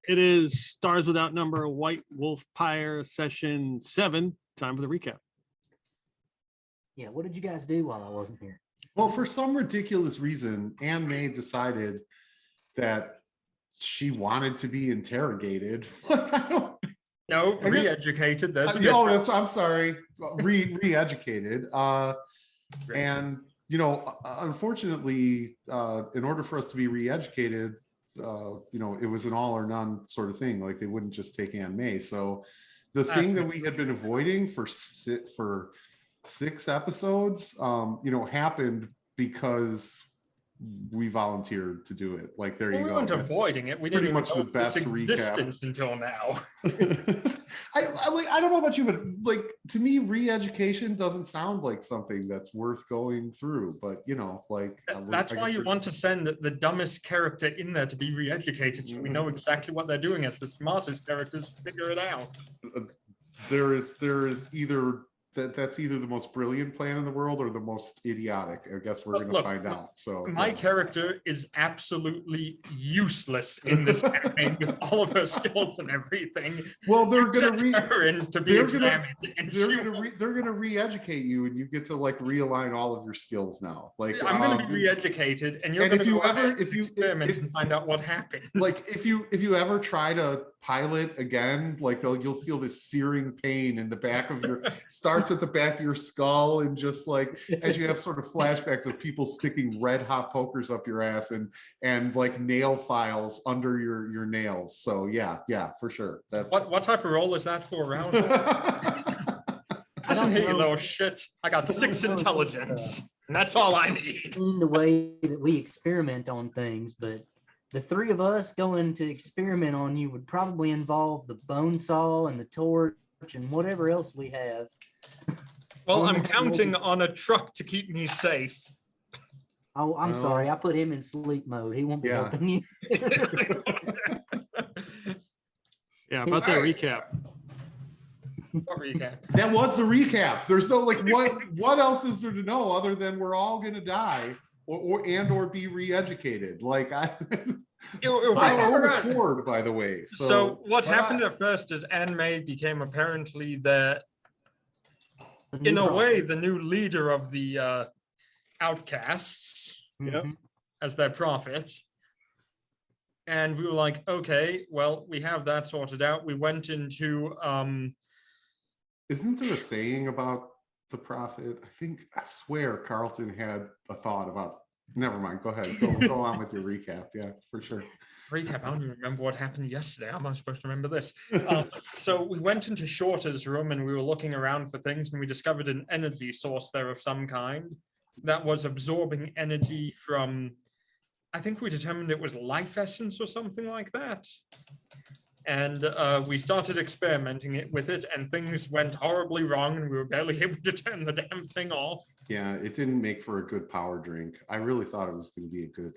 It is Stars Without Number, White Wolf Pyre, session 7. Time for the recap. Yeah, what did you guys do while I wasn't here? Well, for some ridiculous reason, Anne May decided that she wanted to be interrogated. No, re-educated. There's a I'm sorry, re-educated. And unfortunately, in order for us to be re-educated, it was an all or none sort of thing. Like they wouldn't just take Anne May. So the thing that we had been avoiding for 6 episodes, happened because we volunteered to do it. Like there you go. We weren't avoiding it. We didn't pretty much the best recap until now. I don't know about you, but like to me, re-education doesn't sound like something that's worth going through. But that's why you want to send the dumbest character in there to be re-educated, so we know exactly what they're doing as the smartest characters figure it out. There is either that's either the most brilliant plan in the world or the most idiotic. I guess we're going to find out. So my character is absolutely useless in this campaign with all of her skills and everything. Well, they're going to be examined. They're going to re-educate you, and you get to like realign all of your skills now. Like I'm going to be re-educated, and you're going to experiment and find out what happened. Like if you ever try to pilot again, like you'll feel this searing pain in the back of your starts at the back of your skull, and just like as you have sort of flashbacks of people sticking red hot pokers up your ass and like nail files under your nails. So yeah, for sure. That's what type of role is that for around? Listen here, you little shit. I got 6 intelligence, and that's all I need. In the way that we experiment on things, but the 3 of us going to experiment on you would probably involve the bone saw and the torch and whatever else we have. Well, I'm counting on a truck to keep me safe. Oh, I'm sorry. I put him in sleep mode. He won't be helping you. Yeah, about that recap. What recap? That was the recap. There's no what else is there to know other than we're all gonna die or be re-educated. Like I'm bored, by the way. So what happened at first is Anne May became apparently in a way the new leader of the outcasts, as their prophet. And we were like, okay, well, we have that sorted out. We went into isn't there a saying about the prophet? I swear Carlton had a thought about. Never mind. Go ahead. Go on with your recap. Yeah, for sure. Recap. I don't even remember what happened yesterday. How am I supposed to remember this? So we went into Shorter's room and we were looking around for things, and we discovered an energy source there of some kind that was absorbing energy from, I think we determined it was life essence or something like that. And we started experimenting with it, and things went horribly wrong, and we were barely able to turn the damn thing off. Yeah, it didn't make for a good power drink. I really thought it was going to be a good,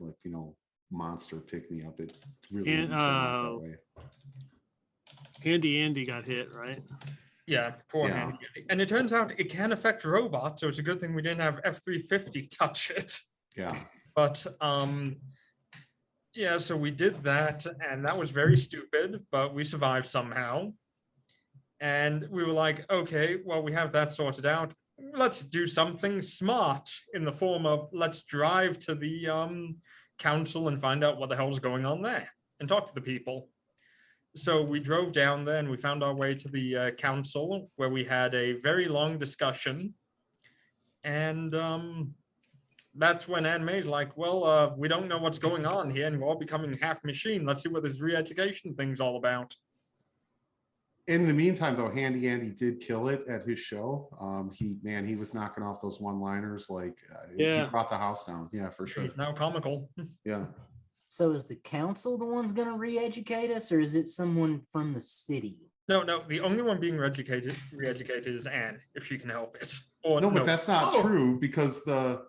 monster pick-me-up. It really didn't turn out that way. Andy got hit, right? Yeah, poor Andy. And it turns out it can affect robots, so it's a good thing we didn't have F-350 touch it. Yeah. But yeah, so we did that, and that was very stupid, but we survived somehow. And we were like, okay, well, we have that sorted out. Let's do something smart in the form of let's drive to the council and find out what the hell's going on there and talk to the people. So we drove down there and we found our way to the council, where we had a very long discussion. And that's when Anne May's like, well, we don't know what's going on here, and we're all becoming half machine. Let's see what this re-education thing's all about. In the meantime, though, Handy Andy did kill it at his show. He was knocking off those one-liners. He brought the house down. Yeah, for sure. He's now comical. Yeah. So is the council the one's going to re-educate us, or is it someone from the city? No, the only one being re-educated is Anne, if she can help it. Or no, but that's not true, because the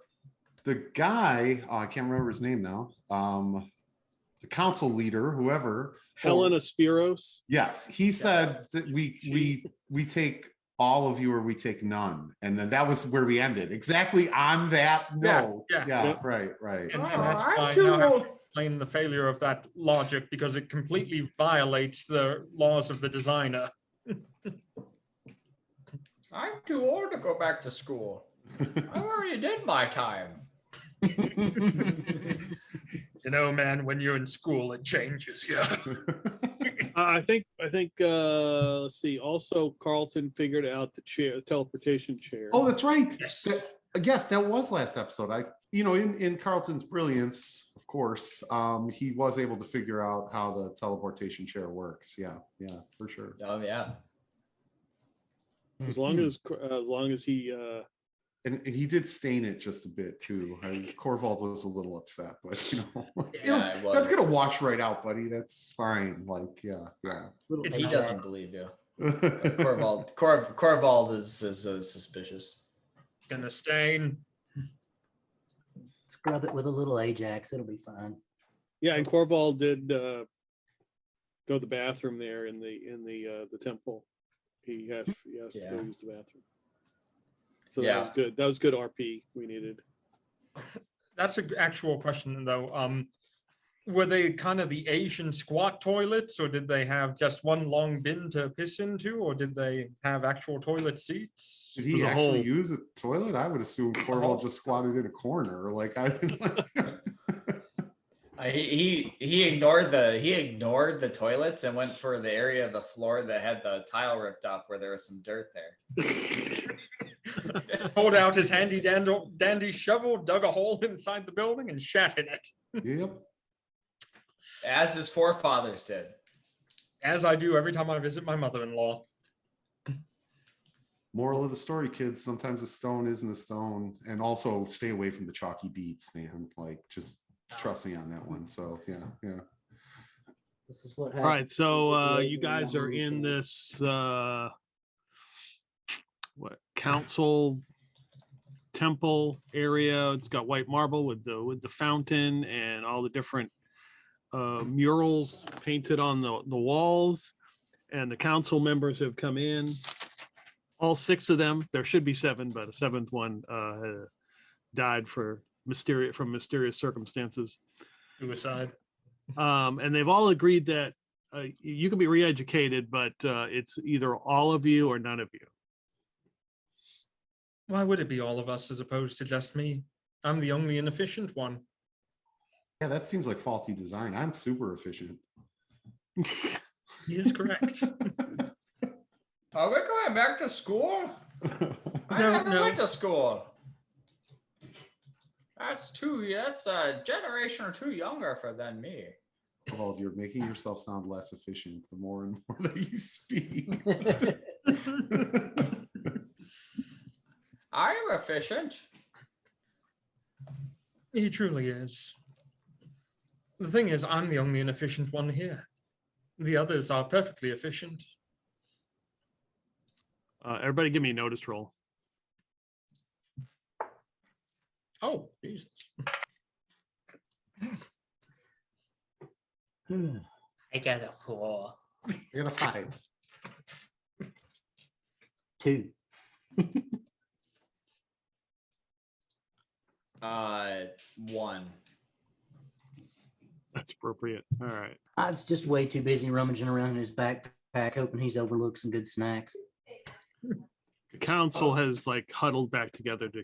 guy, I can't remember his name now, the council leader, whoever. Helena Spiros. Yes, he said that we take all of you or we take none. And then that was where we ended. Exactly on that note. Yeah. Right. And explain the failure of that logic because it completely violates the laws of the designer. I'm too old to go back to school. I already did my time. You know, man, when you're in school, it changes. Yeah. I think let's see. Also, Carlton figured out the teleportation chair. Oh, that's right. Yes. Yes, that was last episode. In Carlton's brilliance, of course, he was able to figure out how the teleportation chair works. Yeah, for sure. Oh yeah. As long as he And he did stain it just a bit too. Corvald was a little upset, but Yeah, it that's was. gonna wash right out, buddy. That's fine. Like, yeah. It's He not- doesn't believe you. Corvald is suspicious. Gonna stain. Scrub it with a little Ajax. It'll be fine. Yeah, and Corval did go to the bathroom there in the temple. He has to Yeah. go use the bathroom. So Yeah. that was good. That was good RP we needed. That's an actual question though. Were they kind of the Asian squat toilets, or did they have just one long bin to piss into, or did they have actual toilet seats? Did There's he a actually hole. use a toilet? I would assume Corvald just squatted in a corner. Like, He ignored the toilets and went for the area of the floor that had the tile ripped up where there was some dirt there. Pulled out his handy dandy shovel, dug a hole inside the building, and shat in it, Yep. As his forefathers did. as I do every time I visit my mother-in-law. Moral of the story, kids, sometimes a stone isn't a stone. And also stay away from the chalky beats, man. Like, just trust me on that one. So yeah. This is what All right, so happens. you guys are in this council temple area. It's got white marble with the fountain and all the different murals painted on the walls. And the council members have come in. All 6 of them. There should be 7, but a 7th one died from mysterious circumstances. Suicide. And they've all agreed that you can be re-educated, but it's either all of you or none of you. Why would it be all of us as opposed to just me? I'm the only inefficient one. Yeah, that seems like faulty design. I'm super efficient. He is correct. Are we going back to school? I never went to school. That's a generation or 2 younger than me. Corvald, you're making yourself sound less efficient the more and more that you speak. I am efficient. He truly is. The thing is, I'm the only inefficient one here. The others are perfectly efficient. Everybody give me a notice roll. Oh, Jesus. I got a 4. I got a 5. 2. 1. That's appropriate. All right. It's just way too busy rummaging around in his backpack, hoping he's overlooked some good snacks. The council has huddled back together to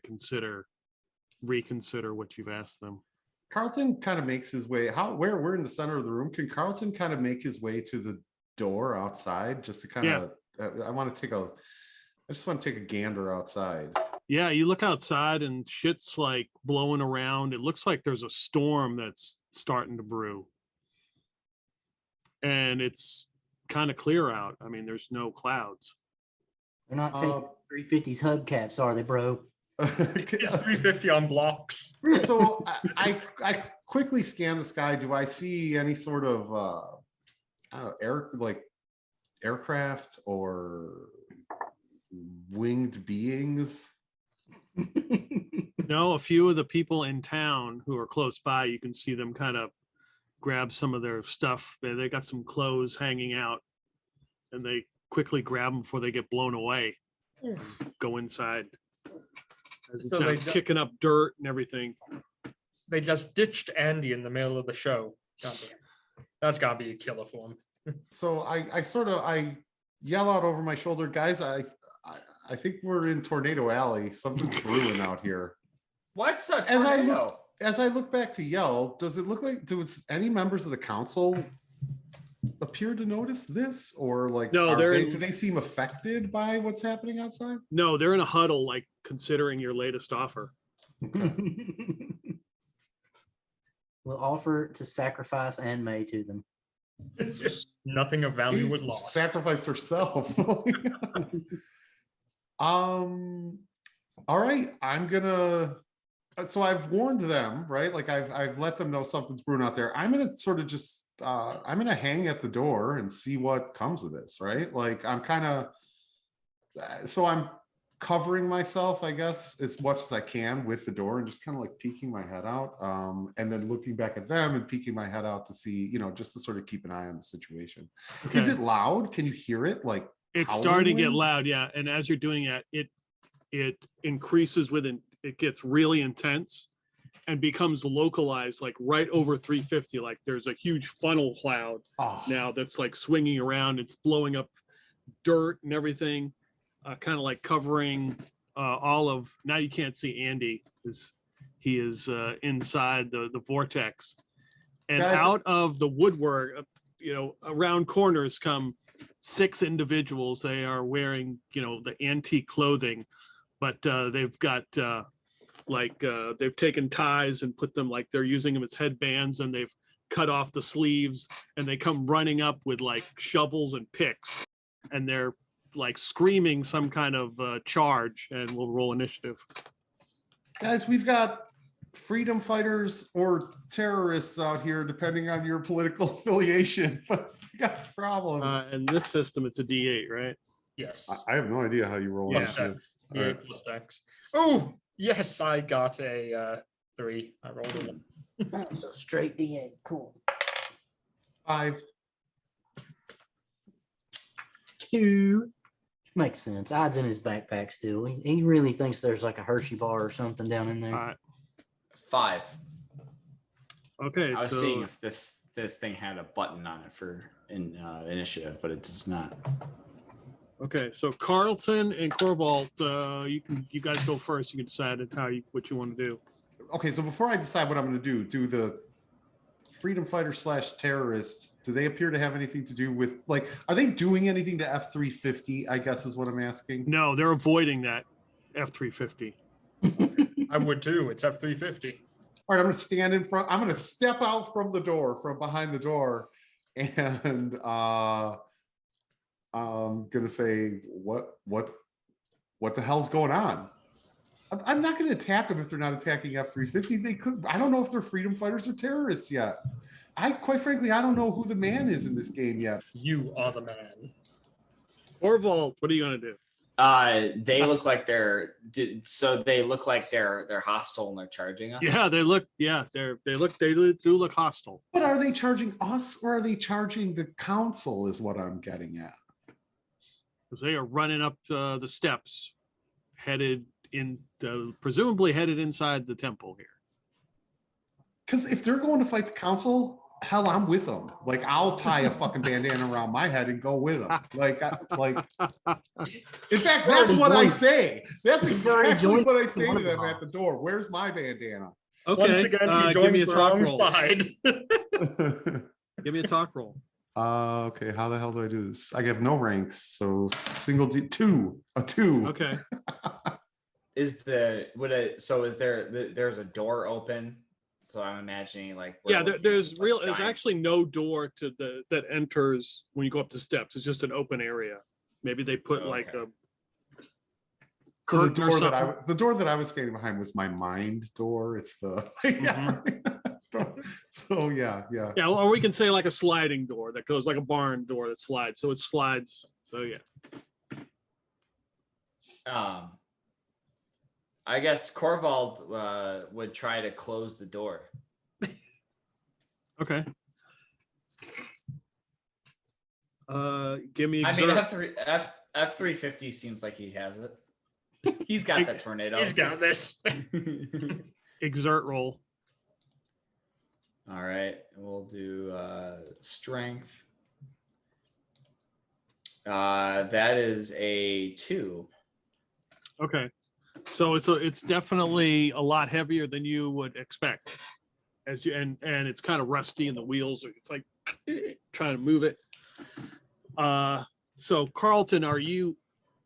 reconsider what you've asked them. Carlton kind of makes his way. Where we're in the center of the room. Can Carlton kind of make his way to the door outside just to kind of? I just want to take a gander outside. Yeah, you look outside and shit's blowing around. It looks like there's a storm that's starting to brew. And it's kind of clear out. I mean, there's no clouds. They're not taking 350s hubcaps, are they, bro? It's 350 on blocks. So I quickly scan the sky. Do I see any sort of aircraft or winged beings? No, a few of the people in town who are close by, you can see them kind of grab some of their stuff. They got some clothes hanging out and they quickly grab them before they get blown away. Go inside. As it So they starts don't- kicking up dirt and everything. They just ditched Andy in the middle of the show. Goddamn. That's gotta be a killer for him. So I yell out over my shoulder, guys, I think we're in Tornado Alley. Something's brewing out here. What's a As I tornado? look, as I look back to yell, does it look like, does any members of the council appear to notice this, or like, No, do they seem affected by what's happening outside? No, they're in a huddle, like considering your latest offer. We'll offer to sacrifice Anne May to them. Nothing of value Please would lost. sacrifice herself. All right, I'm gonna. So I've warned them, right? Like I've let them know something's brewing out there. I'm gonna sort of just I'm gonna hang at the door and see what comes of this, right? Like I'm kind of so I'm covering myself, I guess, as much as I can with the door and just kind of like peeking my head out, and then looking back at them and peeking my head out to see, just to sort of keep an eye on the situation. Okay. Is it loud? Can you hear it? Like It's howling starting to get wind? loud, yeah. And as you're doing that, it increases it gets really intense and becomes localized, like right over 350. Like there's a huge funnel cloud Oh, now that's like swinging around. It's blowing up dirt and everything, kind of like covering all of. Now you can't see Andy because he is inside the vortex, and Guys- out of the woodwork, around corners come 6 individuals. They are wearing, the antique clothing, but they've got they've taken ties and put them, like they're using them as headbands, and they've cut off the sleeves, and they come running up with like shovels and picks, and they're like screaming some kind of charge, and we'll roll initiative. guys, we've got freedom fighters or terrorists out here, depending on your political affiliation, but we got problems. In this system, it's a D8, right? Yes. I have no idea how you roll Yeah. initiative. All Yeah, right. plus Dex. Oh, yes, I got a 3. I rolled a 1. Oh, so straight D8. Cool. 5. 2. Which makes sense. Odds in his backpack still. He really thinks there's like a Hershey bar or something down in there. All right. 5. Okay. I was so seeing if this thing had a button on it for initiative, but it does not. Okay, so Carlton and Corvalt, you guys go first. You can decide what you want to do. Okay, so before I decide what I'm going to do the freedom fighters / terrorists, do they appear to have anything to do with, like, are they doing anything to F-350, I guess is what I'm asking? No, they're avoiding that F-350. I would too. It's F350. All right, I'm going to stand in front. I'm going to step out from the door, from behind the door, and I'm going to say, what the hell's going on? I'm not going to attack them if they're not attacking F-350. They could. I don't know if they're freedom fighters or terrorists yet. Quite frankly, I don't know who the man is in this game yet. You are the man. Corvalt, what are you going to do? They look like they're hostile and they're charging us. Yeah, they do look hostile. But are they charging us or are they charging the council is what I'm getting at. Because they are running up the steps, presumably headed inside the temple here. Because if they're going to fight the council, hell, I'm with them. Like, I'll tie a fucking bandana around my head and go with them. In fact, that's what I say. That's exactly what I say to them at the door. Where's my bandana? Okay, Once again, you give me joined a the talk wrong roll. side. Give me a talk roll. Okay, how the hell do I do this? I have no ranks, so single D, 2, a 2. Okay. There's a door open? So I'm imagining like Yeah, where there's like there's giant- actually no door that enters when you go up the steps. It's just an open area. Maybe they put like a So curtain or something. the door that I was standing behind was my mind door. It's the so yeah. Yeah, or we can say like a sliding door that goes like a barn door that slides. So it slides. So yeah. I guess Corvald would try to close the door. Okay. Give me. I mean, exert. F350 seems like he has it. He's got the tornado. He's got this. Exert roll. All right, we'll do strength. That is a 2. Okay. So it's definitely a lot heavier than you would expect. As you and it's kind of rusty and the wheels are, it's like trying to move it. So Carlton, are you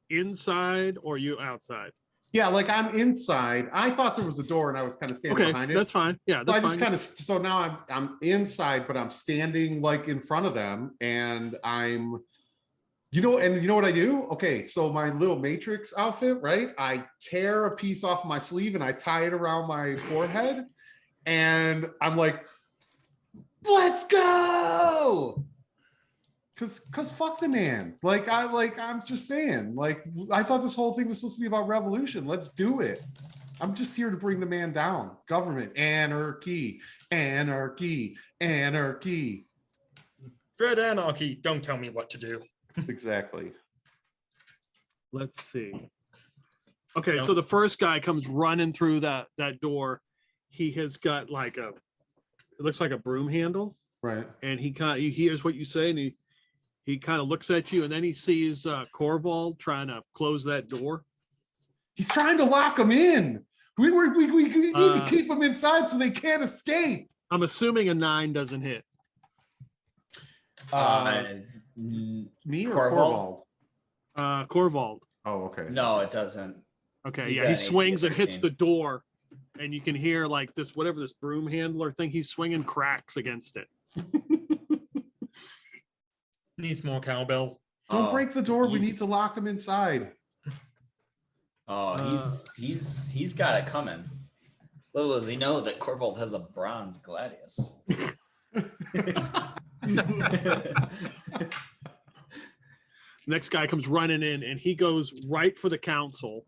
inside or are you outside? Yeah, like I'm inside. I thought there was a door and I was kind of standing Okay, behind it. that's fine. Yeah, So that's I just fine. kind of, so now I'm inside, but I'm standing like in front of them and I'm, you know what I do? Okay, so my little Matrix outfit, right? I tear a piece off my sleeve and I tie it around my forehead and I'm like, let's go. Cause fuck the man. I'm just saying, like, I thought this whole thing was supposed to be about revolution. Let's do it. I'm just here to bring the man down. Government, anarchy, anarchy, anarchy. Dread anarchy. Don't tell me what to do. Exactly. Let's see. Okay, No. so the first guy comes running through that door. He has got like it looks like a broom handle, Right. and he hears what you say, and he kind of looks at you, and then he sees Corval trying to close that door. He's trying to lock them in. We need to keep them inside so they can't escape. I'm assuming a 9 doesn't hit. Me or Corval? Corvald? Corval. Oh, okay. No, it doesn't. Okay, He's yeah, got he an AC of swings and hits 13. the door, and you can hear like this, whatever this broom handler thing he's swinging cracks against it. Needs more cowbell. Don't Oh, break the door. We need he's- to lock them inside. Oh, he's got it coming. Little does he know that Corvold has a bronze gladius. Next guy comes running in, and he goes right for the council.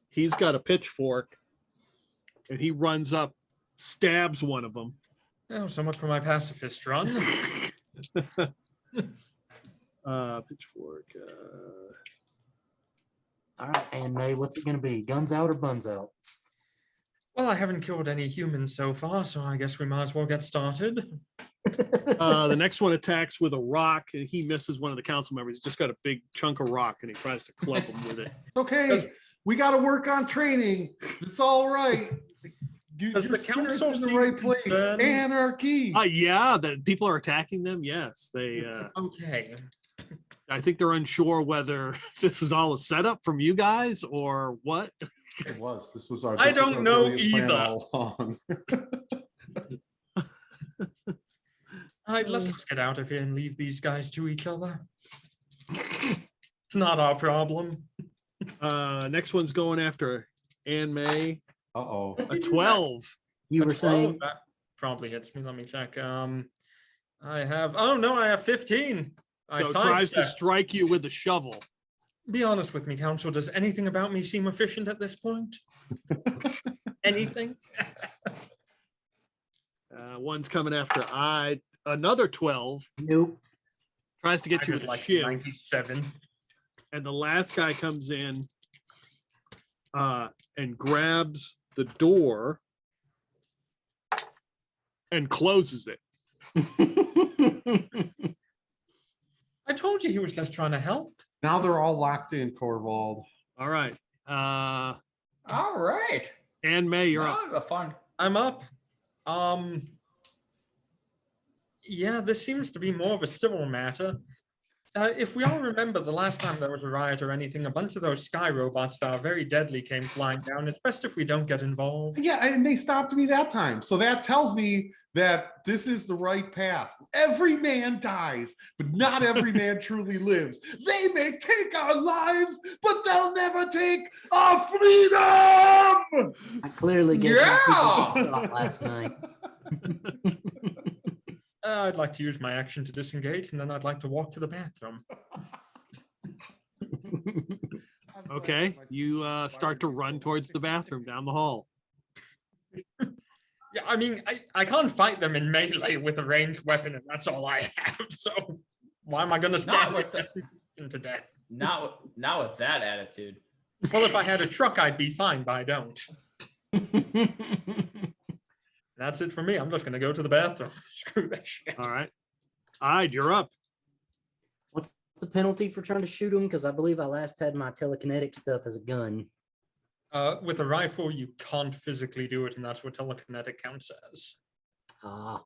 He's got a pitchfork, and he runs up, stabs one of them. Oh, so much for my pacifist run. Pitchfork. All right, and May, what's it gonna be? Guns out or buns out? Well, I haven't killed any humans so far, so I guess we might as well get started. The next one attacks with a rock, and he misses one of the council members. He's just got a big chunk of rock, and he tries to club him with it. Okay, we got to work on training. It's all right. Does Your the council spirit's in the seem right place. concerned? Anarchy. Yeah, the people are attacking them. Yes, they. Okay. I think they're unsure whether this is all a setup from you guys or what. It was. This was our. I this was don't our know brilliant plan either. all along. All right, let's just get out of here and leave these guys to each other. Not our problem. Next one's going after Anne May. Uh-oh. A 12. You were A 12, saying that probably hits me. Let me check. I have. Oh no, I have 15. I So it tries to sidestepped. strike you with a shovel. Be honest with me, Council. Does anything about me seem efficient at this point? Anything? One's coming after another 12. nope. Tries to get I you did with a like shiv. 97. And the last guy comes in and grabs the door and closes it. I told you he was just trying to help. Now they're all locked in, Corvald. All right. All right. Anne May, you're up. Now the fun. I'm up. Yeah, this seems to be more of a civil matter. If we all remember the last time there was a riot or anything, a bunch of those sky robots that are very deadly came flying down. It's best if we don't get involved. Yeah, and they stopped me that time. So that tells me that this is the right path. Every man dies, but not every man truly lives. They may take our lives, but they'll never take our freedom. I clearly gave Yeah! shot last night. I'd like to use my action to disengage, and then I'd like to walk to the bathroom. Okay. You start to run towards the bathroom down the hall. Yeah, I mean, I can't fight them in melee with a ranged weapon, and that's all I have. So why am I going to stand with with them to death? Not with that attitude. Well, if I had a truck, I'd be fine, but I don't. That's it for me. I'm just gonna go to the bathroom. Screw that shit. All right. Ide, you're up. What's the penalty for trying to shoot him? Because I believe I last had my telekinetic stuff as a gun. With a rifle, you can't physically do it, and that's what telekinetic counts as. Ah.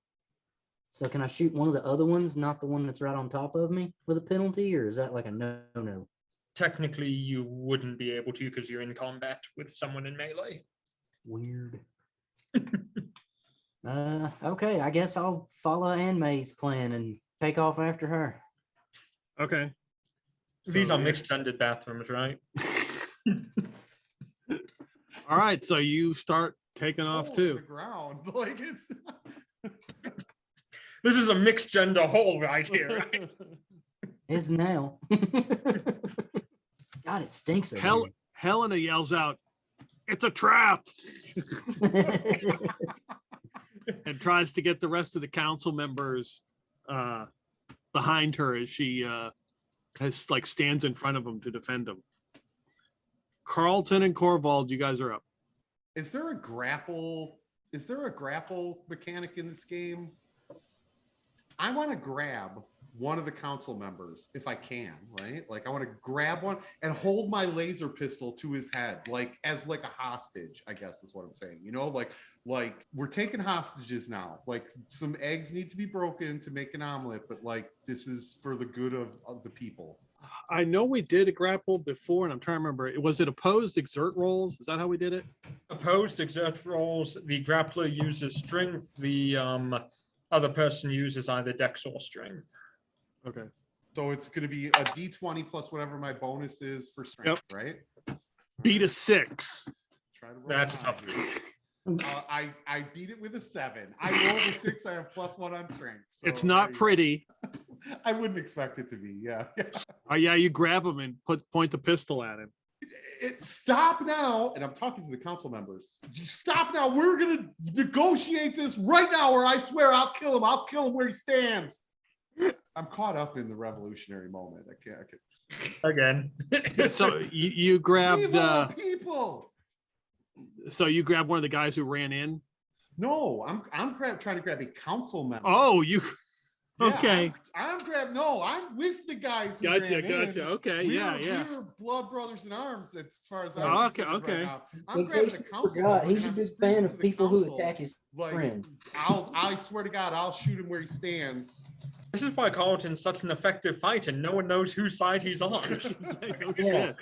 So can I shoot one of the other ones, not the one that's right on top of me, with a penalty, or is that like a no? Technically, you wouldn't be able to because you're in combat with someone in melee. Weird. Okay, I guess I'll follow Anmay's plan and take off after her. Okay. These So are you're- mixed-ended bathrooms, right? All right. So you start taking off Hole in too. the ground. Like it's This is a mixed-gender hole right here. Right? Is now. God, it stinks. Helena yells out, "It's a trap!" and tries to get the rest of the council members behind her as she stands in front of them to defend them. Carlton and Corvald, you guys are up. Is there a grapple mechanic in this game? I want to grab one of the council members if I can, right? Like I want to grab one and hold my laser pistol to his head, like as like a hostage, I guess is what I'm saying. You know, like we're taking hostages now. Like some eggs need to be broken to make an omelet, but like this is for the good of the people. I know we did a grapple before, and I'm trying to remember. Was it opposed exert rolls? Is that how we did it? Opposed exert rolls, the grappler uses strength, the other person uses either dex or strength. Okay. So it's going to be a D20 plus whatever my bonus is for strength, right? Beat a 6. Try to roll That's high tough. here. I beat it with a 7. I rolled a 6. I have +1 on strength. So It's not there you go. pretty. I wouldn't expect it to be. Yeah. Yeah, you grab him and point the pistol at him. Stop now. And I'm talking to the council members. You stop now. We're going to negotiate this right now, or I swear I'll kill him. I'll kill him where he stands. I'm caught up in the revolutionary moment. I can't. Again. So you grabbed Evil people. so you grabbed one of the guys who ran in. No, I'm trying to grab a council member. Oh, you Yeah, okay. I'm with the guys who Gotcha, ran in. Okay, yeah. We're blood brothers in arms as far as Oh, I'm okay, concerned okay. right now. I'm In grabbing case a you council forgot, member he's a and I'm big screaming fan to of the people who council, attack his like, friends. I swear to God, I'll shoot him where he stands. This is why Carlton's such an effective fighter. No one knows whose side he's on. Yeah.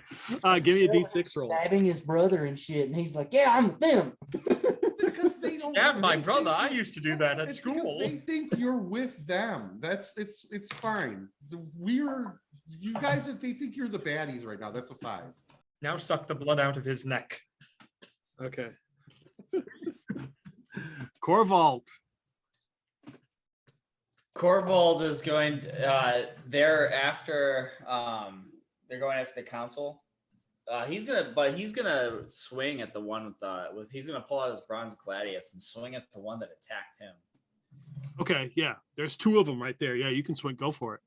Give me a D6 roll. Stabbing his brother and shit, and he's like, "Yeah, I'm with them." Because they don't Stab my they brother. think I you're- used to do that at it's because school. They think you're with them. It's fine. They think you're the baddies right now. That's a 5. Now suck the blood out of his neck. Okay. Corvald. Corvald is going. They're going after the council. He's gonna swing at the one he's gonna pull out his bronze gladius and swing at the one that attacked him. Okay, yeah. There's 2 of them right there. Yeah, you can swing. Go for it.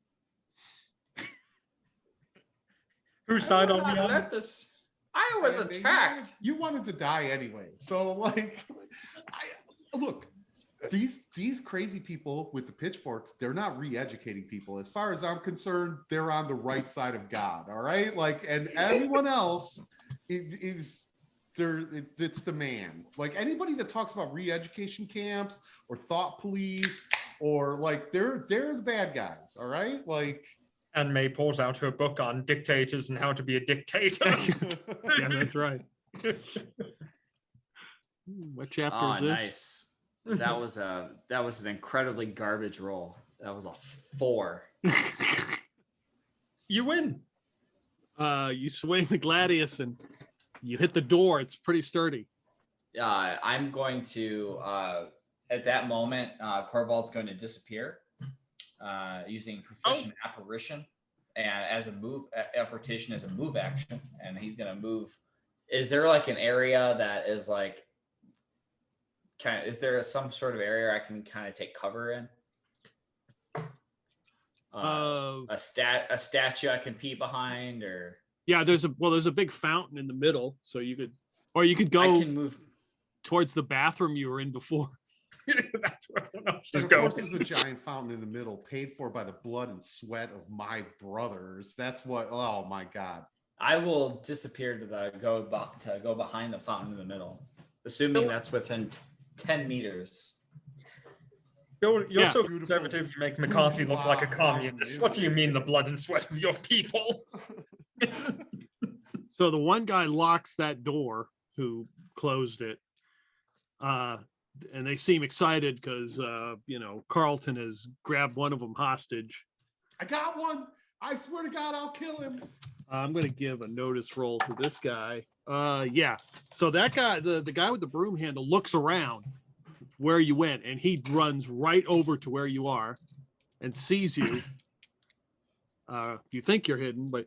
Whose side I are would we not on? let this. I was And attacked. You wanted to die anyway. So look, these crazy people with the pitchforks, they're not re-educating people. As far as I'm concerned, they're on the right side of God. All right. Like, and everyone else it's the man. Like anybody that talks about re-education camps or thought police or like they're the bad guys. All right. Like And May pulls out her book on dictators and how to be a dictator. Yeah, that's right. What chapter is Oh, this? nice. That was an incredibly garbage roll. That was a 4. You win. You swing the gladius and you hit the door. It's pretty sturdy. I'm going to at that moment, Corvald's going to disappear using proficient apparition and as a move apparition as a move action, and he's going to move. Is there like an area that is like is there some sort of area I can kind of take cover in? A statue I can pee behind, or Yeah, there's a big fountain in the middle, so you could go I can move. towards the bathroom you were in before. That's where everyone else And is of going. course, there's a giant fountain in the middle, paid for by the blood and sweat of my brothers. That's what. Oh my God. I will disappear to go behind the fountain in the middle, assuming that's within 10 meters. You're Yeah. so Beautiful conservative, you make McCarthy look like a bourgeois fountain, communist. isn't What do you it? mean the blood and sweat of your people? So the one guy locks that door who closed it. And they seem excited because, Carlton has grabbed one of them hostage. I got one. I swear to God, I'll kill him. I'm going to give a notice roll to this guy. Yeah. So that guy, the guy with the broom handle looks around where you went and he runs right over to where you are and sees you. You think you're hidden, but,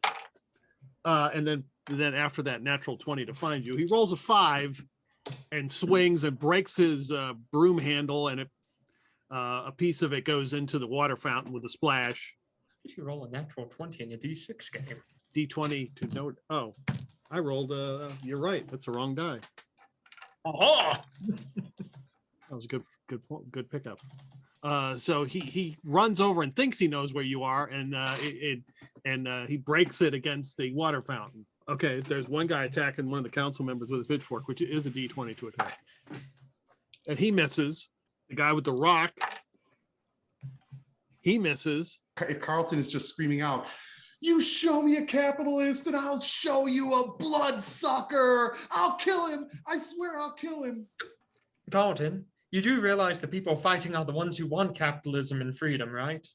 and then after that natural 20 to find you, he rolls a 5 and swings and breaks his broom handle, and a piece of it goes into the water fountain with a splash. Did you roll a natural 20 in your D6 game? D20 to note. Oh, I rolled. You're right. That's the wrong die. Aha! That was a good pickup. So he runs over and thinks he knows where you are, and he breaks it against the water fountain. Okay, there's one guy attacking one of the council members with a pitchfork, which is a D20 to attack. And he misses. The guy with the rock, he misses. Carlton is just screaming out, "You show me a capitalist and I'll show you a bloodsucker. I'll kill him. I swear I'll kill him." Carlton, you do realize the people fighting are the ones who want capitalism and freedom, right?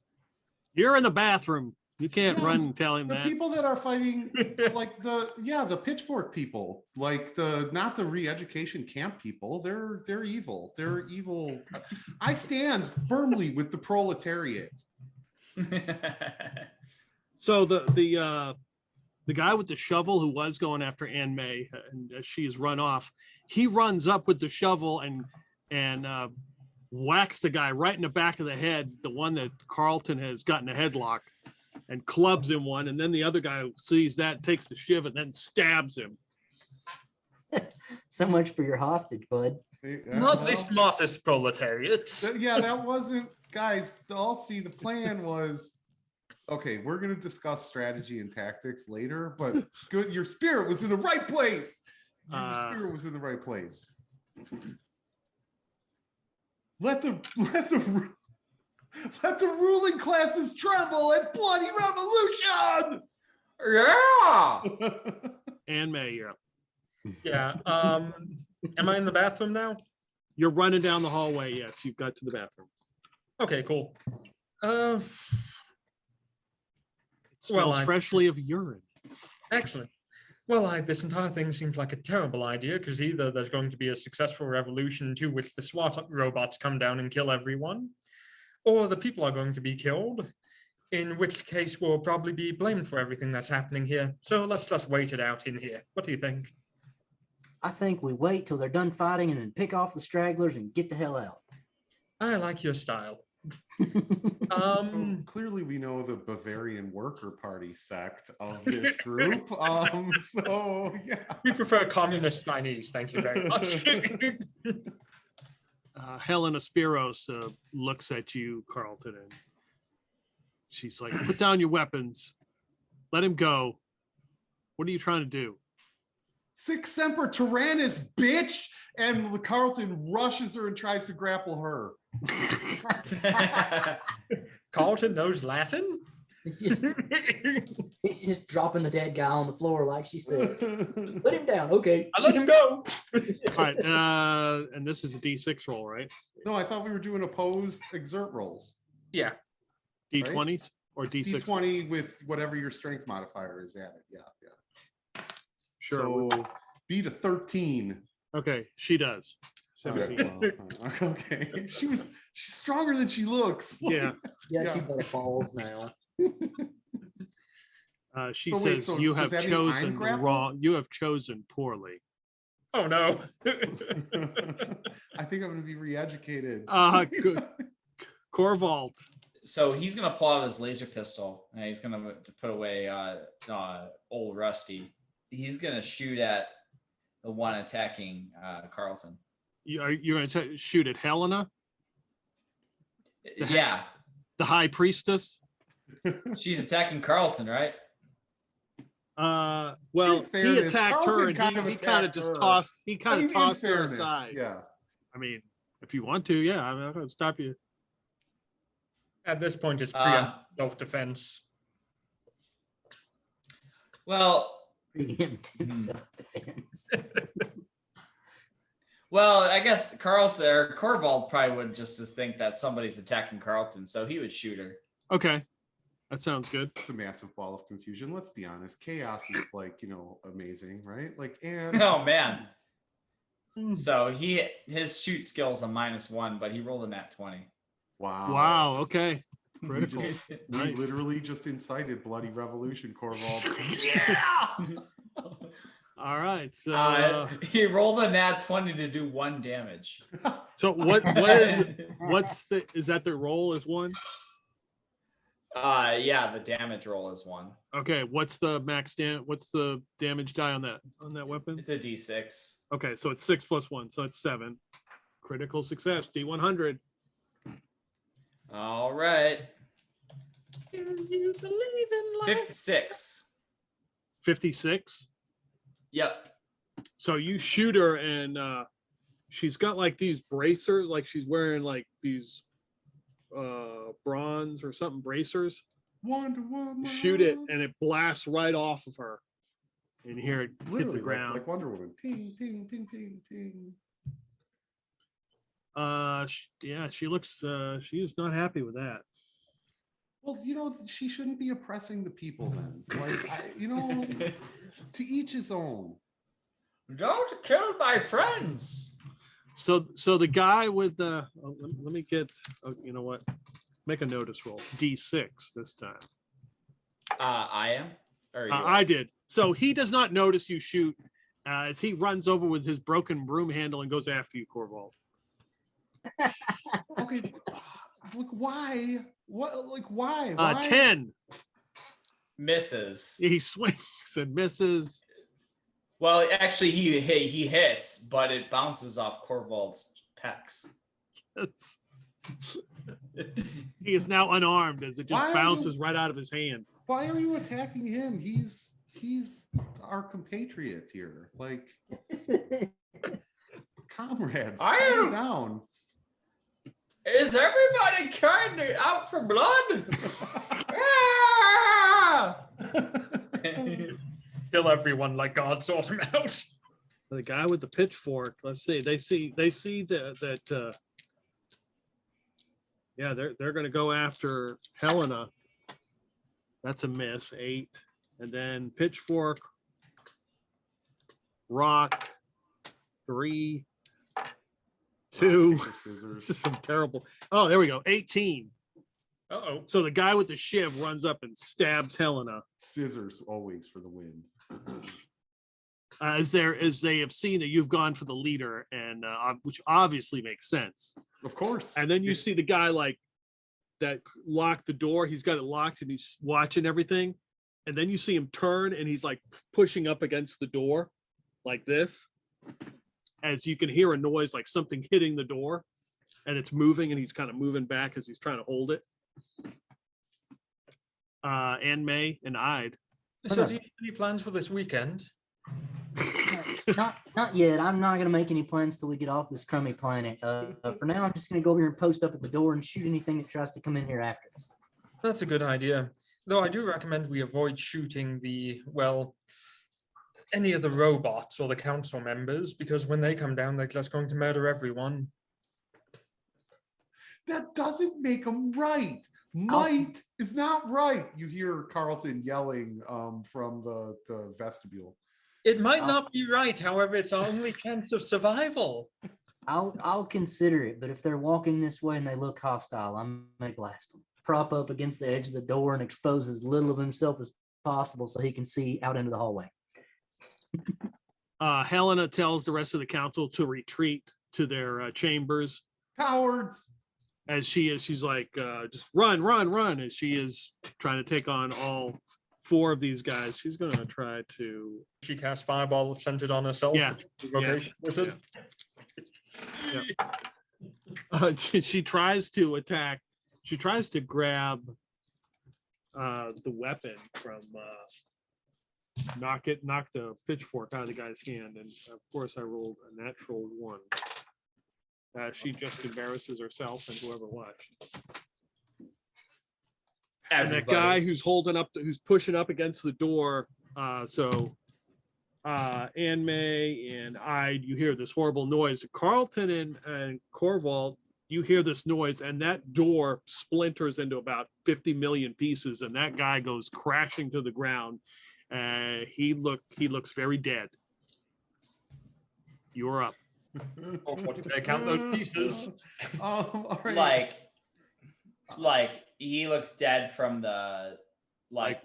You're in the bathroom. You can't Yeah, run and tell him The that. people that are fighting, like the pitchfork people, like not the re-education camp people. They're evil. They're evil. I stand firmly with the proletariat. So the guy with the shovel who was going after Anne May, and she's run off, he runs up with the shovel and whacks the guy right in the back of the head, the one that Carlton has gotten a headlock, and clubs him one. And then the other guy sees that, takes the shiv, and then stabs him. So much for your hostage, bud. Not the smartest proletariats. Yeah, that wasn't, guys. See, the plan was, okay, we're gonna discuss strategy and tactics later, but good, your spirit was in the right place. Your spirit was in the right place. Let the ruling classes tremble at bloody revolution. Yeah. Anne May, you're up. Yeah. Am I in the bathroom now? You're running down the hallway. Yes, you've got to the bathroom. Okay, cool. It smells freshly of urine. Excellent. Well, this entire thing seems like a terrible idea because either there's going to be a successful revolution to which the SWAT robots come down and kill everyone, or the people are going to be killed, in which case we'll probably be blamed for everything that's happening here. So let's just wait it out in here. What do you think? I think we wait till they're done fighting and then pick off the stragglers and get the hell out. I like your style. Clearly, we know the Bavarian Worker Party sect of this group. So yeah, We prefer communist Chinese. Thank you very much. Helena Spiros looks at you, Carlton, and she's like, "Put down your weapons. Let him go. What are you trying to do?" Sic Semper Tyrannis, bitch! And Carlton rushes her and tries to grapple her. Carlton knows Latin? He's just dropping the dead guy on the floor like she said. Put him down. Okay. I let him go. All right, and this is a D6 roll, right? No, I thought we were doing opposed exert rolls. Yeah. D20s or D6? D20 with whatever your strength modifier is added. Yeah. Sure. So beat a 13. Okay, she does. Okay. 17. Okay. She's stronger than she looks. Yeah. Yeah, she better falls now. She So wait, says so you does have that mean I'm chosen the grappled? wrong. You have chosen poorly. Oh no. I think I'm going to be re-educated. Good. Corvault. So he's gonna pull out his laser pistol and he's gonna put away old Rusty. He's gonna shoot at the one attacking Carlton. You're going to shoot at Helena? Yeah, The high priestess. she's attacking Carlton, right? Well, In fairness, he attacked Carlton her, and kind of he kind of attacked just her. tossed. He I kind mean, of in tossed her fairness, aside. Yeah. I mean, if you want to, yeah, I'm not going to stop you. At this point, it's Uh, self-defense. Well, Preemptive self-defense. well, I guess Carlton or Corvald probably would just think that somebody's attacking Carlton, so he would shoot her. Okay, that sounds good. It's a massive ball of confusion. Let's be honest. Chaos is like, amazing, right? Like, and Oh man. So his shoot skills a -1, but he rolled a nat 20. Wow. Okay. We Critical. just- we Nice. literally just incited bloody revolution, Corval. Yeah. All right. So, He rolled a nat 20 to do 1 damage. so what is is that the roll is 1? Yeah, the damage roll is 1. Okay. What's the what's the damage die on that weapon? It's a d6. Okay. So it's 6 + 1. So it's 7. Critical success. D100. All right. You believe in life? 56. 56. Yep. So you shoot her, and she's got like these bracers, like she's wearing like these bronze or something bracers. Wonder Woman. Shoot it, and it blasts right off of her, and you hear it hit Literally, the ground. like Wonder Woman. Ping, ping, ping, ping, ping. Yeah, she looks. She is not happy with that. Well, she shouldn't be oppressing the people then. Like, to each his own. Don't kill my friends. So the guy with the. Let me get. You know what? Make a notice roll. D6 this time. I am. Or you I did. So he does not notice you shoot as he runs over with his broken broom handle and goes after you, Corval. Okay. Look, why? What? Like, why? Why? 10. misses. He swings and misses. Well, actually, he hits, but it bounces off Corvald's pecs. He is now unarmed as it just Why are bounces right out of his hand. Why are you attacking him? He's our compatriot here. Like, comrades, calm down. Is everybody kind of out for blood? Ah! Kill everyone like God sort him out. The guy with the pitchfork. Let's see. They see that. Yeah, they're going to go after Helena. That's a miss. 8, and then pitchfork, rock, 3, 2. This is some terrible. Oh, there we go. 18. Uh-oh. So the guy with the shiv runs up and stabs Helena. Scissors always for the win. As they have seen that you've gone for the leader, and which obviously makes sense. Of course. And then you see the guy like that locked the door. He's got it locked and he's watching everything. And then you see him turn and he's like pushing up against the door like this. As you can hear a noise like something hitting the door, and it's moving, and he's kind of moving back as he's trying to hold it. And May and Ide. So do you have any plans for this weekend? Not yet. I'm not gonna make any plans till we get off this crummy planet. For now, I'm just gonna go over here and post up at the door and shoot anything that tries to come in here after us. That's a good idea. Though I do recommend we avoid shooting any of the robots or the council members, because when they come down, they're just going to murder everyone. That doesn't make them right. Might is not right. You hear Carlton yelling from the vestibule. It might not be right, however, it's our only chance of survival. I'll consider it, but if they're walking this way and they look hostile, I'm gonna blast them. Prop up against the edge of the door and expose as little of himself as possible so he can see out into the hallway. Helena tells the rest of the council to retreat to their chambers. Cowards. As she's like, just run, as she is trying to take on all 4 of these guys. She's going to try to. She casts fireball centered on herself. Yeah. Vocation wizard. She tries to attack She tries to grab the weapon from knock the pitchfork out of the guy's hand, and of course I rolled a natural 1. She just embarrasses herself and whoever watched. And that guy who's who's pushing up against the door. Anne May and you hear this horrible noise. Carlton and Corvald, you hear this noise, and that door splinters into about 50 million pieces, and that guy goes crashing to the ground. He looks very dead. You're up. Oh, what did I count those pieces? All right. Like he looks dead from the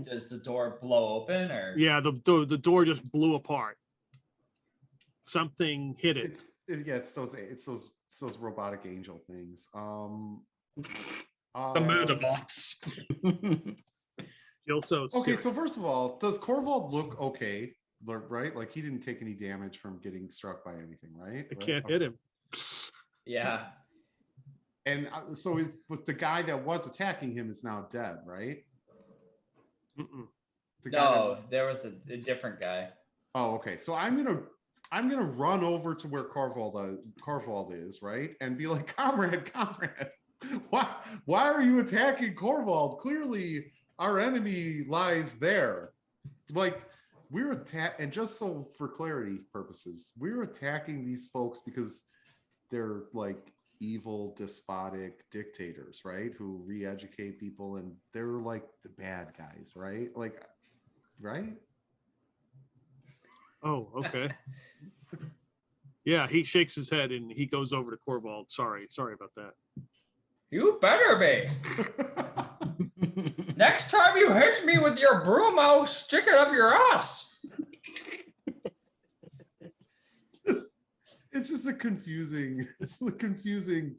does the door blow open or? Yeah, the door just blew apart. Something hit it. It's those robotic angel things. The murder box. Okay, so first of all, does Corvald look okay? Right? Like he didn't take any damage from getting struck by anything, right? I can't hit him. Yeah. And but the guy that was attacking him is now dead, right? There was a different guy. Oh, okay. So I'm gonna run over to where Corvald is, right? And be like, comrade, why are you attacking Corvald? Clearly our enemy lies there. Like we're and just so for clarity purposes, we're attacking these folks because they're like evil, despotic dictators, right? Who re-educate people, and they're like the bad guys, right? Like, right? Oh, okay. Yeah, he shakes his head and he goes over to Corvald. Sorry about that. You better be. Next time you hit me with your broom, I'll stick it up your ass. It's just a confusing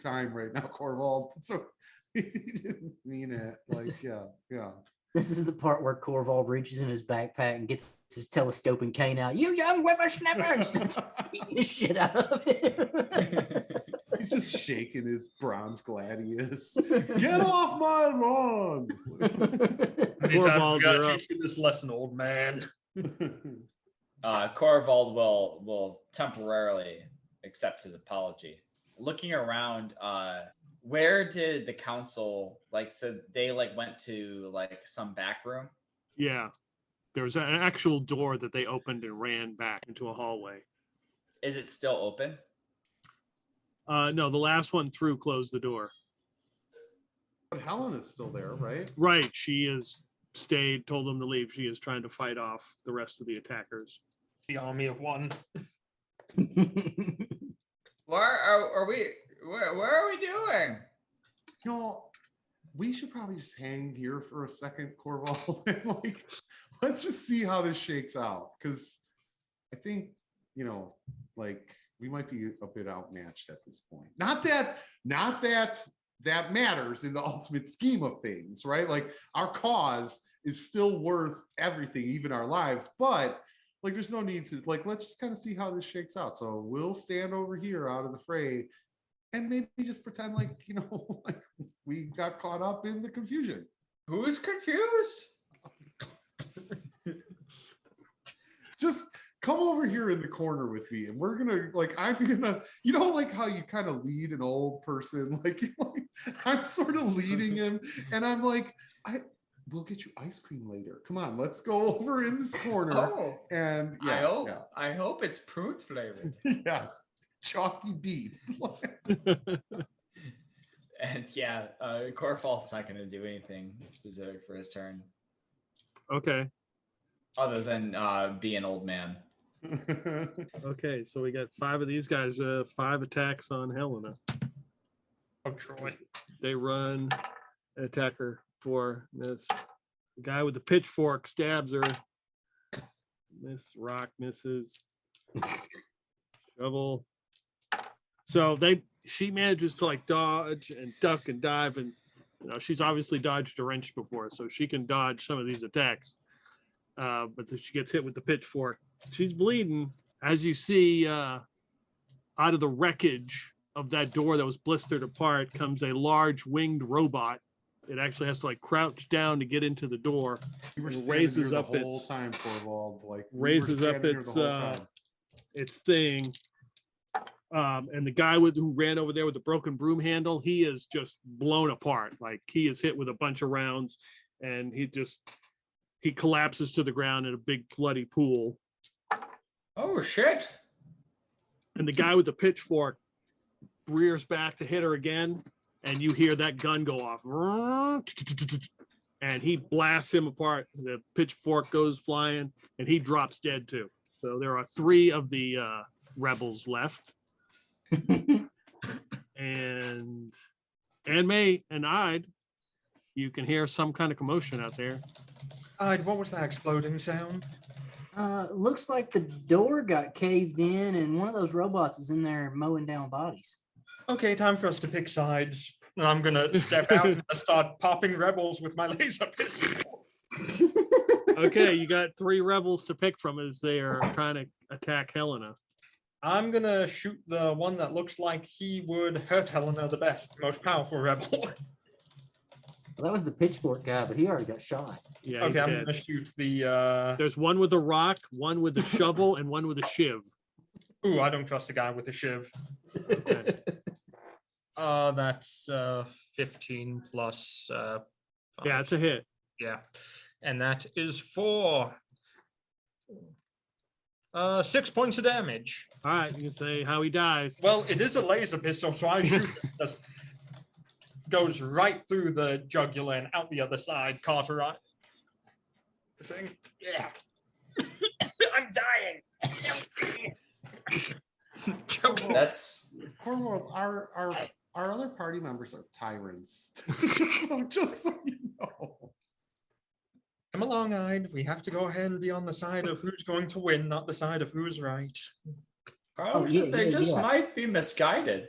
time right now, Corvald. So he didn't mean it. Like, yeah. This is the part where Corvald reaches in his backpack and gets his telescoping cane out. You young whippersnapper! And starts beating the shit out of it. He's just shaking his bronze gladius. Get off my lawn! Corvald, you gotta teach you this lesson, old man. Corvald will temporarily accept his apology. Looking around, where did the council so they went to some back room? Yeah, there was an actual door that they opened and ran back into a hallway. Is it still open? No, the last one through closed the door. But Helen is still there, right? Right, she has stayed, told them to leave. She is trying to fight off the rest of the attackers. The army of one. Where are we doing? You know, we should probably just hang here for a second, Corvald. And let's just see how this shakes out. Because I think, we might be a bit outmatched at this point. Not that matters in the ultimate scheme of things, right? Like our cause is still worth everything, even our lives. But there's no need to let's just kind of see how this shakes out. So we'll stand over here out of the fray and maybe just pretend we got caught up in the confusion. Who's confused? Just come over here in the corner with me, and we're gonna I'm gonna how you kind of lead an old person, I'm sort of leading him, and I'm we'll get you ice cream later. Come on, let's go over in this corner. Oh, and I hope it's prune flavored. Yes, chalky beet. And Corvald's not going to do anything specific for his turn. Okay. Other than be an old man. Okay, so we got 5 of these guys, 5 attacks on Helena. Oh, Troy. They run, attack her. 4 miss. The guy with the pitchfork stabs her. Miss. Rock misses. Shovel. So she manages to dodge and duck and dive, and she's obviously dodged a wrench before, so she can dodge some of these attacks. But she gets hit with the pitchfork. She's bleeding. As you see, out of the wreckage of that door that was blistered apart comes a large winged robot It actually has to like crouch down to get into the door. You were It standing raises here up the whole its- time, Corvald. Like we were raises up standing here its, the whole time. Its thing. And the guy who ran over there with the broken broom handle, he is just blown apart. Like he is hit with a bunch of rounds, and he collapses to the ground in a big bloody pool. Oh shit! And the guy with the pitchfork rears back to hit her again, and you hear that gun go off. And he blasts him apart. The pitchfork goes flying, and he drops dead too. So there are 3 of the rebels left. And May and Ide, you can hear some kind of commotion out there. What was that exploding sound? Looks like the door got caved in and one of those robots is in there mowing down bodies. Okay, time for us to pick sides. And I'm gonna step out and start popping rebels with my laser pistol. Okay, you got 3 rebels to pick from as they are trying to attack Helena. I'm gonna shoot the one that looks like he would hurt Helena the best, most powerful rebel. Well, that was the pitchfork guy, but he already got shot. Yeah, he's Okay, I'm dead. gonna shoot the. There's one with a rock, one with a shovel, and one with a shiv. Ooh, I don't trust the guy with the shiv. Okay. That's 15 plus. Yeah, it's a hit. Yeah, and that is for 6 points of damage. All right, you can say how he dies. Well, it is a laser pistol, so I shoot it. Just goes right through the jugular and out the other side, cauterize. Thing. Yeah. I'm dying. Joking. That's Corvald, our other party members are tyrants. So just so you know. Come along, Ide. We have to go ahead and be on the side of who's going to win, not the side of who's right. oh, yeah, they yeah, just yeah. might be misguided.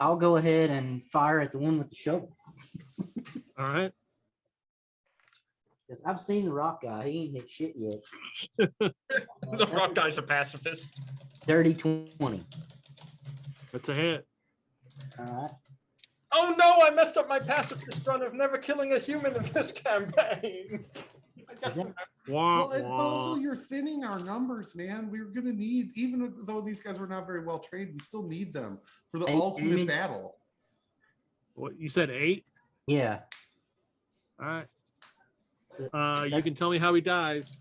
I'll go ahead and fire at the one with the shovel. All right. Because I've seen the rock guy. He ain't hit shit yet. The rock guy's a pacifist. Dirty 20. That's a hit. All right. Oh no, I messed up my pacifist run of never killing a human in this campaign. I guess Is that- Wah, But also wah. you're thinning our numbers, man. We're gonna need, even though these guys were not very well trained, we still need them for the 8 ultimate damage. battle. What you said 8? Yeah. All right. So You that's- can tell me how he dies.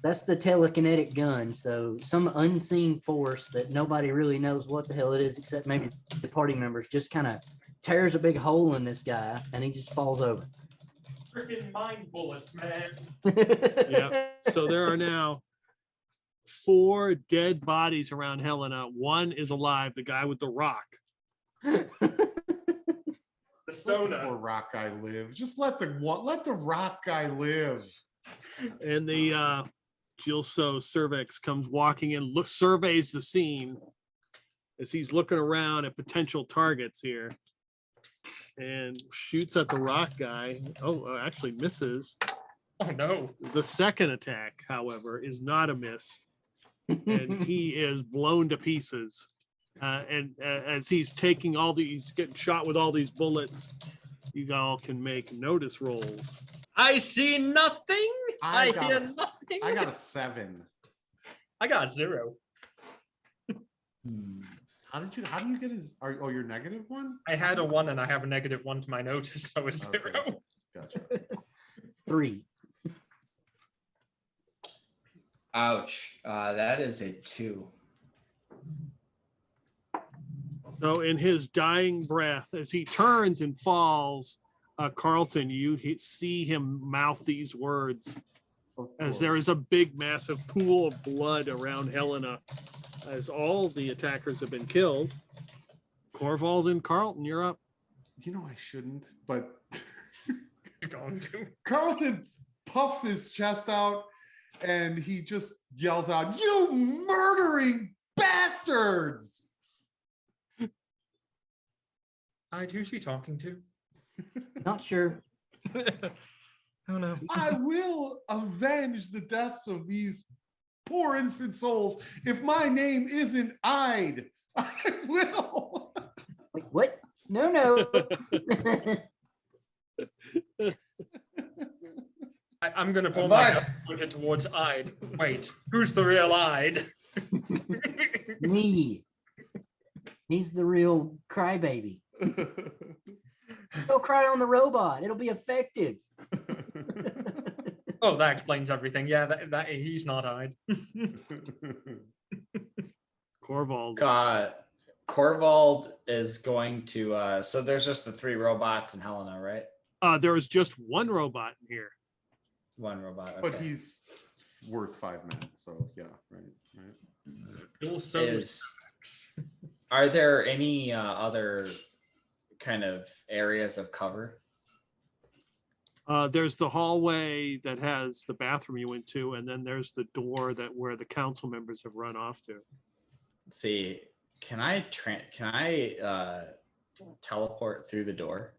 That's the telekinetic gun. So some unseen force that nobody really knows what the hell it is, except maybe the party members, just kind of tears a big hole in this guy and he just falls over. freaking mind bullets, man. Yeah. So there are now 4 dead bodies around Helena. One is alive, the guy with the rock. The Let the stoner. poor rock guy live. Just let the rock guy live. And the Gilso Cervix comes walking in, surveys the scene as he's looking around at potential targets here, and shoots at the rock guy. Oh, actually misses. Oh no. The second attack, however, is not a miss, and he is blown to pieces. And as he's taking he's getting shot with all these bullets, you all can make notice rolls. I see nothing. I got hear a- nothing. I got a 7. I got 0. How do you get his? Oh, your negative one? I had a 1 and I have a -1 to my notice, so it's Okay. 0. Gotcha. 3. Ouch. That is a 2. So in his dying breath, as he turns and falls, Carlton, you see him mouth these words as there is a big, massive pool of blood around Helena, as all the attackers have been killed. Corvald and Carlton, you're up. You know I shouldn't, but You're going to. Carlton puffs his chest out and he just yells out, "You murdering bastards!" Who's he talking to? Not sure. Oh no. I will avenge the deaths of these poor innocent souls. If my name isn't Ide, I will. Wait, what? No. I'm gonna pull my But- gun pointed towards Ide. Wait, who's the real Ide? Me. He's the real crybaby. Go cry on the robot. It'll be effective. Oh, that explains everything. Yeah, that he's not Ide. Corvald. Corvald is going to. So there's just the 3 robots and Helena, right? There is just one robot in here. 1 robot. Okay. But he's worth 5 men, so yeah, right. Also, Are there any other kind of areas of cover? There's the hallway that has the bathroom you went to, and then there's the door where the council members have run off to. Let's see, can I teleport through the door?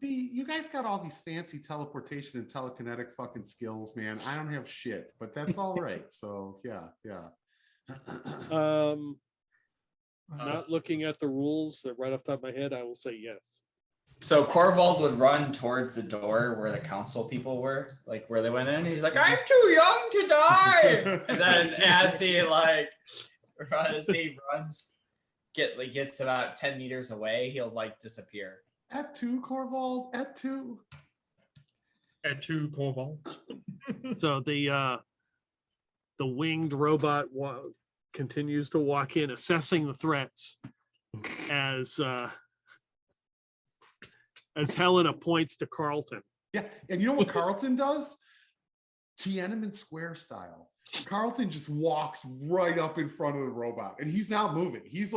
You guys got all these fancy teleportation and telekinetic fucking skills, man. I don't have shit, but that's all right. So yeah. Not looking at the rules right off the top of my head, I will say yes. So Corvald would run towards the door where the council people were, like where they went in. He's like, "I'm too young to die." And then as he runs, gets about 10 meters away, he'll like disappear. At 2, Corvald, at 2. At 2 Corvalds. So the winged robot continues to walk in, assessing the threats as Helena points to Carlton. Yeah, and you know what Carlton does? Tiananmen Square style. Carlton just walks right up in front of the robot, and he's not moving. He's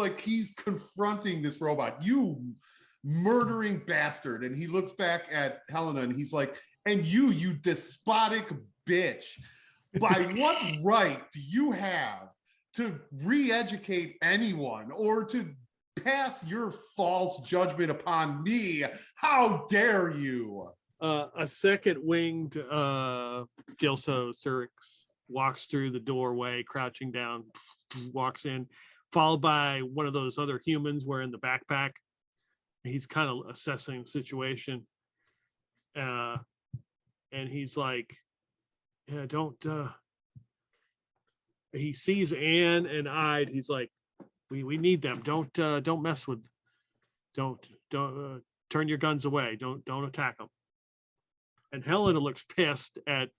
confronting this robot. You murdering bastard. And he looks back at Helena and he's like, "And you despotic bitch, by what right do you have to re-educate anyone or to pass your false judgment upon me? How dare you?" A second winged Gilso Syrinx walks through the doorway, crouching down, walks in, followed by one of those other humans wearing the backpack. He's kind of assessing the situation. And he's like, "Yeah, don't." He sees Anne and Ide. He's like, we need them. Don't mess with. Don't turn your guns away. Don't attack them. And Helena looks pissed at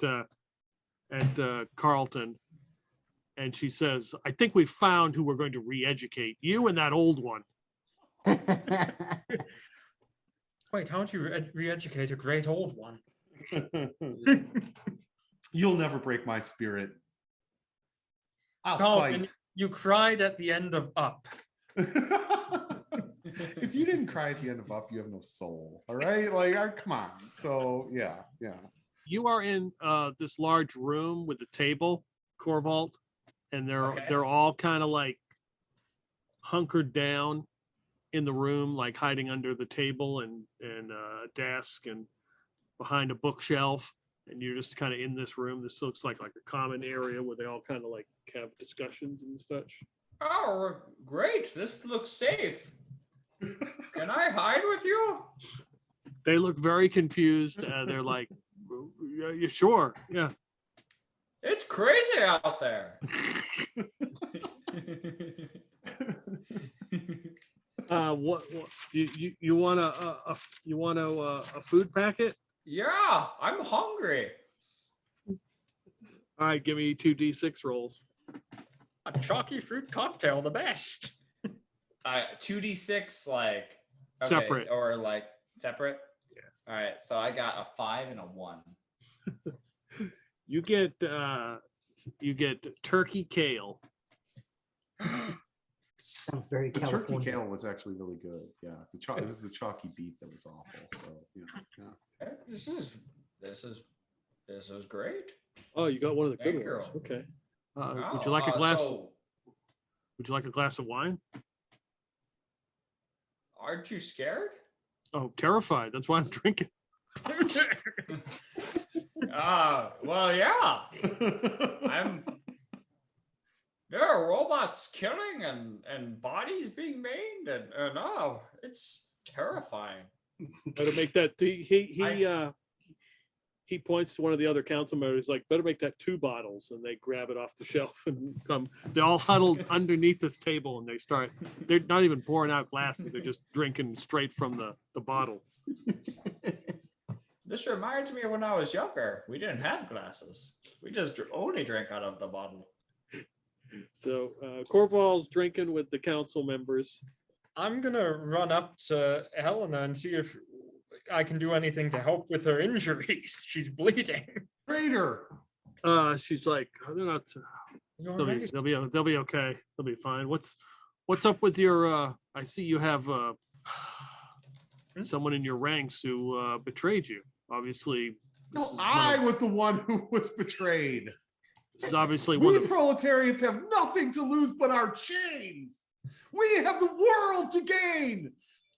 Carlton, and she says, "I think we found who we're going to re-educate. You and that old one." Wait, how would you re-educate a great old one? You'll never break my spirit. I'll Carlton, fight. you cried at the end of Up. If you didn't cry at the end of Up, you have no soul. All right, come on. So yeah. You are in this large room with a table, Corvald, and they're all kind of like hunkered down in the room, like hiding under the table and a desk and behind a bookshelf. And you're just kind of in this room. This looks like a common area where they all kind of like have discussions and such. Oh, great! This looks safe. Can I hide with you? They look very confused. They're like, "Yeah, you sure? Yeah." It's crazy out there. What you want a food packet? Yeah, I'm hungry. All right, give me 2d6 rolls. A chalky fruit cocktail, the best. 2d6 like okay, Separate. or like separate. Yeah. All right, so I got a 5 and a 1. You get turkey kale. Sounds very The California. turkey kale was actually really good. Yeah, this is the chalky beet that was awful. So yeah. Hey, this is great. Oh, you got one of the Thank good ones. you. Okay. Would Wow, you like a glass? so Would you like a glass of wine? aren't you scared? Oh, terrified. That's why I'm drinking. Well, yeah. There are robots killing and bodies being made and it's terrifying. Better make that. He points to one of the other council members, like, better make that 2 bottles, and they grab it off the shelf and come. They all huddled underneath this table, and they're not even pouring out glasses. They're just drinking straight from the bottle. This reminds me of when I was younger. We didn't have glasses. We just only drank out of the bottle. So Corval's drinking with the council members. I'm gonna run up to Helena and see if I can do anything to help with her injuries. She's bleeding. Traitor. She's like, oh, they're not. You all They'll right? be okay. They'll be fine. What's up with your? I see you have someone in your ranks who betrayed you. Obviously, No, I was the one who was betrayed. this is obviously We one of. proletarians have nothing to lose but our chains. We have the world to gain.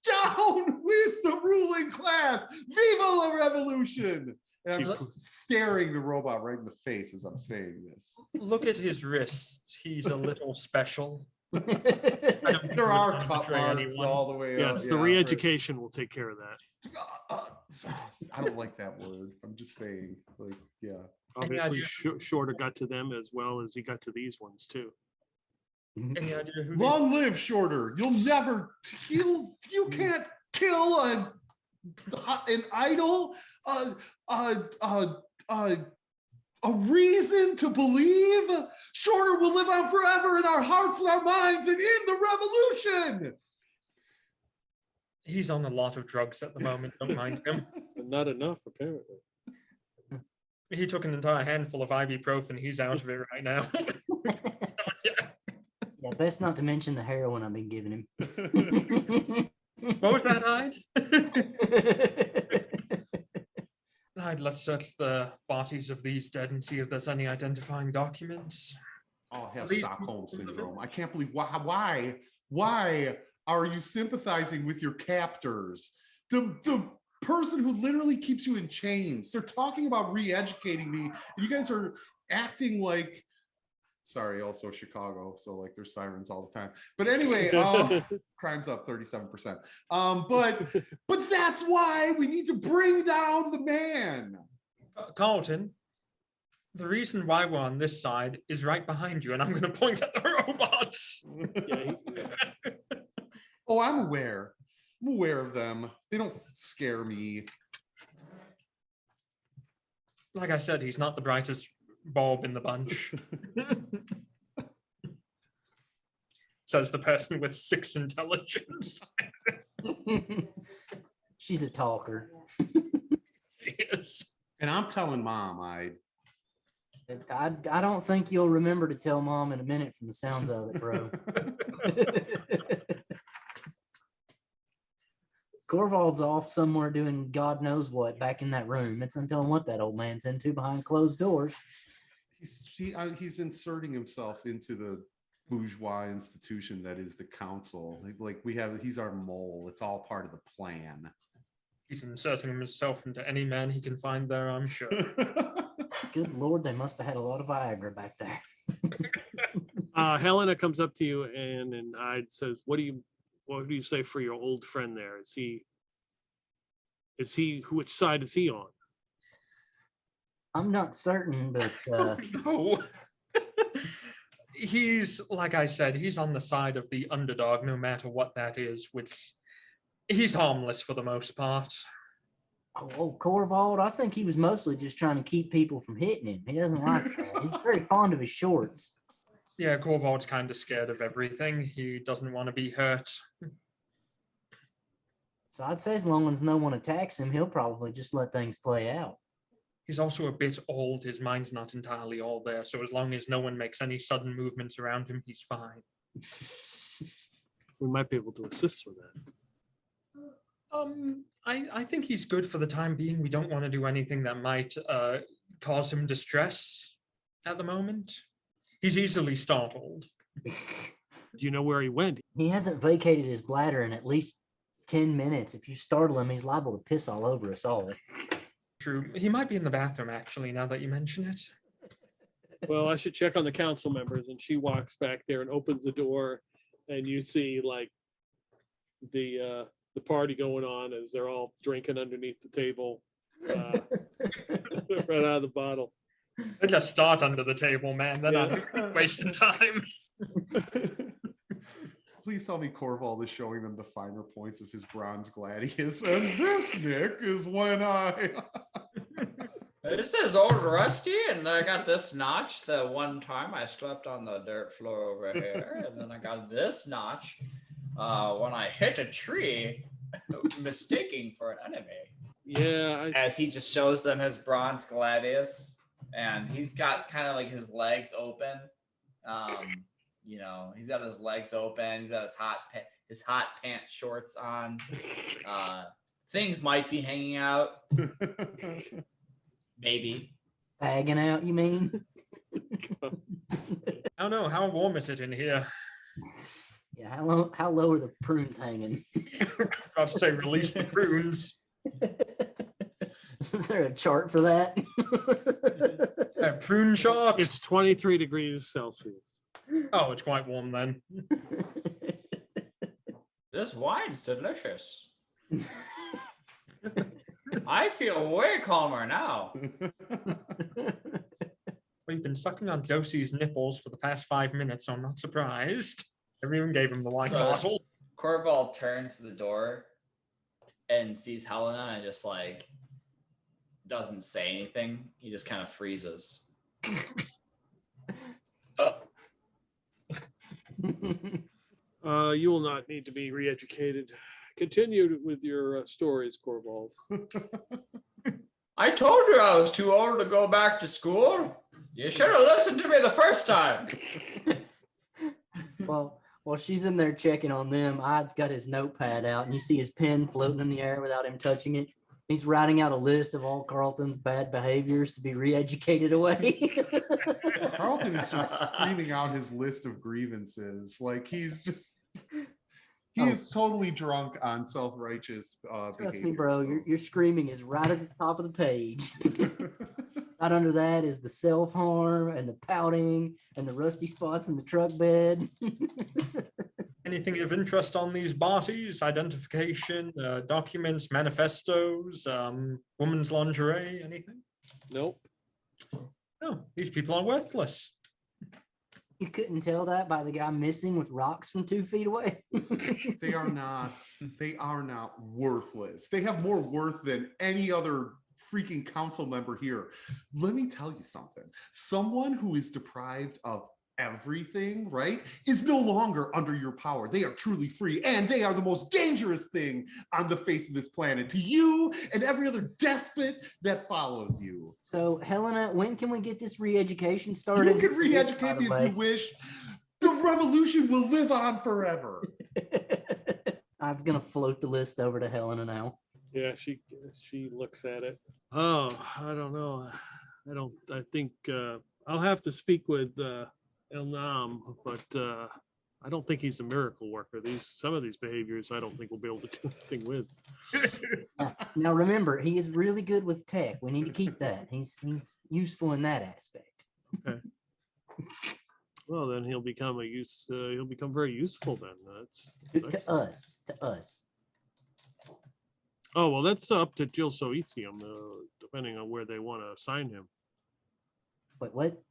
Down with the ruling class. Viva la revolution. And I'm just staring the robot right in the face as I'm saying this. Look at his wrists. He's a little special. I don't think There he are would cut betray marks anyone. all the way up. Yes, the Yeah, re-education will take care of that. I don't like that word. I'm just saying, like, yeah. Obviously, Shorter got to them as well as he got to these ones too. Any idea who these Long live Shorter. You can't kill an idol, a reason to believe. Shorter will live on forever in our hearts and our minds and in the revolution. He's on a lot of drugs at the moment. Don't mind him. But not enough, apparently. He took an entire handful of ibuprofen. He's out of it right now. Yeah, best not to mention the heroin I've been giving him. What was that, Hyde? Hyde, let's search the bodies of these dead and see if there's any identifying documents. I'll have These Stockholm people in the syndrome. I can't believe why are you sympathizing with your captors? The person who literally keeps you in chains. They're talking about re-educating me. And you guys are acting like, sorry, also Chicago. So like there's sirens all the time. But anyway, crime's up 37%. But that's why we need to bring down the man. Carlton, the reason why we're on this side is right behind you, and I'm going to point at the robots. Yeah, Oh, I'm aware. I'm aware of them. They don't scare me. Like I said, he's not the brightest bulb in the bunch. Says the person with 6 intelligence. She's a talker. She is. And I'm telling Mom, I don't think you'll remember to tell Mom in a minute from the sounds of it, bro. Corvald's off somewhere doing God knows what back in that room. It's until what that old man's into behind closed doors. he's inserting himself into the bourgeois institution that is the council. He's our mole. It's all part of the plan. He's inserting himself into any man he can find there, I'm sure. Good Lord, they must have had a lot of Viagra back there. Helena comes up to you and Ide says, what do you say for your old friend there? Is he which side is he on? I'm not certain, but No. He's, like I said, he's on the side of the underdog, no matter what that is, which he's harmless for the most part. Corvald, I think he was mostly just trying to keep people from hitting him. He doesn't like that. He's very fond of his shorts. Yeah, Corvald's kind of scared of everything. He doesn't want to be hurt. So I'd say as long as no one attacks him, he'll probably just let things play out. He's also a bit old. His mind's not entirely all there. So as long as no one makes any sudden movements around him, he's fine. We might be able to assist with that. I think he's good for the time being. We don't want to do anything that might cause him distress at the moment. He's easily startled. Do you know where he went? He hasn't vacated his bladder in at least 10 minutes. If you startle him, he's liable to piss all over us all. True. He might be in the bathroom, actually, now that you mention it. Well, I should check on the council members. And she walks back there and opens the door, and you see like the the party going on as they're all drinking underneath the table, right out of the bottle. They just start under the table, man. They're not wasting time. Please tell me Corval is showing them the finer points of his bronze gladius. And this, Nick, is when I... This is old Rusty, and I got this notch the one time I slept on the dirt floor over here, and then I got this notch when I hit a tree, mistaking for an enemy. Yeah. As he just shows them his bronze gladius, and he's got kind of like his legs open. You know, he's got his legs open. He's got his hot pants shorts on. Things might be hanging out. Maybe. Tagging out, you mean? I don't know. How warm is it in here? Yeah, how low are the prunes hanging? About to say, release the prunes. Is there a chart for that? A prune chart. It's 23 degrees Celsius. Oh, it's quite warm then. This wine's delicious. I feel way calmer now. We've been sucking on Josie's nipples for the past 5 minutes, so I'm not surprised. Everyone gave him the wine bottle. Corval turns to the door and sees Helena and just like doesn't say anything. He just kind of freezes. You will not need to be re-educated. Continue with your stories, Corval. I told you I was too old to go back to school. You should have listened to me the first time. Well, while she's in there checking on them, I've got his notepad out, and you see his pen floating in the air without him touching it. He's writing out a list of all Carlton's bad behaviors to be re-educated away. Carlton is just screaming out his list of grievances. Like he's just... He is totally drunk on self-righteous Trust behavior, me, bro. so. Your screaming is right at the top of the page. Right under that is the self-harm and the pouting and the rusty spots in the truck bed. Anything of interest on these bodies? Identification, documents, manifestos, women's lingerie, anything? Nope. No, these people are worthless. You couldn't tell that by the guy missing with rocks from 2 feet away. They are not worthless. They have more worth than any other freaking council member here. Let me tell you something. Someone who is deprived of everything, right, is no longer under your power. They are truly free, and they are the most dangerous thing on the face of this planet to you and every other despot that follows you. So, Helena, when can we get this re-education started? You can re-educate me if you wish. The revolution will live on forever. It's gonna float the list over to Helena now. Yeah, she looks at it. Oh, I don't know. I think I'll have to speak with El Nam, but I don't think he's a miracle worker. Some of these behaviors I don't think we'll be able to do anything with. Now remember, he is really good with tech. We need to keep that. He's useful in that aspect. Okay. Well, then he'll become very useful then. To us. Oh, well, that's up to Jill Soetium, depending on where they want to assign him. Wait, what?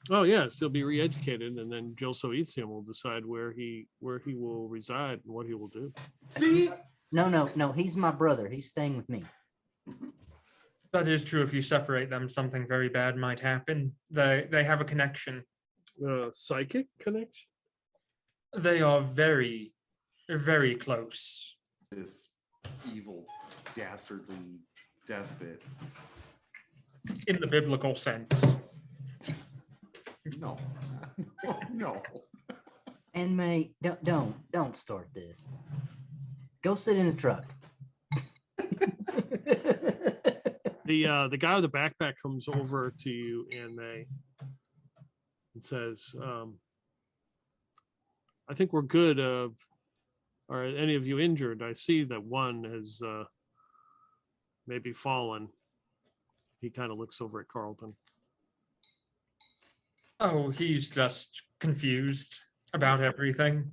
Oh, yes, he'll be re-educated, and then Jill Soetium will decide where he will reside and what he will do. See? No. He's my brother. He's staying with me. That is true. If you separate them, something very bad might happen. They have a connection. Psychic connection? They are very, very close. This evil, dastardly despot. In the biblical sense. No. No. And May, don't start this. Go sit in the truck. The guy with the backpack comes over to you, and May, and says, I think we're good. Are any of you injured? I see that one has maybe fallen. He kind of looks over at Carlton. Oh, he's just confused about everything.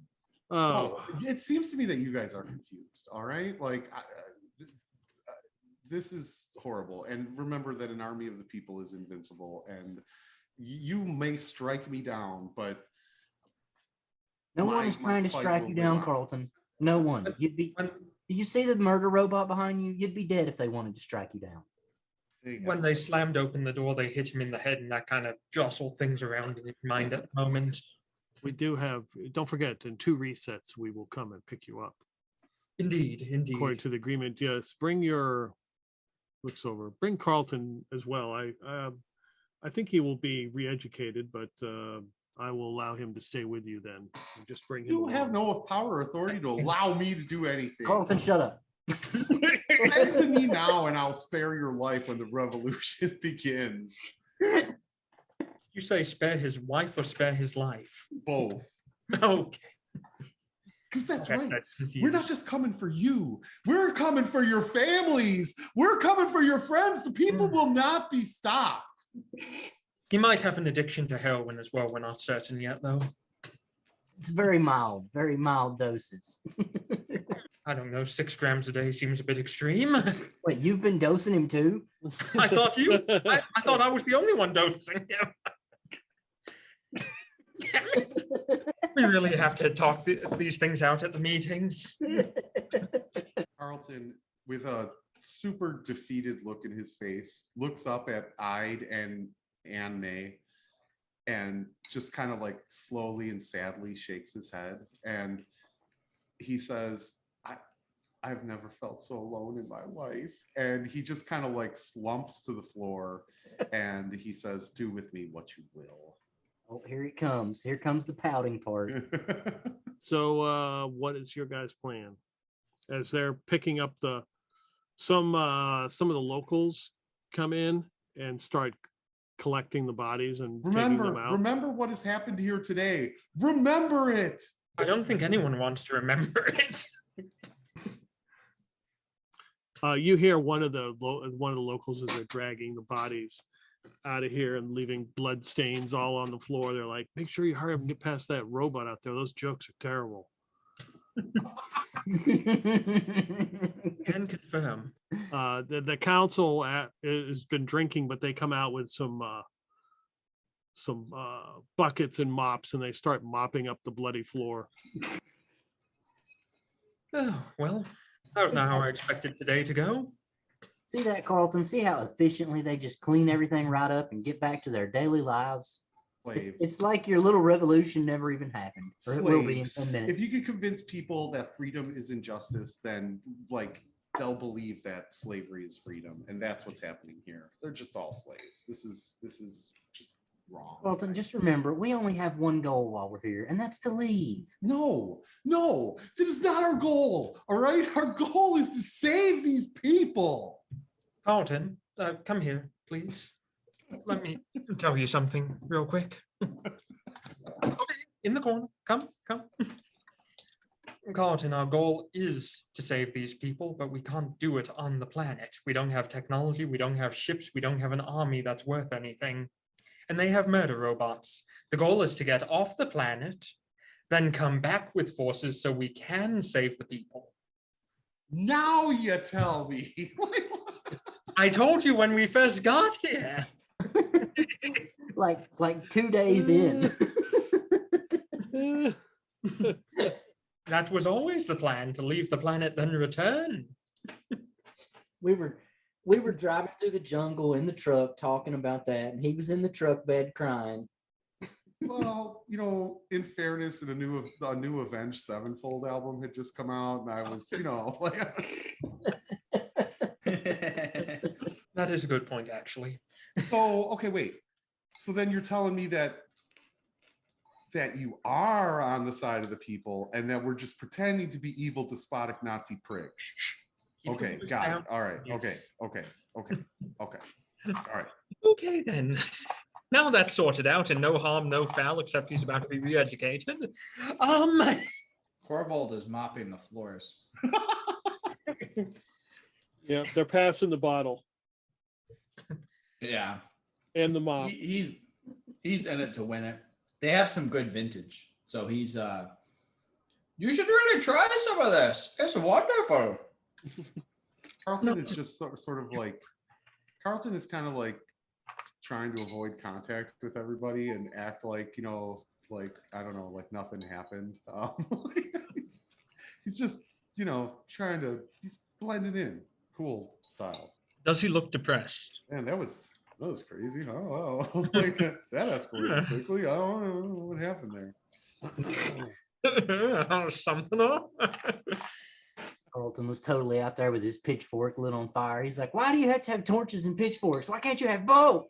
Oh, It seems to me that you guys are confused. All right, like this is horrible. And remember that an army of the people is invincible. And you may strike me down, but No my- one is my trying to fight strike will you live down, on. Carlton. No one. You'd be. When, You see the murder robot behind you? You'd be dead if they wanted to strike you down. There you go. when they slammed open the door, they hit him in the head, and that kind of jostled things around in his mind at the moment. we do have, don't forget, in 2 resets, we will come and pick you up. Indeed, According indeed. to the agreement, yes, bring your, looks over, bring Carlton as well. I think he will be re-educated, but I will allow him to stay with you then. And just bring him You have along. no power or authority to allow me to do anything. Carlton, shut up. Send to me now, and I'll spare your life when the revolution begins. You say spare his wife or spare his life? Both, Okay. because that's right. That's We're not confused. just coming for you. We're coming for your families. We're coming for your friends. The people will not be stopped. He might have an addiction to heroin as well. We're not certain yet, though. It's very mild doses. I don't know. 6 grams a day seems a bit extreme. Wait, you've been dosing him too? I thought I thought I was the only one dosing him. Damn it. We really have to talk these things out at the meetings. Carlton, with a super defeated look in his face, looks up at Ide and Anne May and just kind of like slowly and sadly shakes his head. And he says, I've never felt so alone in my life. And he just kind of like slumps to the floor and he says, do with me what you will. Oh, here it comes. Here comes the pouting part. So what is your guys' plan? As they're picking up some of the locals come in and start collecting the bodies and taking them out. Remember what has happened here today. Remember it. I don't think anyone wants to remember it. You hear one of the locals as they're dragging the bodies out of here and leaving blood stains all on the floor. They're like, make sure you hurry up and get past that robot out there. Those jokes are terrible. Can confirm. The council has been drinking, but they come out with some buckets and mops, and they start mopping up the bloody floor. Oh, well, I don't know how I expected today to go. See that, Carlton? See how efficiently they just clean everything right up and get back to their daily lives? It's like your little revolution never even happened. Or it will be in Slaves. 10 minutes. If you can convince people that freedom is injustice, then like they'll believe that slavery is freedom, and that's what's happening here. They're just all slaves. This is just wrong. Carlton, just remember, we only have one goal while we're here, and that's to leave. No, that is not our goal. All right, our goal is to save these people. Carlton, come here, please. Let me tell you something real quick. Over here, in the corner. Come. Carlton, our goal is to save these people, but we can't do it on the planet. We don't have technology, we don't have ships, we don't have an army that's worth anything. And they have murder robots. The goal is to get off the planet, then come back with forces so we can save the people. Now you tell me. I told you when we first got here. like 2 days in. That was always the plan, to leave the planet then return. we were driving through the jungle in the truck talking about that, and he was in the truck bed crying. Well, in fairness, a new Avenged Sevenfold album had just come out, and I was, like. That is a good point, actually. So, okay, wait. So then you're telling me that you are on the side of the people, and that we're just pretending to be evil, despotic Nazi pricks. Okay, got it. All right. Okay. All right. Okay, then. Now that's sorted out, and no harm, no foul, except he's about to be re-educated. Corvold is mopping the floors. Yeah, they're passing the bottle Yeah. and the mop. He's in it to win it. They have some good vintage. So he's You should really try some of this. It's wonderful. Carlton is just sort of like, Carlton is kind of like trying to avoid contact with everybody and act like, you know, like, I don't know, like nothing happened. He's just, you know, he's blended in, cool style. Does he look depressed? Man, that was crazy. Oh, wow. Like, that escalated quickly. I don't know what happened there. Something up. Carlton was totally out there with his pitchfork lit on fire. He's like, why do you have to have torches and pitchforks? Why can't you have both?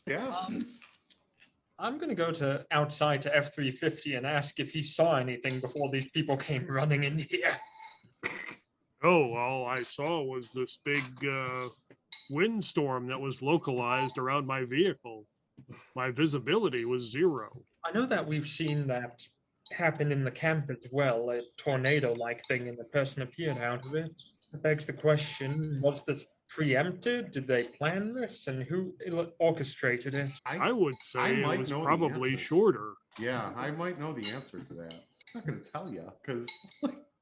Yeah. I'm going to go outside to F350 and ask if he saw anything before these people came running in here. Oh, all I saw was this big windstorm that was localized around my vehicle. My visibility was 0. I know that we've seen that happen in the camp as well, a tornado-like thing, and the person appeared out of it. That begs the question, was this preempted? Did they plan this? And who orchestrated it? I would say might it was know the probably answer. shorter. Yeah, I might know the answer to that. I'm not going to tell you because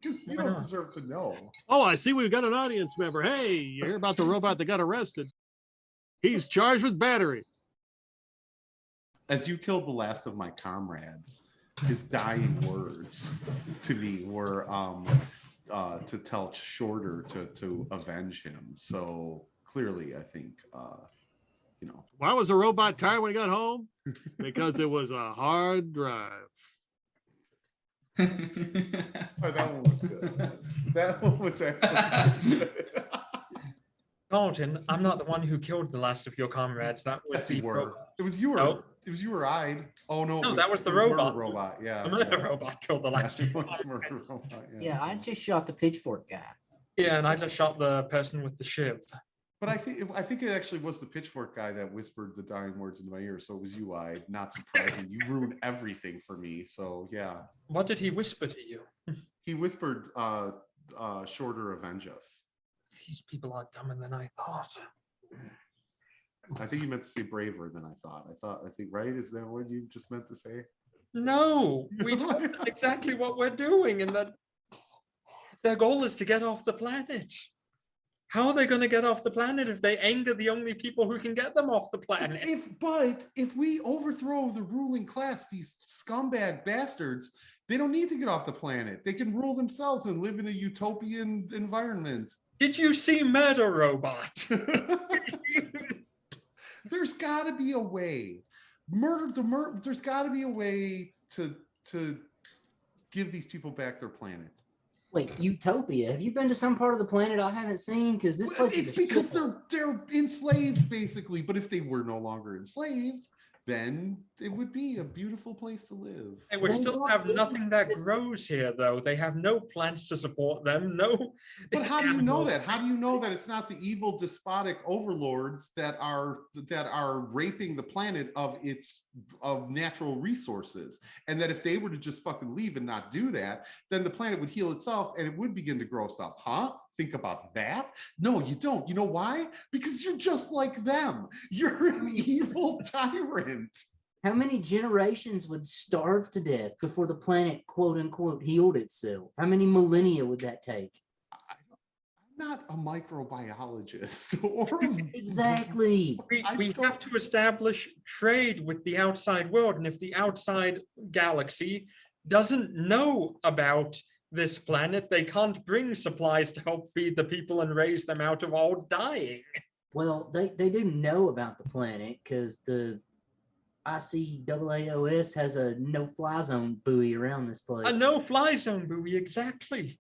you Why don't not? deserve to know. Oh, I see we've got an audience member. Hey, you hear about the robot that got arrested? He's charged with battery. As you killed the last of my comrades, his dying words to me were to tell Shorter to avenge him. So clearly, I think you know. Why was the robot tired when he got home? Because it was a hard drive. Oh, that one was good. That one was actually good. Carlton, I'm not the one who killed the last of your comrades. That was Yes, the you were. robot. It was you or No. it was you or I. Oh no, No, that was the Murder robot. Robot. Yeah, The murder yeah. robot killed the last Yeah, of it your was Murder comrades. Robot, Yeah, I just shot the pitchfork guy. Yeah, and I just shot the person with the shiv. But I think it actually was the pitchfork guy that whispered the dying words into my ear. So it was you. Not surprising. You ruined everything for me. So yeah, What did he whisper to you? he whispered, "Shorter, avenge us." These people are dumber than I thought. I think you meant to say braver than I thought. I think right. Is that what you just meant to say? No, we told them exactly what we're doing, and that their goal is to get off the planet. How are they going to get off the planet if they anger the only people who can get them off the planet? If we overthrow the ruling class, these scumbag bastards, they don't need to get off the planet. They can rule themselves and live in a utopian environment. Did you see Murder Robot? There's got to be a way. There's got to be a way to give these people back their planet. Wait, Utopia? Have you been to some part of the planet I haven't seen? Because this place is It's a because shithole. they're enslaved, basically. But if they were no longer enslaved, then it would be a beautiful place to live. They would Well, still what have is nothing that grows here, though. They have no plants to support them. No. But how do you know animals. that? How do you know that it's not the evil, despotic overlords that are raping the planet of natural resources? And that if they were to just fucking leave and not do that, then the planet would heal itself and it would begin to grow stuff. Huh? Think about that? No, you don't. You know why? Because you're just like them. You're an evil tyrant. How many generations would starve to death before the planet, quote unquote, healed itself? How many millennia would that take? I'm not a microbiologist. Or Exactly. We have to establish trade with the outside world. And if the outside galaxy doesn't know about this planet, they can't bring supplies to help feed the people and raise them out of all dying. Well, they do know about the planet because the ICAAOS has a no-fly zone buoy around this place. A no-fly zone buoy, exactly.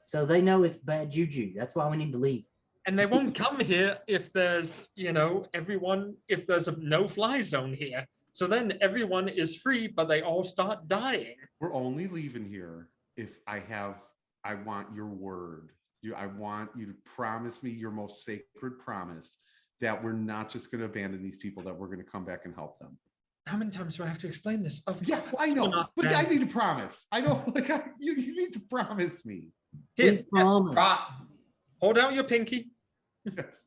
So they know it's bad juju. That's why we need to leave. And they won't come here if there's, if there's a no-fly zone here. So then everyone is free, but they all start dying. We're only leaving here if I want your word. I want you to promise me your most sacred promise that we're not just going to abandon these people, that we're going to come back and help them. How many times do I have to explain this? Yeah, I know, but I need to promise. I know, you need to promise me. Here, We promise. hold out your pinky. Yes.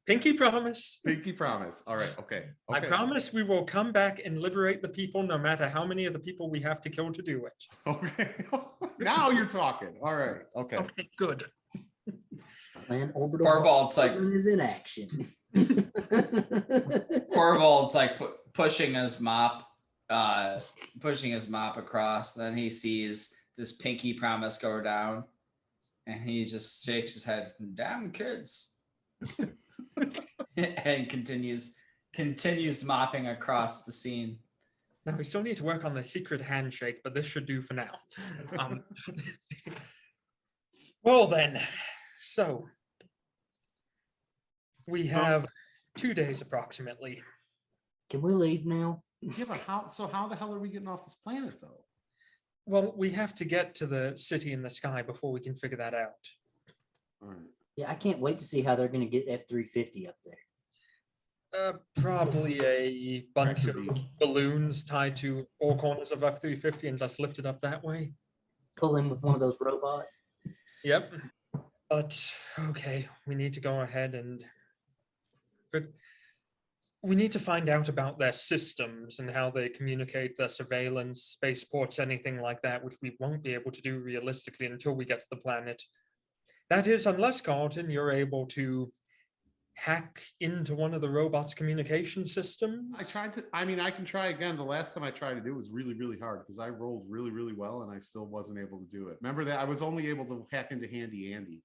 Pinky promise. Pinky promise. All right. Okay. I Okay. promise we will come back and liberate the people, no matter how many of the people we have to kill to do it. Okay. Now you're talking. All right. Okay. Okay, good. Plan orbital Corval's like program is in action. Corval's like pushing his mop across. Then he sees this pinky promise go down, and he just shakes his head. Damn kids. And continues mopping across the scene. Now we still need to work on the secret handshake, but this should do for now. Well then, so we have 2 days approximately. Can we leave now? Yeah, but how the hell are we getting off this planet though? Well, we have to get to the city in the sky before we can figure that out. All right. Yeah, I can't wait to see how they're going to get F-350 up there. Probably a bunch of balloons tied to 4 corners of F-350 and just lifted up that way. Pull in with one of those robots. Yep. But okay, we need to go ahead and we need to find out about their systems and how they communicate, their surveillance, spaceports, anything like that, which we won't be able to do realistically until we get to the planet. That is, unless, Carlton, you're able to hack into one of the robot's communication systems. I can try again. The last time I tried to do it was really, really hard because I rolled really, really well and I still wasn't able to do it. Remember that? I was only able to hack into Handy Andy.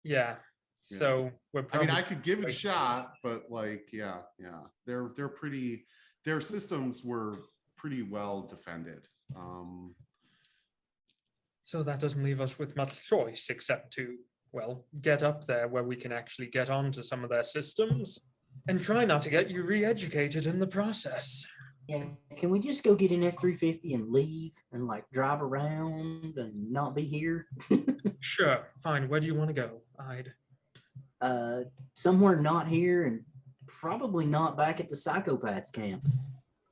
Yeah. So we're probably... I could give it a shot, but like, yeah. Their systems were pretty well defended. So that doesn't leave us with much choice except to, well, get up there where we can actually get onto some of their systems and try not to get you re-educated in the process. Yeah, can we just go get an F-350 and leave and like drive around and not be here? Sure, fine. Where do you want to go, Ide? Somewhere not here and probably not back at the psychopaths camp.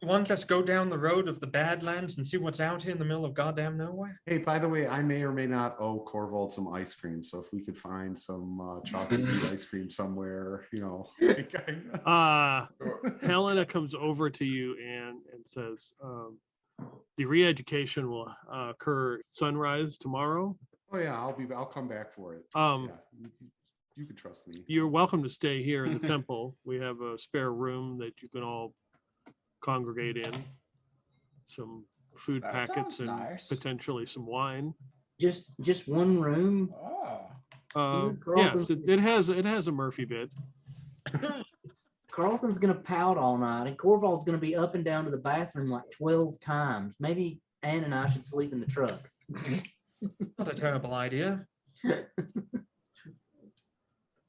Want to just go down the road of the Badlands and see what's out here in the middle of goddamn nowhere? Hey, by the way, I may or may not owe Corval some ice cream. So if we could find some chocolate ice cream somewhere, Helena comes over to you and says, the re-education will occur sunrise tomorrow. Oh yeah, I'll come back for it. You can trust me. You're welcome to stay here in the temple. We have a spare room that you can all congregate in. Some food That packets and sounds nice. potentially some wine. Just one room. Yes, it has a Murphy bed. Carlton's gonna pout all night, and Corval's gonna be up and down to the bathroom like 12 times. Maybe Ann and I should sleep in the truck. Not a terrible idea.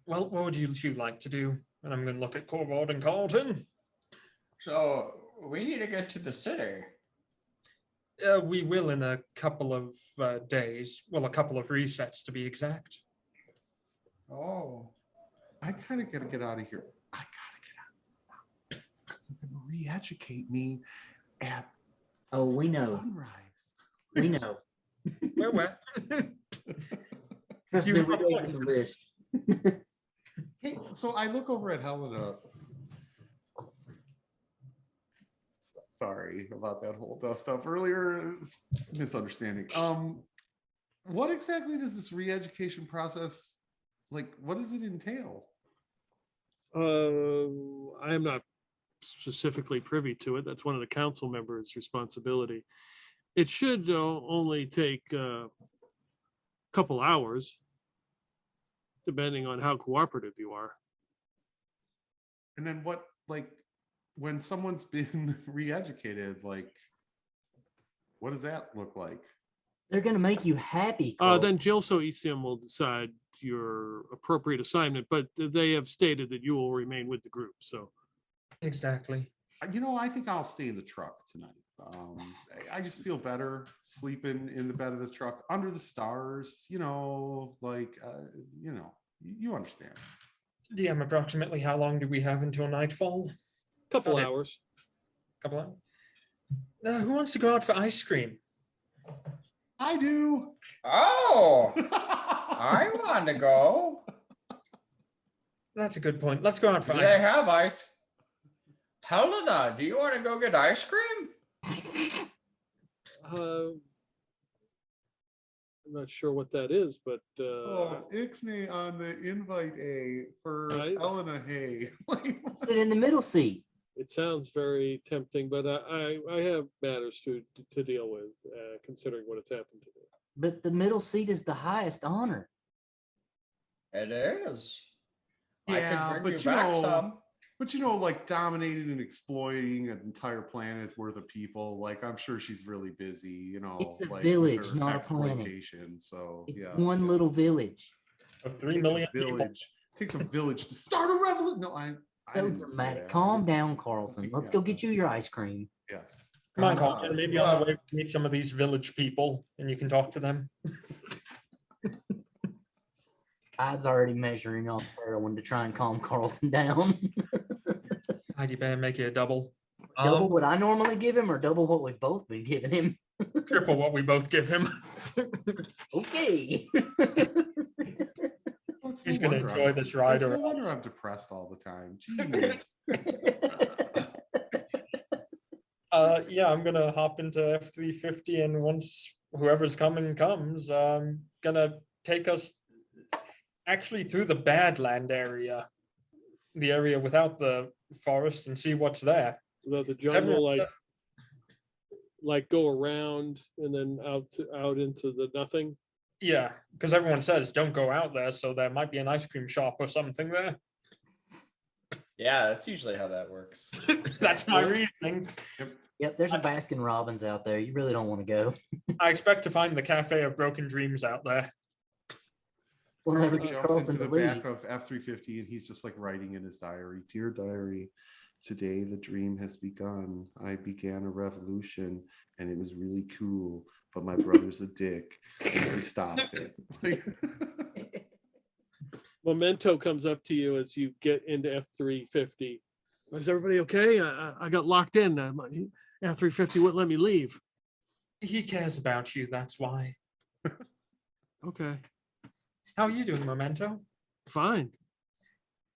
Well, what would you like to do? And I'm going to look at Corval and Carlton. So we need to get to the city. We will in a couple of days. Well, a couple of resets to be exact. Oh. I kind of got to get out of here. I got to get out. Because they're going to re-educate me at we know. sunrise. We know. Where? Trust You me, have we a gave point. you the list. Hey, so I look over at Helena. Sorry about that whole dust up earlier. Misunderstanding. What exactly does this re-education process, like, what does it entail? I am not specifically privy to it. That's one of the council members' responsibility. It should only take a couple hours, depending on how cooperative you are. And then what, like, when someone's been re-educated, like, what does that look like? They're gonna make you happy. Then Jilso ECM will decide your appropriate assignment, but they have stated that you will remain with the group. So Exactly. I think I'll stay in the truck tonight. I just feel better sleeping in the bed of the truck under the stars, you understand. DM, approximately how long do we have until nightfall? couple Okay. hours. Couple hours. Who wants to go out for ice cream? I do. Oh, I want to go. That's a good point. Let's go out for Do ice. they have ice? Helena, do you want to go get ice cream? I'm not sure what that is, but Oh, Ixnay on the invite A for Right. Elena Hay. Like, Sit in the middle seat. it sounds very tempting. But I have matters to deal with, considering what has happened to me. But the middle seat is the highest honor. It is. I yeah, could bring but you back some. but you know, like dominating and exploiting an entire planet worth of people. Like, I'm sure she's really busy. You know, It's a like, with village, her not a planet. exploitation. So It's yeah, one little village. Of It 3 takes million a people. village. Takes a village to start a revolution. No, I So didn't say dramatic. that. Calm down, Carlton. Let's go Yeah. get you your ice cream. Yes. Come on, Come on, Colton. Maybe let's on go. the way we meet some of these village people and you can talk to them. I'd's already measuring off heroin to try and calm Carlton down. Heidi Bear, make it a double. Double what I normally give him or double what we've both been giving him? Triple what we both give him. Okay. It's He's no gonna wonder enjoy this ride No or wonder else. I'm depressed all the time. Jeez. Yeah, I'm gonna hop into F-350 and once whoever's coming comes, gonna take us actually through the Badland area, the area without the forest, and see what's there. The Everyone- jungle, like go around and then out into the nothing. Yeah, because everyone says don't go out there, so there might be an ice cream shop or something there. Yeah, that's usually how that works. That's my reasoning. Yep, there's a Baskin Robbins out there. You really don't want to go. I expect to find the Cafe of Broken Dreams out there. We'll never Carlton get jumps Carlton into to the leave. back of F-350 and he's just like writing in his diary. Dear diary, today the dream has begun. I began a revolution and it was really cool, but my brother's a dick and he stopped it. Like, Memento comes up to you as you get into F-350. Is everybody okay? I got locked in. My F-350 wouldn't let me leave. He cares about you, that's why. Okay, How are you doing, Memento? fine.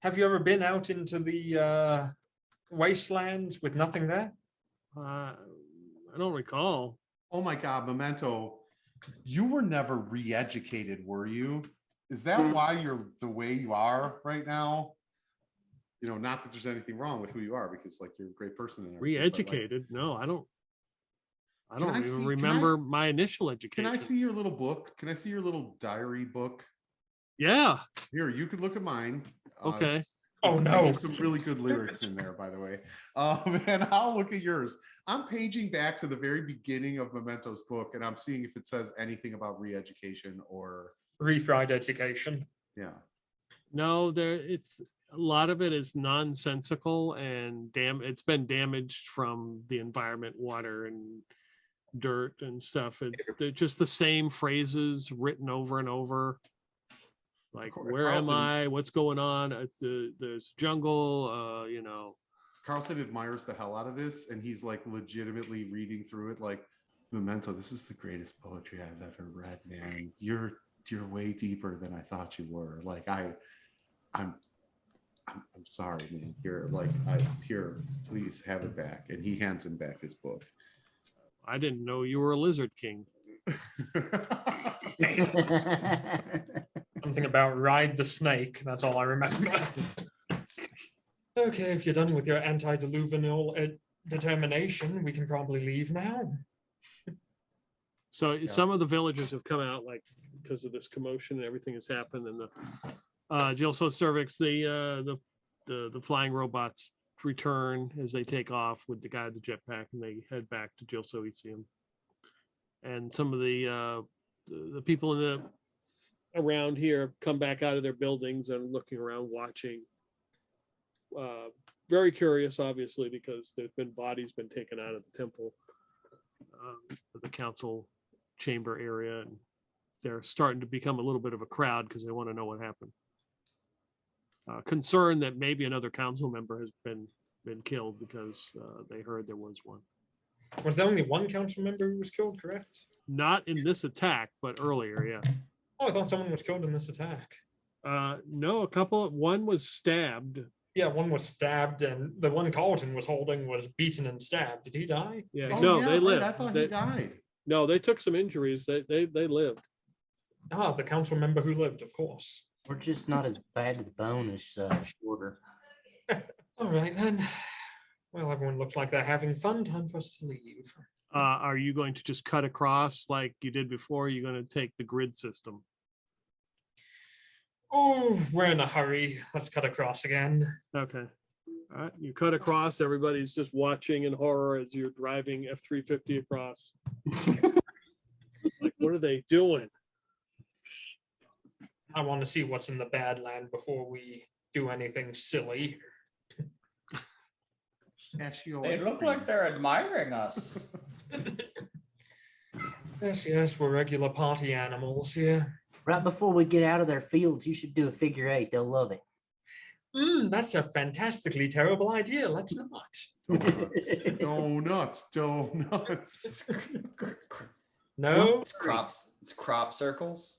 Have you ever been out into the wastelands with nothing there? I don't recall. oh my God, Memento, you were never re-educated, were you? Is that why you're the way you are right now? You know, not that there's anything wrong with who you are, because like you're a great person and everything, but, like, Re-educated? No, I don't. I Can don't I even see- can I- remember my initial education. can I see your little book? Can I see your little diary book? Yeah. Here, you could look at mine. Okay. Oh, there's no. some really good lyrics in there, by the way. And I'll look at yours. I'm paging back to the very beginning of Memento's book, and I'm seeing if it says anything about re-education or Refried education. yeah. No, it's a lot of it is nonsensical and it's been damaged from the environment, water and dirt and stuff. They're just the same phrases written over and over. Like, where am Carlton- I? What's going on? There's jungle, Carlton admires the hell out of this, and he's like legitimately reading through it like, Memento, this is the greatest poetry I've ever read, man. You're way deeper than I thought you were. Like I'm sorry, man. Here, please have it back. And he hands him back his book. I didn't know you were a lizard king. Something about ride the snake. That's all I remember. Okay, if you're done with your antediluvial determination, we can probably leave now. So some of the villagers have come out, like, because of this commotion and everything has happened, and the Jill Cervix, the flying robots return as they take off with the guy with the jetpack, and they head back to Jill Elysium. And some of the people around here come back out of their buildings and looking around, watching. Very curious, obviously, because there's been bodies been taken out of the temple, the council chamber area, and they're starting to become a little bit of a crowd because they want to know what happened. Concerned that maybe another council member has been killed because they heard there was one. Was there only one council member who was killed, correct? Not in this attack, but earlier, yeah. Oh, I thought someone was killed in this attack. No, one was stabbed. Yeah, one was stabbed, and the one Carlton was holding was beaten and stabbed. Did he die? Yeah, Oh, no, yeah, they right, lived. I thought They- he died. No, they took some injuries. They lived. Ah, the council member who lived, of course. We're just not as bad to the bone as Shorter. All right, then. Well, everyone looks like they're having fun. Time for us to leave. Are you going to just cut across like you did before? You're going to take the grid system. Oh, we're in a hurry. Let's cut across again. Okay. All right. You cut across. Everybody's just watching in horror as you're driving F-350 across. Like, what are they doing? I want to see what's in the Badland before we do anything silly. Pistachio They ice look cream. like they're admiring us. Yes, we're regular party animals here. Right before we get out of their fields, you should do a figure eight. They'll love it. That's a fantastically terrible idea. Let's not. Donuts. Donuts. No. It's crop circles.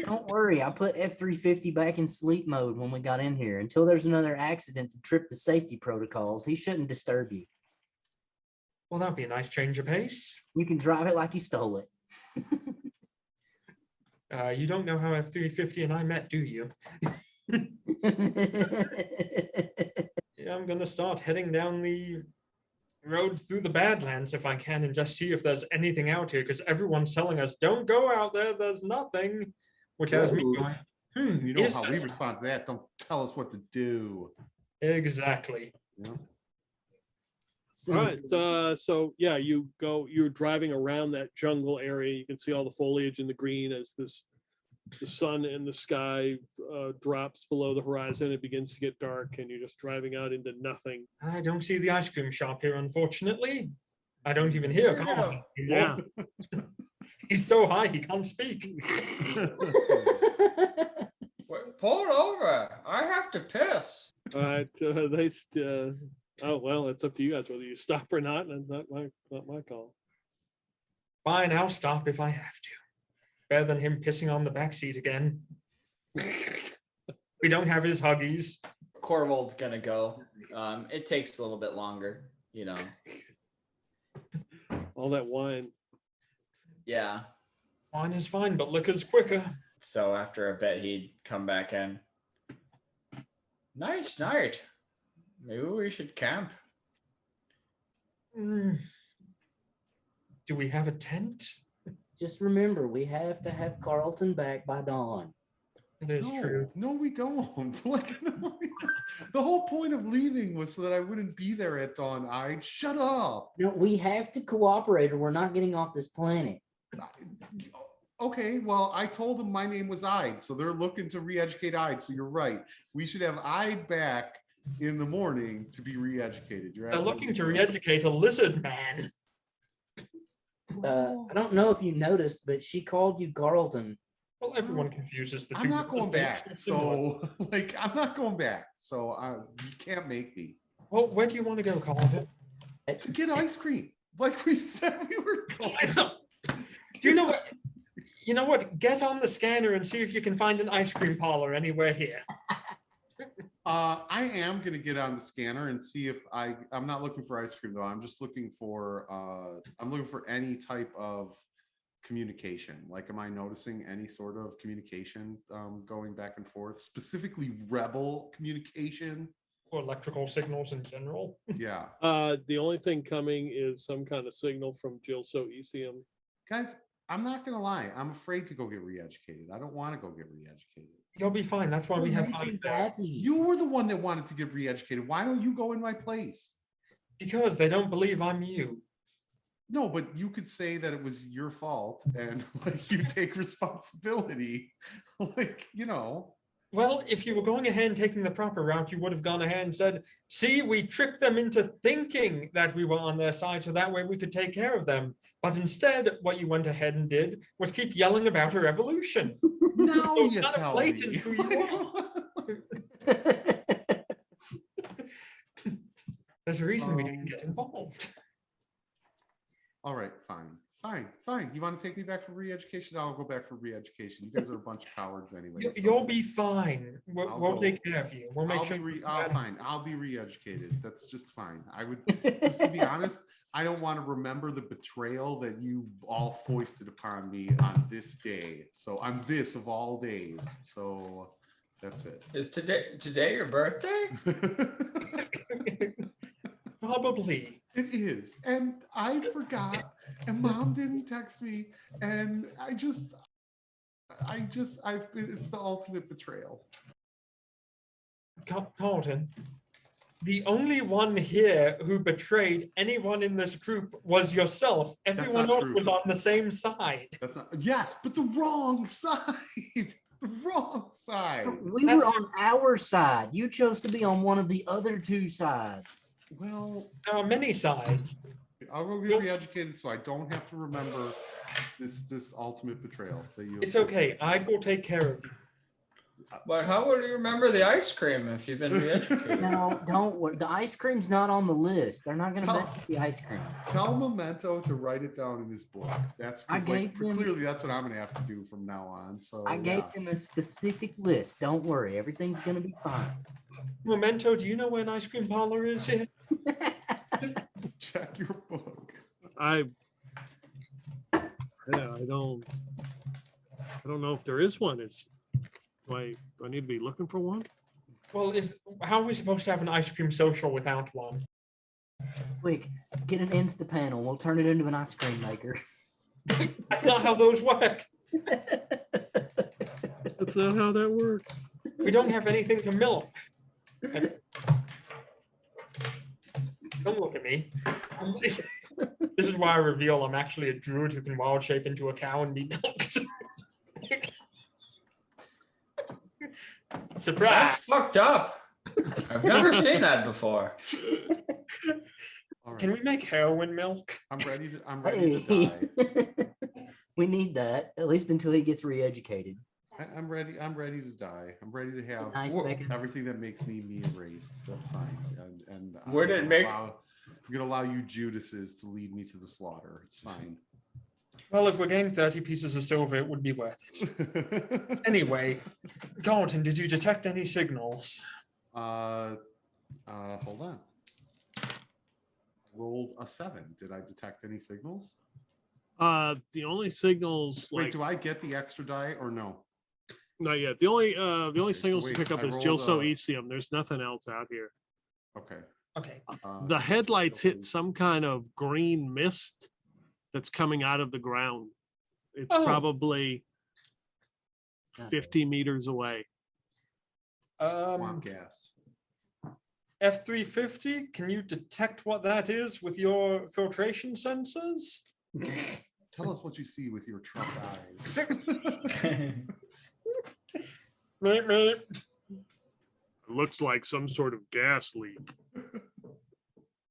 Don't worry, I put F-350 back in sleep mode when we got in here. Until there's another accident to trip the safety protocols, he shouldn't disturb you. Well, that'd be a nice change of pace. You can drive it like you stole it. You don't know how F-350 and I met, do you? Yeah, I'm gonna start heading down the road through the Badlands if I can and just see if there's anything out here, because everyone's telling us, don't go out there, there's nothing. Which has me Ooh. going, You know is how we there respond to that. Don't tell us what to do. exactly. You know? All right. So yeah, you're driving around that jungle area. You can see all the foliage and the green as the sun in the sky drops below the horizon. It begins to get dark and you're just driving out into nothing. I don't see the ice cream shop here, unfortunately. I don't even hear We're gonna- Carl anymore. He's so high he can't speak. Wait, pull it over. I have to piss. All right. Oh, well, it's up to you guys whether you stop or not. And not my call. Fine, I'll stop if I have to. Better than him pissing on the back seat again. We don't have his Huggies. Corvold's gonna go. It takes a little bit longer, you know. All that wine. Yeah. Wine is fine, but liquor's quicker. So after a bit, he'd come back in. Nice night. Maybe we should camp. Do we have a tent? Just remember, we have to have Carlton back by dawn. It is true. No, we don't. Like, no, the whole point of leaving was so that I wouldn't be there at dawn. Shut up. No, we have to cooperate or we're not getting off this planet. Okay, well, I told them my name was Ide, so they're looking to re-educate Ide. So you're right. We should have Ide back in the morning to be re-educated. You're They're looking to absolutely re-educate a lizard man. I don't know if you noticed, but she called you Carlton. Well, everyone confuses the two. I'm not going They're back. too similar. So, like, I'm not going back. So, you can't make me. Well, where do you want to go, Carlton? To get ice cream. Like we said we were going. You know what? You know what? Get on the scanner and see if you can find an ice cream parlor anywhere here. I am going to get on the scanner and see if I'm not looking for ice cream though. I'm just looking for, I'm looking for any type of communication. Like, am I noticing any sort of communication going back and forth, specifically rebel communication? Or electrical signals in general. Yeah. The only thing coming is some kind of signal from Jill Elysium. Guys, I'm not going to lie. I'm afraid to go get re-educated. I don't want to go get re-educated. You'll be fine. That's why we have Make you Ike there. happy. You were the one that wanted to get re-educated. Why don't you go in my place? Because they don't believe I'm you. No, but you could say that it was your fault and like you take responsibility. Like, you know. Well, if you were going ahead and taking the proper route, you would have gone ahead and said, see, we tricked them into thinking that we were on their side so that way we could take care of them. But instead, what you went ahead and did was keep yelling about her evolution. Now So you kind of tell blatant me. who you There's a reason we didn't get involved. All right, fine. Fine. You want to take me back for re-education? I'll go back for re-education. You guys are a bunch of cowards anyway. so You'll be fine. I'll We'll go. take care of you. We'll make I'll sure. be fine. I'll be re-educated. That's just fine. I would, just to be honest, I don't want to remember the betrayal that you all foisted upon me on this day. So on this of all days. So that's it. Is today your birthday? Probably. It is. And I forgot, and Mom didn't text me, and it's the ultimate betrayal. Carlton, the only one here who betrayed anyone in this group was yourself. Everyone not else true. was on the same side. That's not, yes, but the wrong side. The wrong side. We were on our side. You chose to be on one of the other two sides. Well, There are many sides. I'll go get re-educated so I don't have to remember this ultimate betrayal that you. It's okay. I will take care of you. But how would you remember the ice cream if you've been re-educated? No, don't worry. The ice cream's not on the list. They're not going to Tell- mess with the ice cream. Tell Memento to write it down in his book. That's 'cause, I gave them- clearly that's what I'm gonna have to do from now on. So I gave them a specific list. Don't worry. Everything's going to be fine. Memento, do you know where an ice cream parlor is here? check your book. I don't know if there is one. Do I need to be looking for one? Well, how are we supposed to have an ice cream social without one? Quick, get an Insta panel. We'll turn it into an ice cream maker. That's not how those work. That's not how that works. We don't have anything to milk. Don't look at me. This is why I reveal I'm actually a druid who can wild shape into a cow and be milked. That's Surprise! fucked up. I've never seen that before. All right. Can we make heroin milk? I'm ready to die. Hey. We need that, at least until he gets re-educated. I'm ready to die. I'm ready to have Nice Wha- bacon. everything that makes me erased. That's fine. And Where did it make- I'm gonna allow you Judases to lead me to the slaughter. It's fine. Well, if we're getting 30 pieces of silver, it would be worth it. Anyway, Galton, did you detect any signals? Hold on. Rolled a 7. Did I detect any signals? The only signals, Wait, like, do I get the extra die or no? not yet. The only so signals wait, to pick up I is rolled, Gilso There's nothing else out here. Okay. Okay. The headlights hit Gilso- some kind of green mist that's coming out of the ground. It's Oh. probably 50 meters away. Swamp gas. F350, can you detect what that is with your filtration sensors? Tell us what you see with your Trump eyes. Meep, meep. It looks like some sort of gas leak.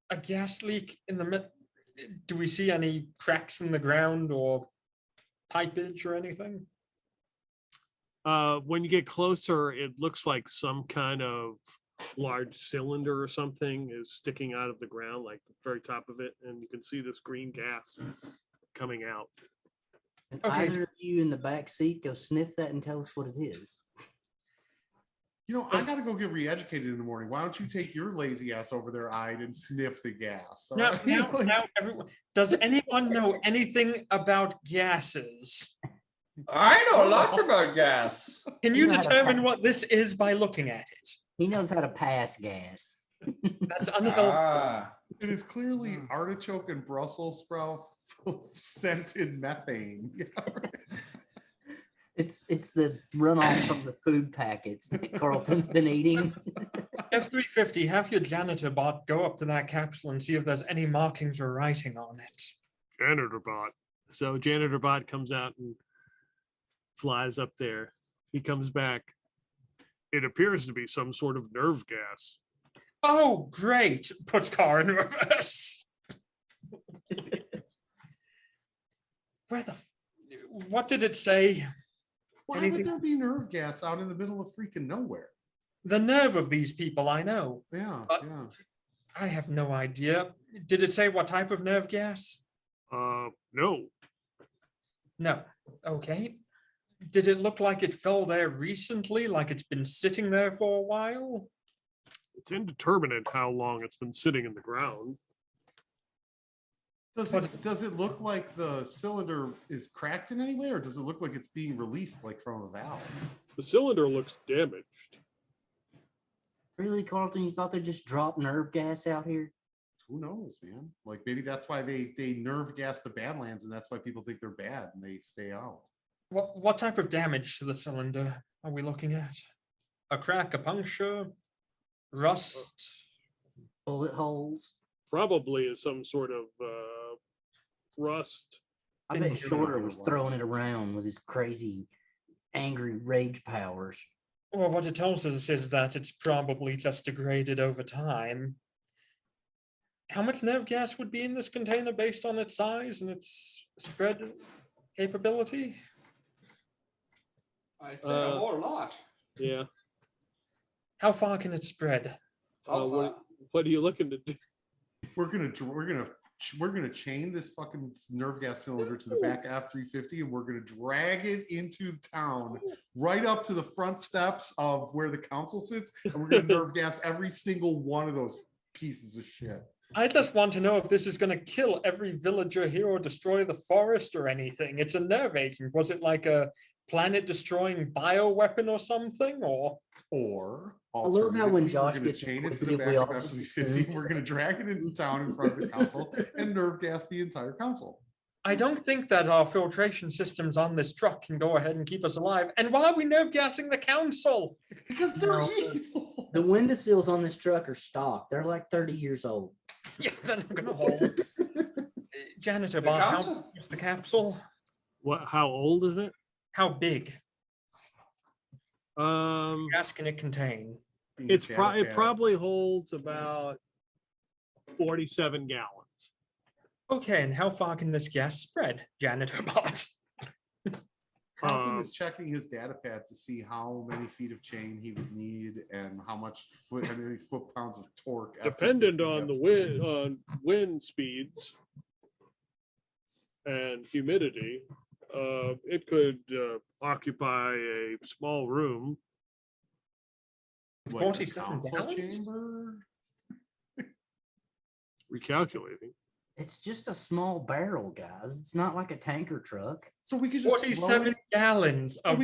A gas leak in the mid. Do we see any cracks in the ground or pipage or anything? When you get closer, it looks like some kind of large cylinder or something is sticking out of the ground, like the very top of it, and you can see this green gas coming out. And Okay. either of you in the back seat go sniff that and tell us what it is. You know, I gotta go get re-educated in the morning. Why don't you take your lazy ass over there, Ide, and sniff the gas? all Now, right? now, Like- now, everyone, does anyone know anything about gases? I know lots about gas. Can You you know how to determine pass. what this is by looking at it? He knows how to pass gas. That's unhealthy. Ah, It is clearly artichoke and Brussels sprout scented methane. Yeah, right. It's the runoff from the food packets that Carlton's been eating. F350, have your janitor bot go up to that capsule and see if there's any markings or writing on it. Janitor bot. So janitor bot comes out and flies up there. He comes back. It appears to be some sort of nerve gas. Oh, great. Puts car in reverse. What did it say? Why Anything- would there be nerve gas out in the middle of freaking nowhere? The nerve of these people, I know. Yeah, But- yeah. I have no idea. Did it say what type of nerve gas? No. No. Okay. Did it look like it fell there recently, like it's been sitting there for a while? It's indeterminate how long it's been sitting in the ground. Does it look like the cylinder is cracked in any way, or does it look like it's being released like from a valve? The cylinder looks damaged. Really, Carlton? You thought they just dropped nerve gas out here? Who knows, man? Like maybe that's why they nerve gas the Badlands, and that's why people think they're bad and they stay out. What type of damage to the cylinder are we looking at? A crack, a puncture, rust? Bullet holes. Probably is some sort of rust. I bet Injury. Shorter was throwing it around with his crazy, angry rage powers. Well, what it tells us is that it's probably just degraded over time. How much nerve gas would be in this container based on its size and its spread capability? I'd say a whole lot. Yeah. How far can it spread? How far? What are you looking to do? We're gonna chain this fucking nerve gas cylinder to the back F-350, and we're gonna drag it into town, right up to the front steps of where the council sits, and we're gonna nerve gas every single one of those pieces of shit. I just want to know if this is going to kill every villager here or destroy the forest or anything. It's a nerve agent. Was it like a planet-destroying bioweapon or something? Or I love how when alternatively, Josh we're gonna gets chain it to the inquisitive, back we of all just F-350, assume we're gonna drag it into town in front of the council and nerve gas the entire council. I don't think that our filtration systems on this truck can go ahead and keep us alive. And why are we nerve gassing the council? Because they're No. evil. The windowsills on this truck are stock. They're like 30 years old. Yeah, then I'm gonna hold. Janitor The Bob, how council? big is the capsule? What? How old is it? How big? Um, Gas can it contain? it probably holds about 47 gallons. Okay, and how far can this gas spread, Janitor Bob? Carlton is checking his data pad to see how many feet of chain he would need and how many foot-pounds of torque. Dependent on the wind speeds and humidity, it could occupy a small room. 47 gallons? Recalculating. It's just a small barrel, guys. It's not like a tanker truck. So we could just throw 47 it, gallons of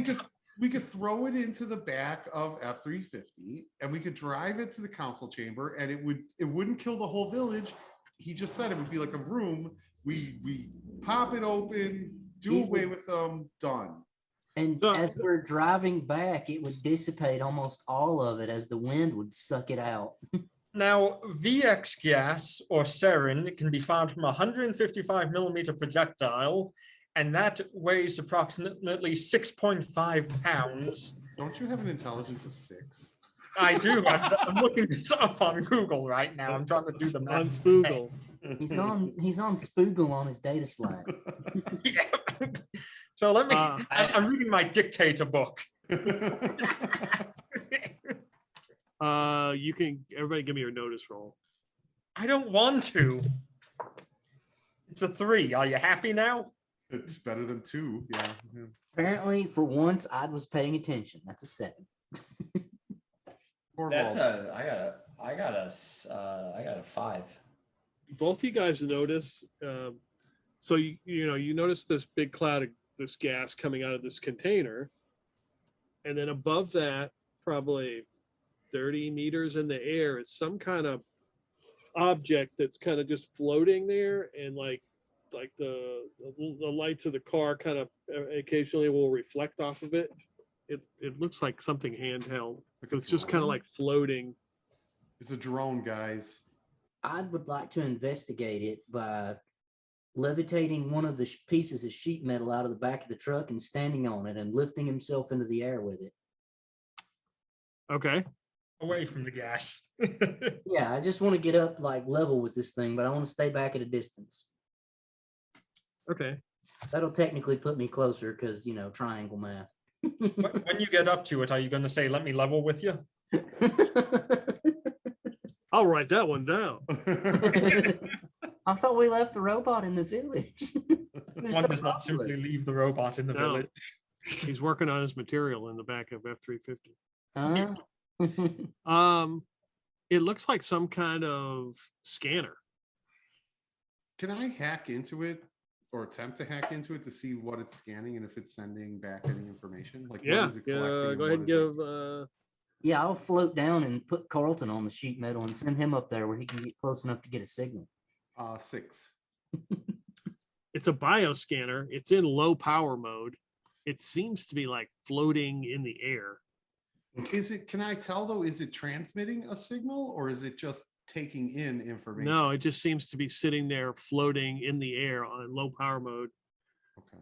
we could throw it into the back of F-350 and we could drive it to the council chamber, and it wouldn't kill the whole village. He just said it would be like a room. We pop it open, do away with them, done. And So- as we're driving back, it would dissipate almost all of it as the wind would suck it out. Now, VX gas or sarin can be found from a 155 millimeter projectile, and that weighs approximately 6.5 pounds. Don't you have an intelligence of 6? I do. I'm looking this up on Google right now. I'm trying to do the On math. Spoogle. He's on Spoogle on his data slack. Yeah. So let me. Uh, I'm reading my dictator book. You can, everybody give me your notice roll. I don't want to. It's a 3. Are you happy now? It's better than 2. Yeah. Apparently, for once, I was paying attention. That's a 7. That's I got a 5. Both you guys notice, so you notice this big cloud of this gas coming out of this container, and then above that, probably 30 meters in the air, is some kind of object that's kind of just floating there, and like the lights of the car kind of occasionally will reflect off of it. It looks like something handheld. It's just kind of like floating. It's a drone, guys. I would like to investigate it by levitating one of the pieces of sheet metal out of the back of the truck and standing on it and lifting himself into the air with it. Okay. Away from the gas. Yeah, I just want to get up like level with this thing, but I want to stay back at a distance. Okay. That'll technically put me closer because, triangle math. When you get up to it, are you going to say, let me level with you? I'll write that one down. I thought we left the robot in the village. One does not simply leave the robot in the No. village. He's working on his material in the back of F-350. Huh? It looks like some kind of scanner. Can I hack into it or attempt to hack into it to see what it's scanning and if it's sending back any information? Like, Yeah, what is it collecting? go ahead and give. Yeah, I'll float down and put Carlton on the sheet metal and send him up there where he can get close enough to get a signal. 6. It's a bioscanner. It's in low power mode. It seems to be like floating in the air. Is it? Can I tell though? Is it transmitting a signal or is it just taking in information? No, it just seems to be sitting there floating in the air on low power mode. Okay.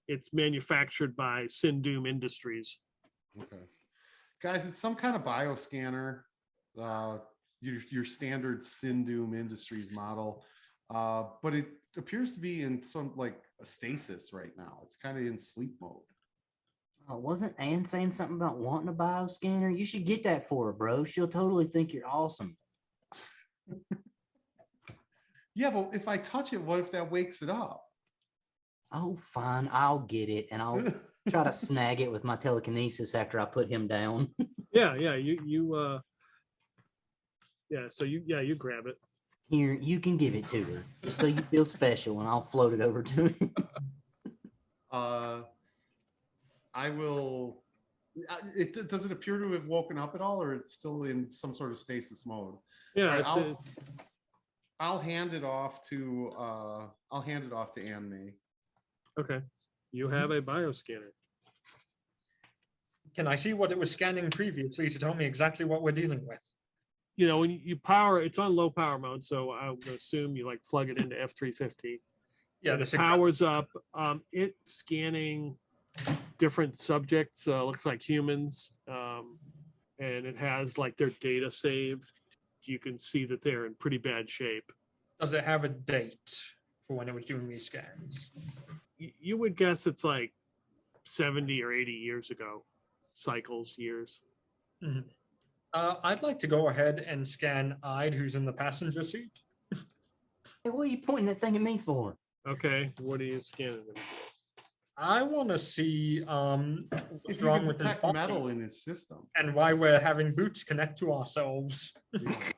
It's manufactured by Sindoom Industries. Okay. Guys, it's some kind of bioscanner. Your standard Sindoom Industries model. But it appears to be in some like a stasis right now. It's kind of in sleep mode. Wasn't Anne saying something about wanting a bioscanner? You should get that for her, bro. She'll totally think you're awesome. Yeah, but if I touch it, what if that wakes it up? Oh, fine. I'll get it, and I'll try to snag it with my telekinesis after I put him down. Yeah, you grab it. Here, you can give it to her, just so you feel special, and I'll float it over to him. I will. Does it appear to have woken up at all, or it's still in some sort of stasis mode? Yeah, Right, I'll hand it off to Anne May. okay. You have a bioscanner. Can I see what it was scanning previously to tell me exactly what we're dealing with? You know, when you power, it's on low power mode, so I would assume you like plug it into F-350. Yeah, And the it signal. powers up. It's scanning different subjects. Looks like humans, and it has like their data saved. You can see that they're in pretty bad shape. Does it have a date for when it was doing these scans? You would guess it's like 70 or 80 years ago, years. Mhm. I'd like to go ahead and scan Ide, who's in the passenger seat. Hey, what are you pointing that thing at me for? Okay, what are you scanning? I want to see If what's you wrong can with his detect body metal in his system. and why we're having boots connect to ourselves. Yeah.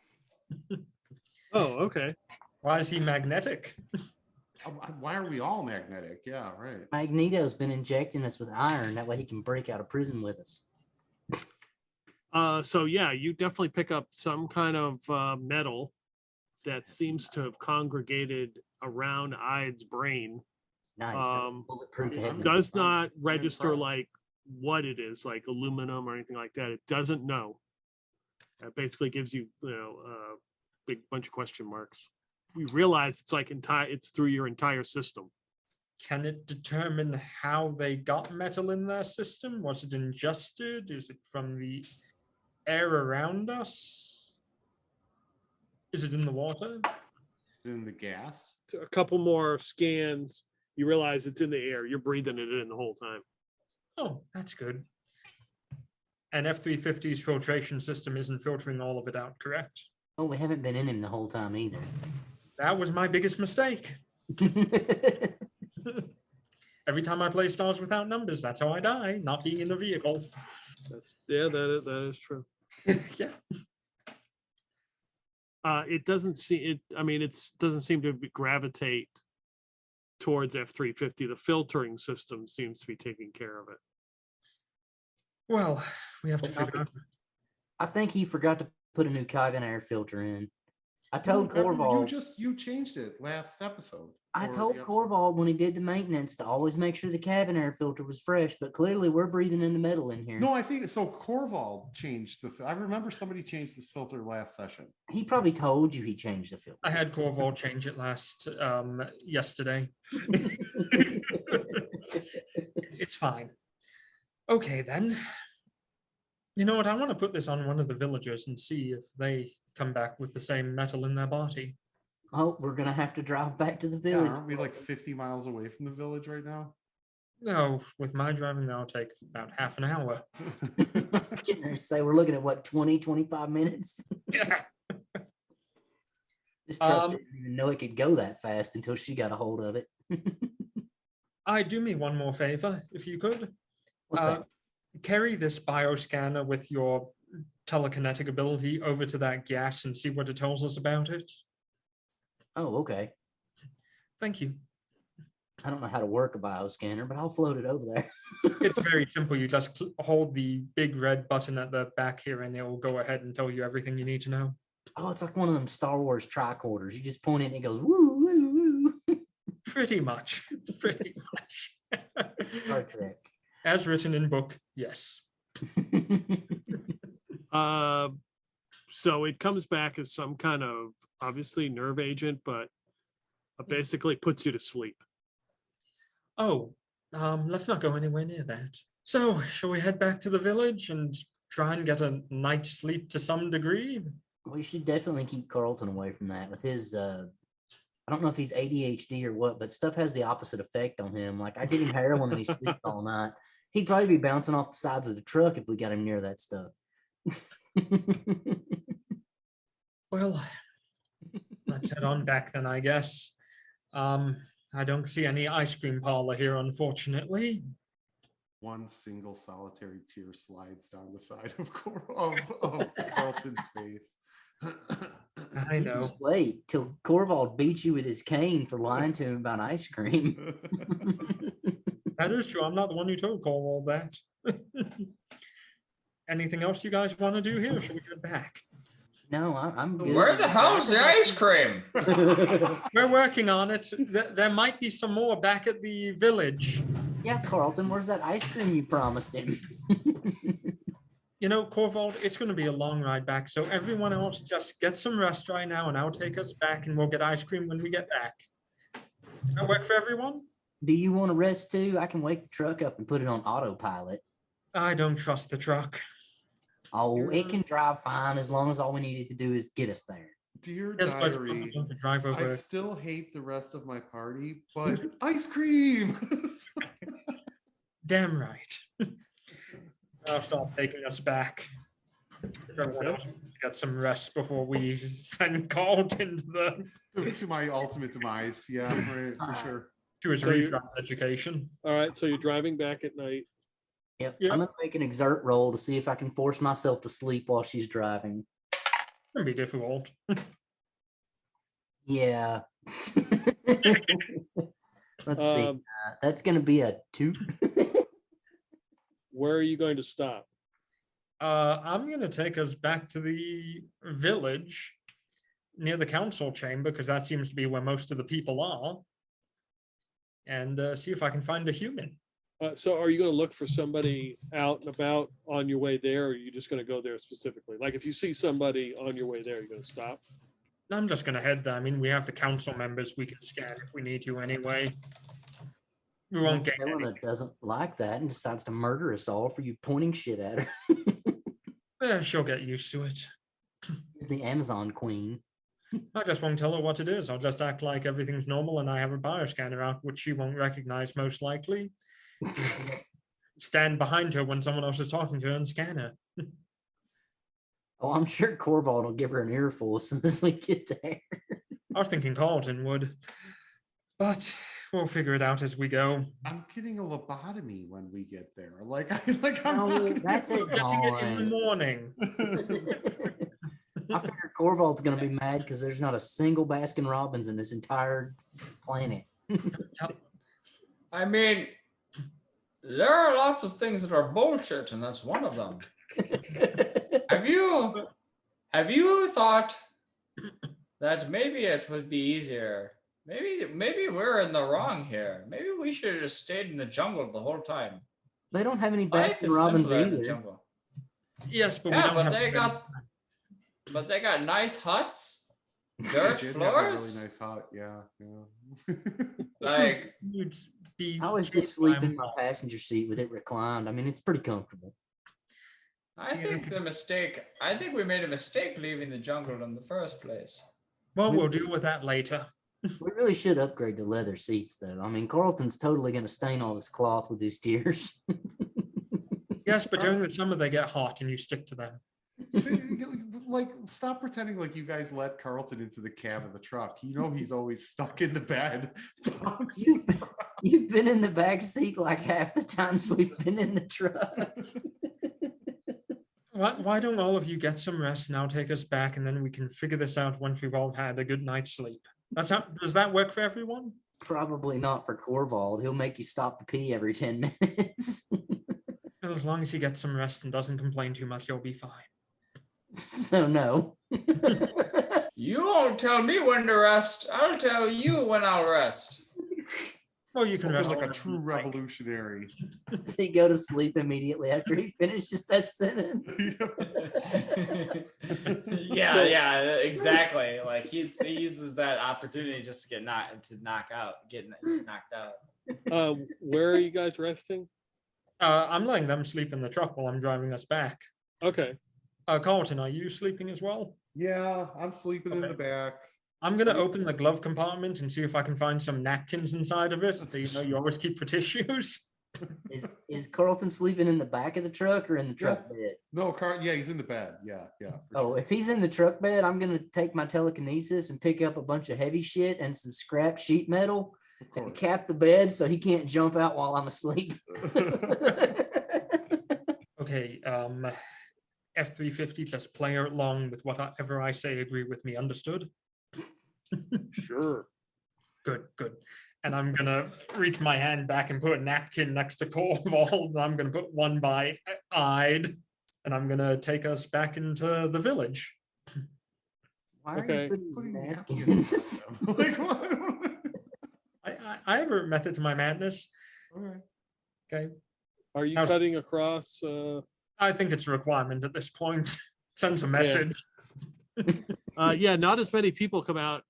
Oh, okay. Why is he magnetic? Why are we all magnetic? Yeah, right. Magneto's been injecting us with iron. That way he can break out of prison with us. So yeah, you definitely pick up some kind of metal that seems to have congregated around Ide's brain. Nice. Bulletproof head. Does not I'm register impressed. like what it is, like aluminum or anything like that. It doesn't know. It basically gives you, a big bunch of question marks. We realize it's like it's through your entire system. Can it determine how they got metal in their system? Was it ingested? Is it from the air around us? Is it in the water? In the gas. A couple more scans, you realize it's in the air. You're breathing it in the whole time. Oh, that's good. And F-350's filtration system isn't filtering all of it out, correct? Oh, we haven't been in him the whole time either. That was my biggest mistake. Every time I play Stars Without Numbers, that's how I die, not being in the vehicle. That is true. Yeah. It doesn't seem doesn't seem to gravitate towards F-350. The filtering system seems to be taking care of it. Well, we have to Well, figure out. I think he forgot to put a new cabin air filter in. I told No, Corval. you changed it last episode. I or told the episode. Corval when he did the maintenance to always make sure the cabin air filter was fresh, but clearly we're breathing in the metal in here. No, I think so. Corval changed I remember somebody changed this filter last session. He probably told you he changed the filter. I had Corval change it yesterday. It's fine. Okay, then. You know what? I want to put this on one of the villagers and see if they come back with the same metal in their body. Oh, we're gonna have to drive back to the Yeah, village. aren't we like 50 miles away from the village right now? No, with my driving, that'll take about half an hour. I was getting ready to say we're looking at what 20, 25 minutes. Yeah. This truck didn't even know it could go that fast until she got a hold of it. I do me one more favor, if you could. What's that? Carry this bioscanner with your telekinetic ability over to that gas and see what it tells us about it. Oh, okay. Thank you. I don't know how to work a bioscanner, but I'll float it over there. It's very simple. You just hold the big red button at the back here and it will go ahead and tell you everything you need to know. Oh, it's like one of them Star Wars tricorders. You just point it and it goes woo, woo, woo. Pretty much. Pretty much. Star Trek. As written in book, yes. So it comes back as some kind of obviously nerve agent, but basically puts you to sleep. Oh, let's not go anywhere near that. So, shall we head back to the village and try and get a night's sleep to some degree? We should definitely keep Carlton away from that with his I don't know if he's ADHD or what, but stuff has the opposite effect on him. Like I did him heroin and he sleeps all night. He'd probably be bouncing off the sides of the truck if we got him near that stuff. Well, let's head on back then, I guess. I don't see any ice cream parlor here, unfortunately. One single solitary tear slides down the side of Carlton's face. I know. Just wait till Corvald beats you with his cane for lying to him about ice cream. That is true. I'm not the one who told Corwall that. Anything else you guys want to do here? Should we get back? No, I'm good. Where the hell's the ice cream? We're working on it. There might be some more back at the village. Yeah, Carlton, where's that ice cream you promised him? You know, Corvald, it's going to be a long ride back. So everyone else just get some rest right now and I'll take us back and we'll get ice cream when we get back. Does that work for everyone? Do you want to rest too? I can wake the truck up and put it on autopilot. I don't trust the truck. Oh, it can drive fine as long as all we needed to do is get us there. Dear Yes, but diary, to drive I over. still hate the rest of my party, but ice cream. Damn right. I'll stop taking us back. If everyone else wants to get some rest before we send Carlton To my ultimate demise. Yeah, right, for sure. to his So you- refund education. All right, so you're driving back at night. Yep. Yep. I'm gonna make an exert roll to see if I can force myself to sleep while she's driving. Can be difficult. Yeah. Let's see. That's gonna be a 2. Where are you going to stop? I'm going to take us back to the village near the council chamber because that seems to be where most of the people are, and see if I can find a human. So are you going to look for somebody out and about on your way there, or are you just going to go there specifically? Like if you see somebody on your way there, you're going to stop? I'm just going to head there. I mean, we have the council members we can scan if we need to anyway. We won't get any. Helena doesn't like that and decides to murder us all for you pointing shit at her. She'll get used to it. She's the Amazon queen. I just won't tell her what it is. I'll just act like everything's normal and I have a bioscanner out, which she won't recognize most likely. Stand behind her when someone else is talking to her and scan her. Oh, I'm sure Corvald will give her an earful as soon as we get there. I was thinking Carlton would, but we'll figure it out as we go. I'm getting a lobotomy when we get there. I'm No, not gonna that's be it, able Getting it in the Dawn. morning. I figure Corvald's gonna be mad because there's not a single Baskin Robbins in this entire planet. I mean, there are lots of things that are bullshit, and that's one of them. Have you thought that maybe it would be easier? Maybe we're in the wrong here. Maybe we should have just stayed in the jungle the whole time. They don't have any Life Baskin is Robbins simpler in the either. jungle. Yes, but we Yeah, don't but have. they got nice huts, They dirt did have a floors. really nice hut. Yeah. Like, You'd be I was just sleeping in my passenger seat with it reclined. I mean, it's pretty comfortable. I think we made a mistake leaving the jungle in the first place. Well, we'll deal with that later. We really should upgrade to leather seats, though. I mean, Carlton's totally going to stain all this cloth with his tears. Yes, but during the summer they get hot and you stick to them. See, like, stop pretending like you guys let Carlton into the cab of the truck. You know he's always stuck in the bed. You've been in the back seat like half the times we've been in the truck. Why don't all of you get some rest now, take us back, and then we can figure this out once we've all had a good night's sleep. Does that work for everyone? Probably not for Corvald. He'll make you stop to pee every 10 minutes. Well, as long as he gets some rest and doesn't complain too much, you'll be fine. So no. You won't tell me when to rest. I'll tell you when I'll rest. Well, you can rest like a whenever true you like. revolutionary. Does he go to sleep immediately after he finishes that sentence? Yeah, exactly. Like he uses that opportunity just to get knocked out. Where are you guys resting? I'm letting them sleep in the truck while I'm driving us back. Okay. Carlton, are you sleeping as well? Yeah, I'm sleeping in Okay. the back. I'm going to open the glove compartment and see if I can find some napkins inside of it that you always keep for tissues. Is Carlton sleeping in the back of the truck or in the truck bed? No, yeah, he's in the bed. Yeah. Oh, if he's in the truck bed, I'm gonna take my telekinesis and pick up a bunch of heavy shit and some scrap sheet metal and cap the bed so he can't jump out while I'm asleep. Okay, F-350, just play along with whatever I say, agree with me, understood? Sure. Good. And I'm gonna reach my hand back and put a napkin next to Corvald, and I'm gonna put one by Ide, and I'm gonna take us back into the village. Why are Okay. you putting Putting napkins? Like what? I have a method to my madness. Okay. Okay. Are you Now- cutting across? I think it's a requirement at this point. Send a message. Yeah, not as many people come out.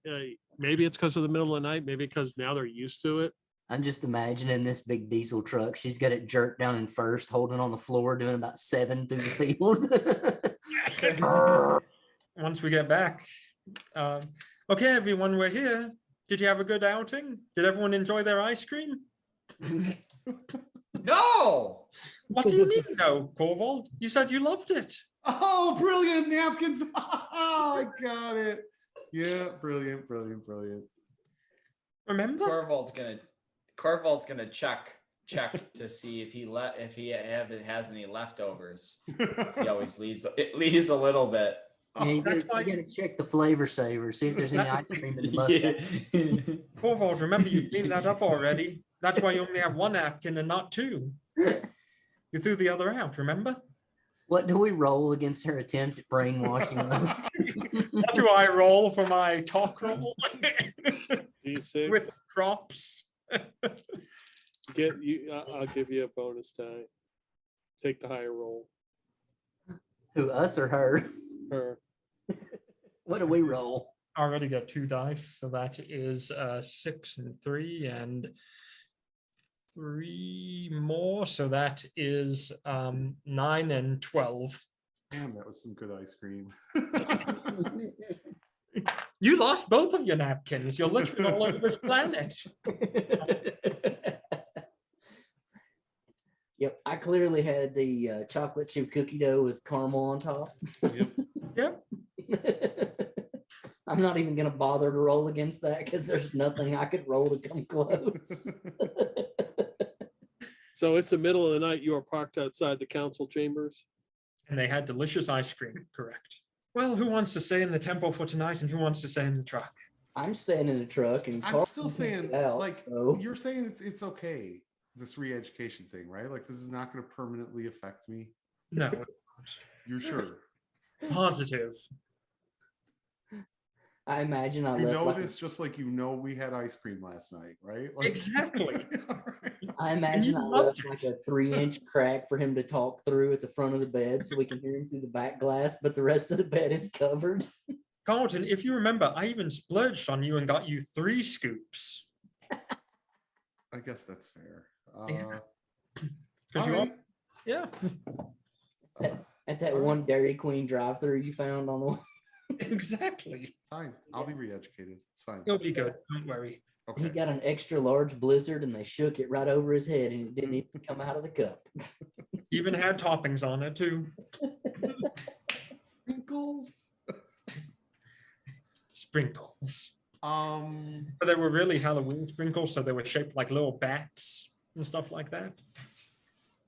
Maybe it's because of the middle of the night. Maybe because now they're used to it. I'm just imagining this big diesel truck. She's got it jerked down in first, holding on the floor, doing about 7 through the field. Once we get back. Okay, everyone, we're here. Did you have a good outing? Did everyone enjoy their ice cream? No. What do you mean, no, Corvald? You said you loved it. Oh, brilliant napkins. I got it. Yeah, brilliant. Remember? Corvald's gonna check to see if he has any leftovers. He always leaves a little bit. Yeah, you That's why- gotta check the flavor saver, see if there's any ice cream in the mustache. Corvald, remember you cleaned that up already. That's why you only have one napkin and not 2. You threw the other out, remember? What do we roll against her attempt at brainwashing us? What do I roll for my talk roll? D6. With props. Get you. I'll give you a bonus die. Take the higher roll. Who, us or her? Her. What do we roll? I already got 2 dice, so that is 6 and 3 and 3 more, so that is 9 and 12. Damn, that was some good ice cream. You lost both of your napkins. You're literally all over this planet. Yep, I clearly had the chocolate chip cookie dough with caramel on top. Yep. I'm not even gonna bother to roll against that because there's nothing I could roll to come close. So it's the middle of the night. You are parked outside the council chambers. And they had delicious ice cream, correct. Well, who wants to stay in the temple for tonight and who wants to stay in the truck? I'm staying in the truck and I'm Carlton still can't saying, get out, like, so. you're saying it's okay, this re-education thing, right? Like, this is not going to permanently affect me. No, You're sure? positive. I imagine I You left know like this just like we had ice cream last night, right? Like, Exactly. All right. I imagine I loved left like a 3-inch crack for him to talk through at the front of the bed so we can hear him through the back glass, but the rest of the bed is covered. Carlton, if you remember, I even splurged on you and got you 3 scoops. I guess that's fair. Yeah. All You right. Yeah, At that one Dairy Queen drive-through you found on the way. exactly. Fine. I'll be re-educated. It's fine. You'll be good. Don't worry. Okay. He got an extra large blizzard and they shook it right over his head and it didn't even come out of the cup. Even had toppings on it too. Wrinkles. sprinkles. Um, But they were really Halloween sprinkles, so they were shaped like little bats and stuff like that.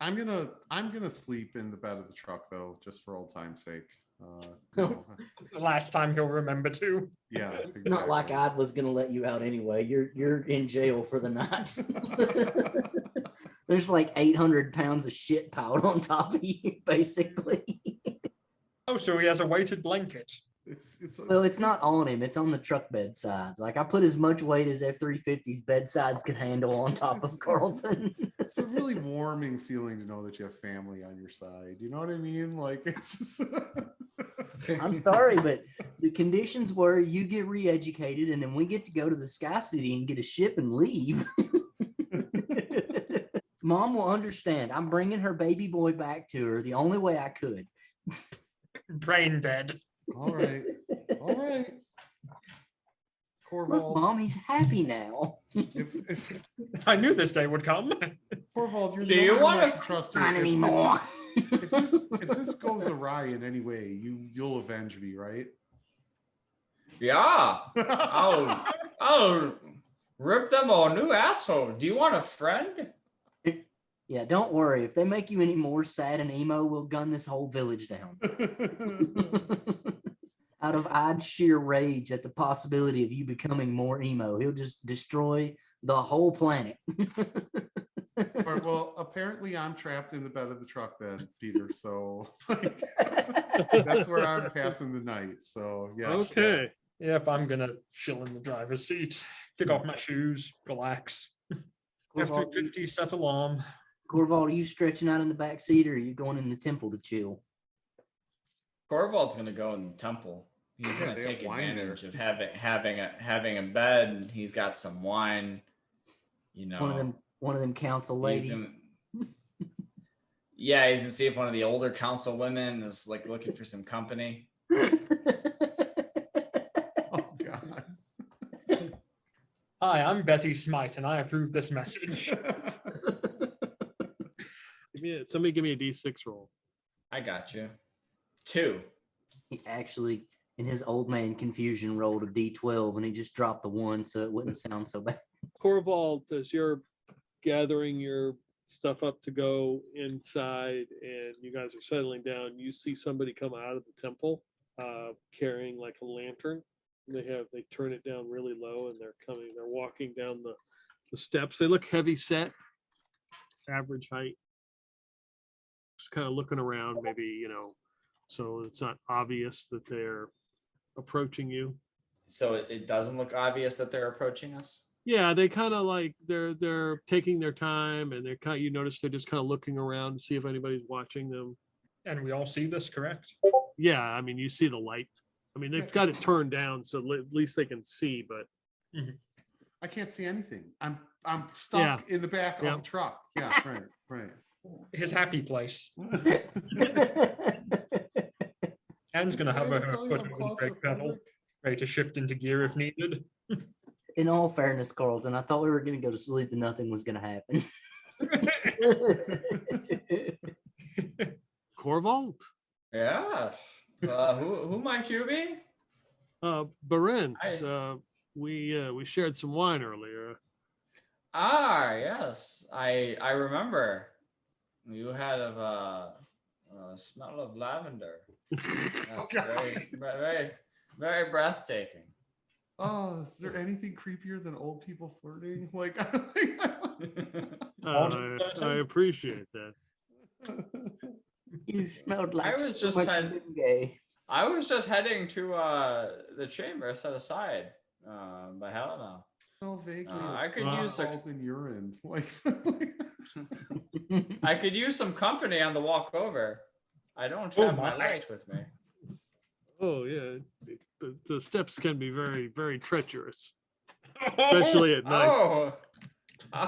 I'm gonna sleep in the bed of the truck though, just for old time's sake. You know, The last time he'll remember to. yeah, It's not like exactly. I was gonna let you out anyway. You're in jail for the night. There's like 800 pounds of shit piled on top of you, basically. Oh, so he has a weighted blanket. It's Well, it's not on him, it's on the truck bed sides. Like I put as much weight as F-350's bed sides could handle on top of Carlton. it's a really warming feeling to know that you have family on your side. You know what I mean? Like it's just I'm sorry, but the conditions were you get re-educated and then we get to go to the Sky City and get a ship and leave. Mom will understand. I'm bringing her baby boy back to her the only way I could. Brain dead. all right. All right. Look, Corval, Mom, he's happy now. if I knew this day would come. Corval, you're Do the you only one wanna I can trust. Sign If- anymore. if this goes awry in any way, you'll avenge me, right? Yeah. I'll rip them a new asshole. Do you want a friend? Yeah, don't worry. If they make you any more sad and emo, we'll gun this whole village down. Out of I'd sheer rage at the possibility of you becoming more emo, he'll just destroy the whole planet. All right, well, apparently I'm trapped in the bed of the truck then, Peter. So like, that's where I'm passing the night. So yeah. Okay. Yep, I'm gonna chill in the driver's seat, kick off my shoes, relax. F-350 set alarm. Corval, are you stretching out in the back seat or are you going in the temple to chill? Corval's gonna go in the temple. He's Yeah, gonna they have take wine advantage there. of having a bed, and he's got some wine. You know, One of them council he's ladies. gonna, yeah, he's gonna see if one of the older council women is like looking for some company. Oh God. Hi, I'm Betty Smite, and I approve this message. Somebody give me a D6 roll. I got you. 2. He actually, in his old man confusion, rolled a D12 and he just dropped the 1 so it wouldn't sound so bad. Corval, as you're gathering your stuff up to go inside and you guys are settling down, you see somebody come out of the temple carrying like a lantern. They turn it down really low and they're walking down the steps. They look heavy set, average height. Just kind of looking around, maybe, so it's not obvious that they're approaching you. So it doesn't look obvious that they're approaching us. Yeah, they kind of like they're taking their time and you notice they're just kind of looking around to see if anybody's watching them. And we all see this, correct? Yeah, I mean, you see the light. I mean, they've got it turned down so at least they can see, but I can't see anything. I'm stuck in the back Yeah. of the truck. Yeah, right. His happy place. Anne's gonna have Did I her tell you foot I'm over the brake pedal, claustrophobic? ready to shift into gear if needed. In all fairness, Carlton, I thought we were going to go to sleep and nothing was going to happen. Corval, Yeah. Who might you be? Berens, we shared some wine earlier. Ah, yes. I remember. You had a smell of lavender. That's very breathtaking. Oh, is there anything creepier than old people flirting? Like, I appreciate that. You smelled like I was so just much had- gay. I was just heading to the chamber set aside by Helena. so vaguely. I could use a- balls in urine. Like, I could use some company on the walk over. I don't Oh have my my. light with me. Oh yeah, the steps can be very, very treacherous, especially at night. Oh,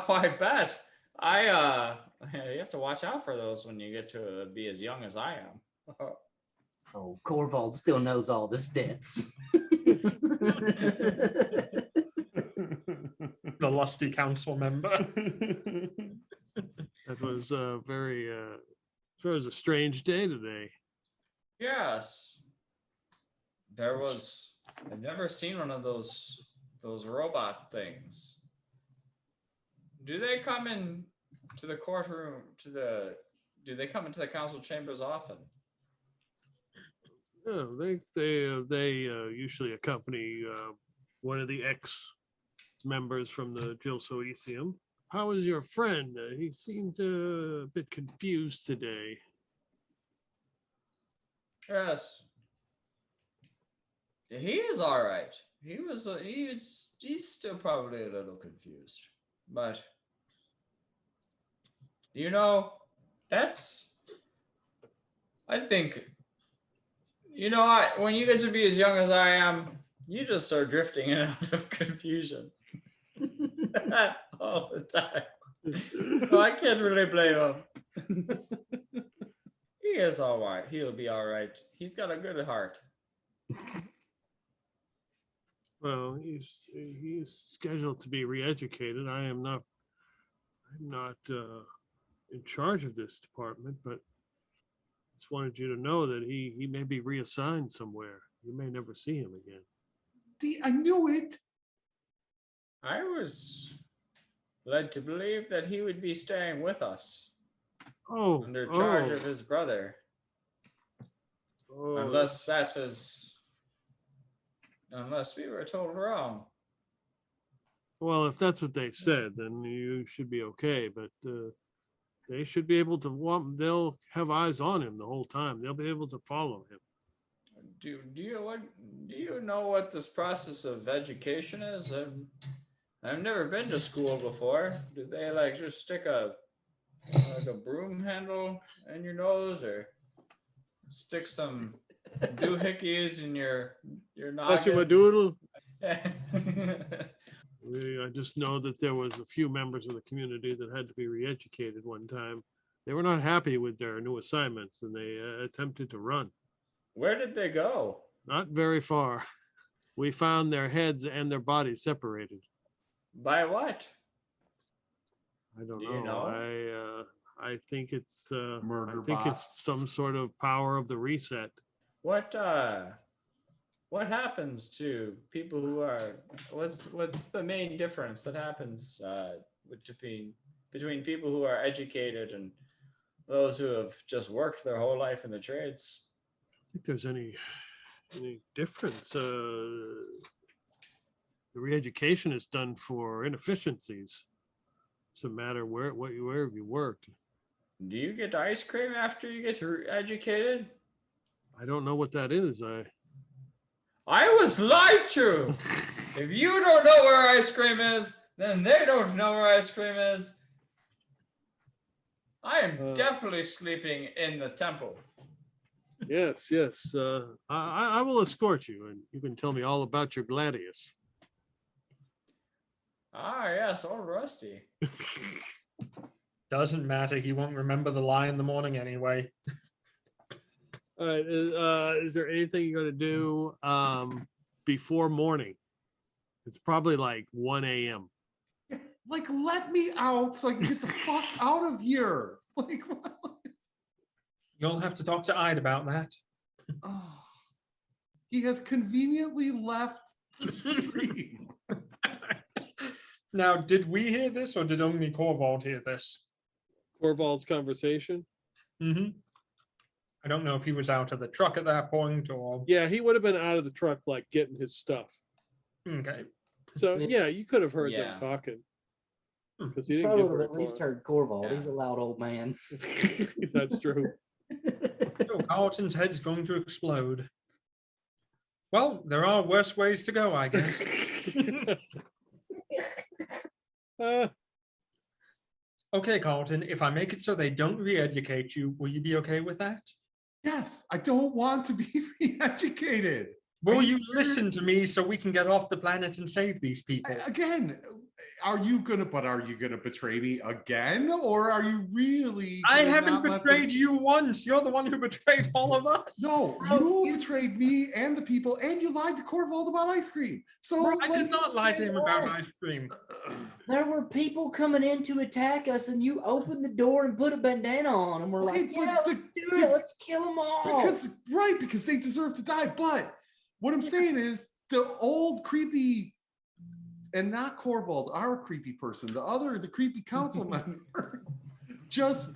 I bet. You have to watch out for those when you get to be as young as I am. Oh, Corval still knows all the steps. The lusty council member. That was it was a strange day today. Yes. There was I've never seen one of those robot things. Do they come in to the courtroom do they come into the council chambers often? No, they usually accompany one of the ex-members from the Bourgeoisie. How is your friend? He seemed a bit confused today. Yes. He is all right. He's still probably a little confused. But I think when you get to be as young as I am, you just start drifting in and out of confusion all the time. So I can't really blame him. He is all right. He'll be all right. He's got a good heart. Well, he's scheduled to be re-educated. I'm not in charge of this department, but just wanted you to know that he may be reassigned somewhere. You may never see him again. See, I knew it. I was led to believe that he would be staying with us under charge of his brother. Unless we were told wrong. Well, if that's what they said, then you should be okay. But they should be able to. They'll have eyes on him the whole time. They'll be able to follow him. Do you know what this process of education is? I've never been to school before. Do they just stick a broom handle in your nose, or stick some doohickeys in your noggin? Doodle. I just know that there was a few members of the community that had to be re-educated one time. They were not happy with their new assignments, and they attempted to run. Where did they go? Not very far. We found their heads and their bodies separated. By what? I don't Do know. you know? I think it's Murder I think bots. it's some sort of power of the reset. What happens to people who are what's the main difference that happens between people who are educated and those who have just worked their whole life in the trades? I think there's any difference. The re-education is done for inefficiencies. It's a matter where you worked. Do you get ice cream after you get educated? I don't know what that is. I was lied to. If you don't know where ice cream is, then they don't know where ice cream is. I am definitely sleeping in the temple. Yes. I will escort you, and you can tell me all about your gladius. Ah, yes, old Rusty. Doesn't matter. He won't remember the lie in the morning anyway. All right. Is there anything you're going to do before morning? It's probably like 1 a.m. Let me out so I can get the fuck out of here. What? You'll have to talk to Ide about that. Oh, he has conveniently left the stream. Now, did we hear this, or did only Corvald hear this? Corvald's conversation? Mm-hmm. I don't know if he was out of the truck at that point, or... Yeah, he would have been out of the truck, getting his stuff. Okay. So, yeah, you could have heard Yeah. them talking. Hmm. Because he didn't Probably get would very have at least far. heard Corval. Yeah. He's a loud old man. That's true. So Carlton's head's going to explode. Well, there are worse ways to go, I guess. Okay, Carlton, if I make it so they don't re-educate you, will you be okay with that? Yes, I don't want to be re-educated. Will you listen to me so we can get off the planet and save these people? Again, are you gonna betray me again? Or are you really I gonna haven't not let betrayed you once. You're the one who betrayed all of us. No, you betrayed me and the people, and you lied to Corvald about ice cream. So I did not lie to him about ice cream. There were people coming in to attack us, and you opened the door and put a bandana on, and we're Okay, like, but "Yeah, let's do it. Let's kill them all." because they deserve to die. But what I'm saying is the old creepy, and not Corvold, our creepy person, the creepy council member, just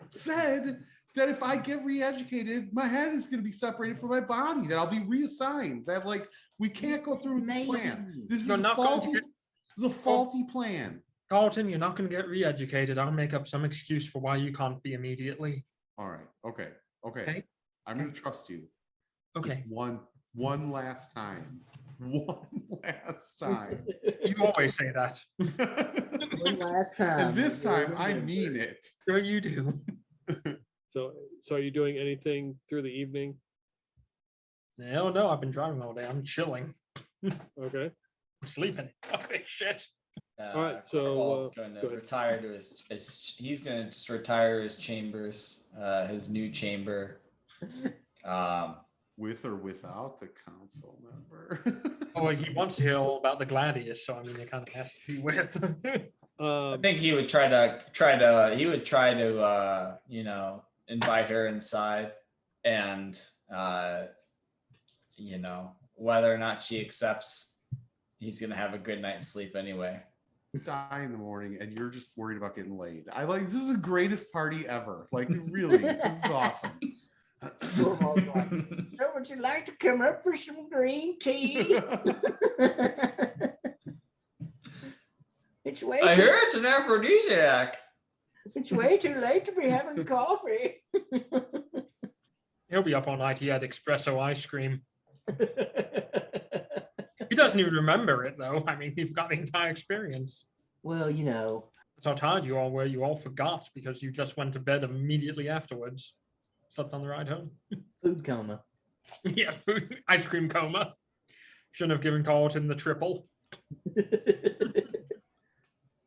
said that if I get re-educated, my head is going to be separated from my body, that I'll be reassigned. That like we can't go through with this plan. This is You're a not going to faulty. get- This is a faulty plan. Carlton, you're not going to get re-educated. I'll make up some excuse for why you can't be immediately. All right. Okay. Okay. I'm going to trust you. Okay. Just one last time. One last time. You always say that. One last time. And this time I Remember. mean it. Sure you do. So are you doing anything through the evening? Hell no, I've been driving all day. I'm chilling. Okay. I'm sleeping. Okay, shit. All right, so, Corval's going go to ahead. retire to his going to just retire his chambers, his new chamber. With or without the council member. Oh, he wants to hear all about the gladius, so I mean, it kind of has to be with. I think he would try to you know, invite her inside, and you know, whether or not she accepts, he's gonna have a good night's sleep anyway. Die in the morning and you're just worried about getting laid. I like this is the greatest party ever. Like really, this is awesome. Corvold's like, so would you like to come up for some green tea? It's way I too, hear it's an aphrodisiac. it's way too late to be having coffee. He'll be up all night. He had espresso ice cream. He doesn't even remember it, though. I mean, you've got the entire experience. Well, you know, That's how tired you all were. You all forgot because you just went to bed immediately afterwards. Slept on the ride home. food coma. Yeah, food, ice cream coma. Shouldn't have given Carlton the triple.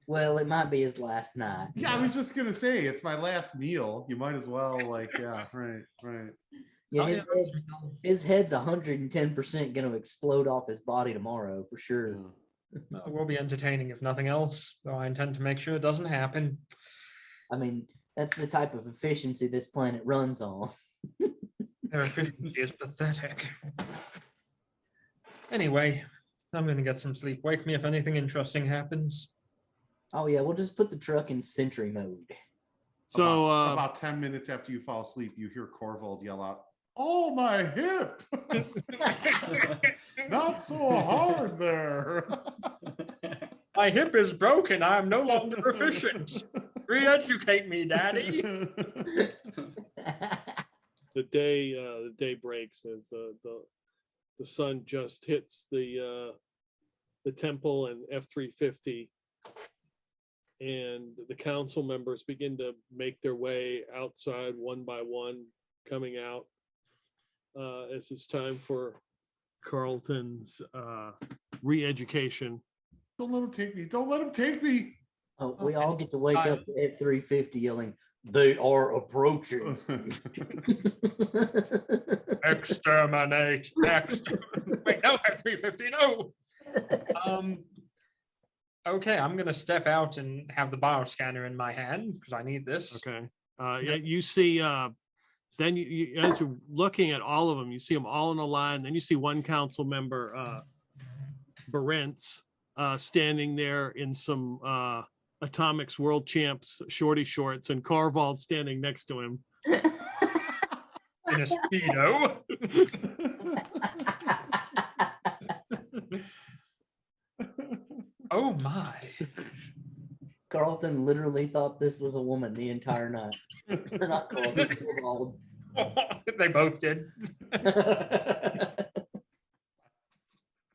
Well, it might be his last night. Yeah, I was just gonna say it's my last meal. You might as well like, yeah, right. Yeah, Oh, his head's 110% going to explode off his body tomorrow for sure. Yeah. It will be entertaining if nothing else, though I intend to make sure it doesn't happen. I mean, that's the type of efficiency this planet runs on. Their efficiency is pathetic. Anyway, I'm going to get some sleep. Wake me if anything interesting happens. Oh yeah, we'll just put the truck in sentry mode. So about 10 minutes after you fall asleep, you hear Corvold yell out, "Oh, my hip! Not so hard there." My hip is broken. I am no longer efficient. Re-educate me, Daddy. the day breaks as the sun just hits the temple and F-350, and the council members begin to make their way outside one by one, coming out as it's time for Carlton's re-education. Don't let him take me. Don't let him take me. Oh, we all get to wake up to F-350 yelling, "They are approaching." Exterminate. Wait, no, F-350, no. Okay, I'm going to step out and have the bioscanner in my hand because I need this. Okay. Yeah, you see, then you as you're looking at all of them, you see them all in a line. Then you see one council member, Barentz, standing there in some Atomics World Champs shorty shorts, and Carvald standing next to him. In a Speedo. Oh my. Carlton literally thought this was a woman the entire night. Not Carlton, Corvold. They both did.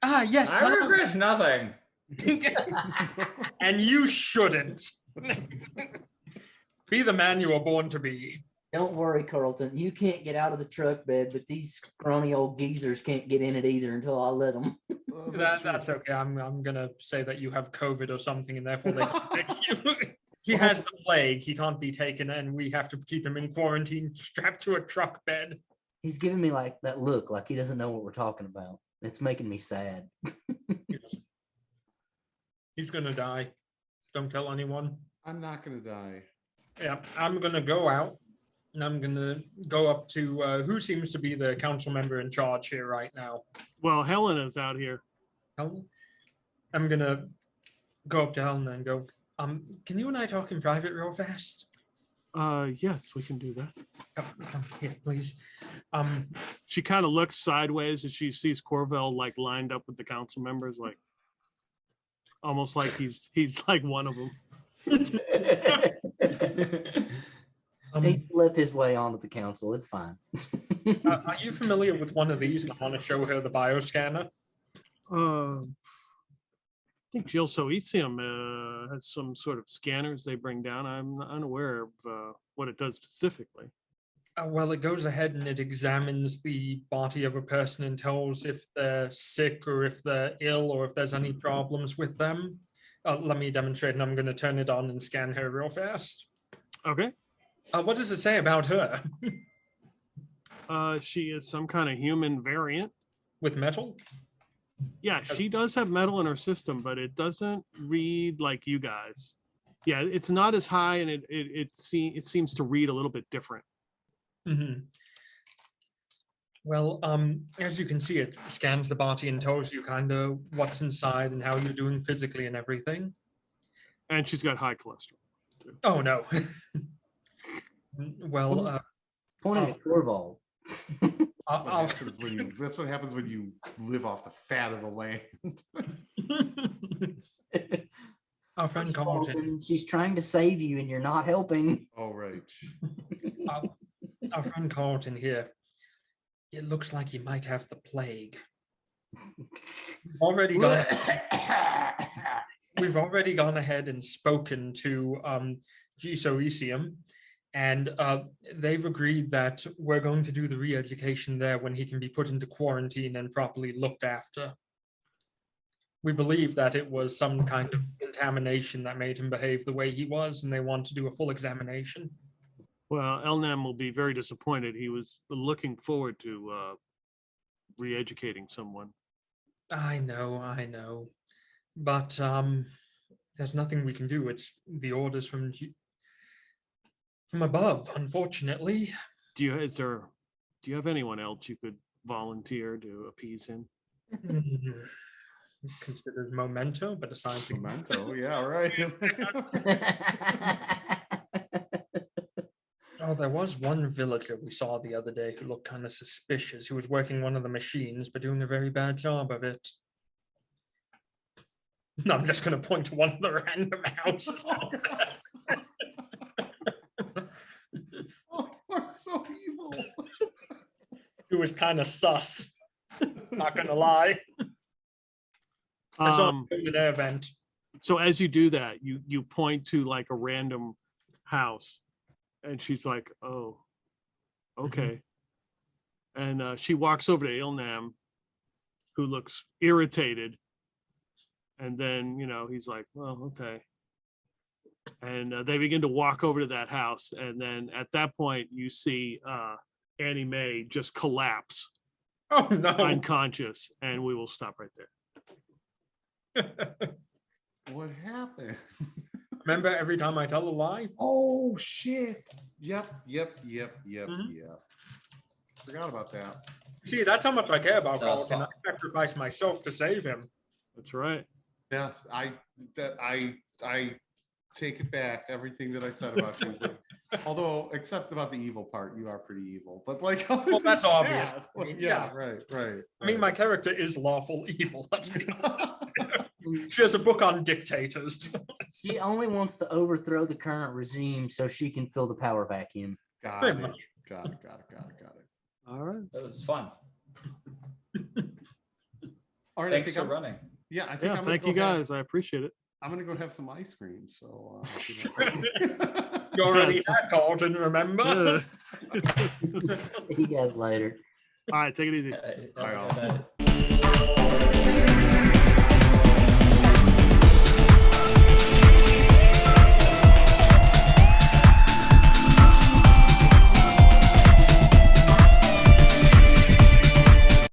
Ah, yes. I regret nothing. And you shouldn't. Be the man you were born to be. Don't worry, Carlton. You can't get out of the truck bed, but these scrawny old geezers can't get in it either until I let them. That's okay. I'm gonna say that you have COVID or something, and therefore they can take you. He has the plague. He can't be taken, and we have to keep him in quarantine, strapped to a truck bed. He's giving me like that look, like he doesn't know what we're talking about. It's making me sad. He's gonna die. Don't tell anyone. I'm not gonna die. Yeah, I'm gonna go out, and I'm gonna go up to who seems to be the council member in charge here right now. Well, Helena's out here. I'm gonna go up to Helena and go, can you and I talk in private real fast? Yes, we can do that. Come here, please. She kind of looks sideways as she sees Corvell like lined up with the council members, like almost like he's like one of them. He slipped his way onto the council. It's fine. Are you familiar with one of these? I want to show her the bioscanner. I think Jill Soetium has some sort of scanners they bring down. I'm unaware of what it does specifically. Well, it goes ahead and it examines the body of a person and tells if they're sick or if they're ill or if there's any problems with them. Let me demonstrate, and I'm going to turn it on and scan her real fast. Okay. What does it say about her? She is some kind of human variant. With metal? Yeah, she does have metal in her system, but it doesn't read like you guys. Yeah, it's not as high, and it seems to read a little bit different. Mm-hmm. Well, as you can see, it scans the body and tells you kind of what's inside and how you're doing physically and everything. And she's got high cholesterol. Oh no. Well, Pointing at Corval. That's what happens when you live off the fat of the land. Our friend Carlton. She's trying to save you, and you're not helping. Oh, right. Our friend Carlton here. It looks like he might have the plague. We've already gone ahead and spoken to Gisoecium, and they've agreed that we're going to do the re-education there when he can be put into quarantine and properly looked after. We believe that it was some kind of contamination that made him behave the way he was, and they want to do a full examination. Well, Elnam will be very disappointed. He was looking forward to re-educating someone. I know. But there's nothing we can do. It's the orders from above, unfortunately. Do you have anyone else you could volunteer to appease him? Considered Memento, but aside from Memento, yeah, right. Oh, there was one villager we saw the other day who looked kind of suspicious. He was working one of the machines, but doing a very bad job of it. No, I'm just going to point to one of the random houses. Oh, we're so evil. He was kind of sus. Not going to lie. I saw him in an event. So as you do that, you point to like a random house, and she's like, "Oh, okay." Mm-hmm. And she walks over to Ilnam, who looks irritated, and then he's like, "Well, okay." And they begin to walk over to that house, and then at that point, you see Annie Mae just collapse, unconscious, and we will stop right there. What happened? Remember every time I tell a lie? Oh shit. Yep. Forgot about that. See, that's how much I care about Carlton. I sacrifice myself to save him. That's right. Yes, I take it back, everything that I said about you. Although, except about the evil part, you are pretty evil. But like, well, that's obvious. Yeah, right. I mean, my character is lawful evil. Let's be honest. She has a book on dictators. She only wants to overthrow the current regime so she can fill the power vacuum. Got it. All right. That was fun. All right. Thanks for running. Yeah, I think. Thank you guys. I appreciate it. I'm gonna go have some ice cream. So you already had Carlton, remember? See you guys later. All right, take it easy. Bye.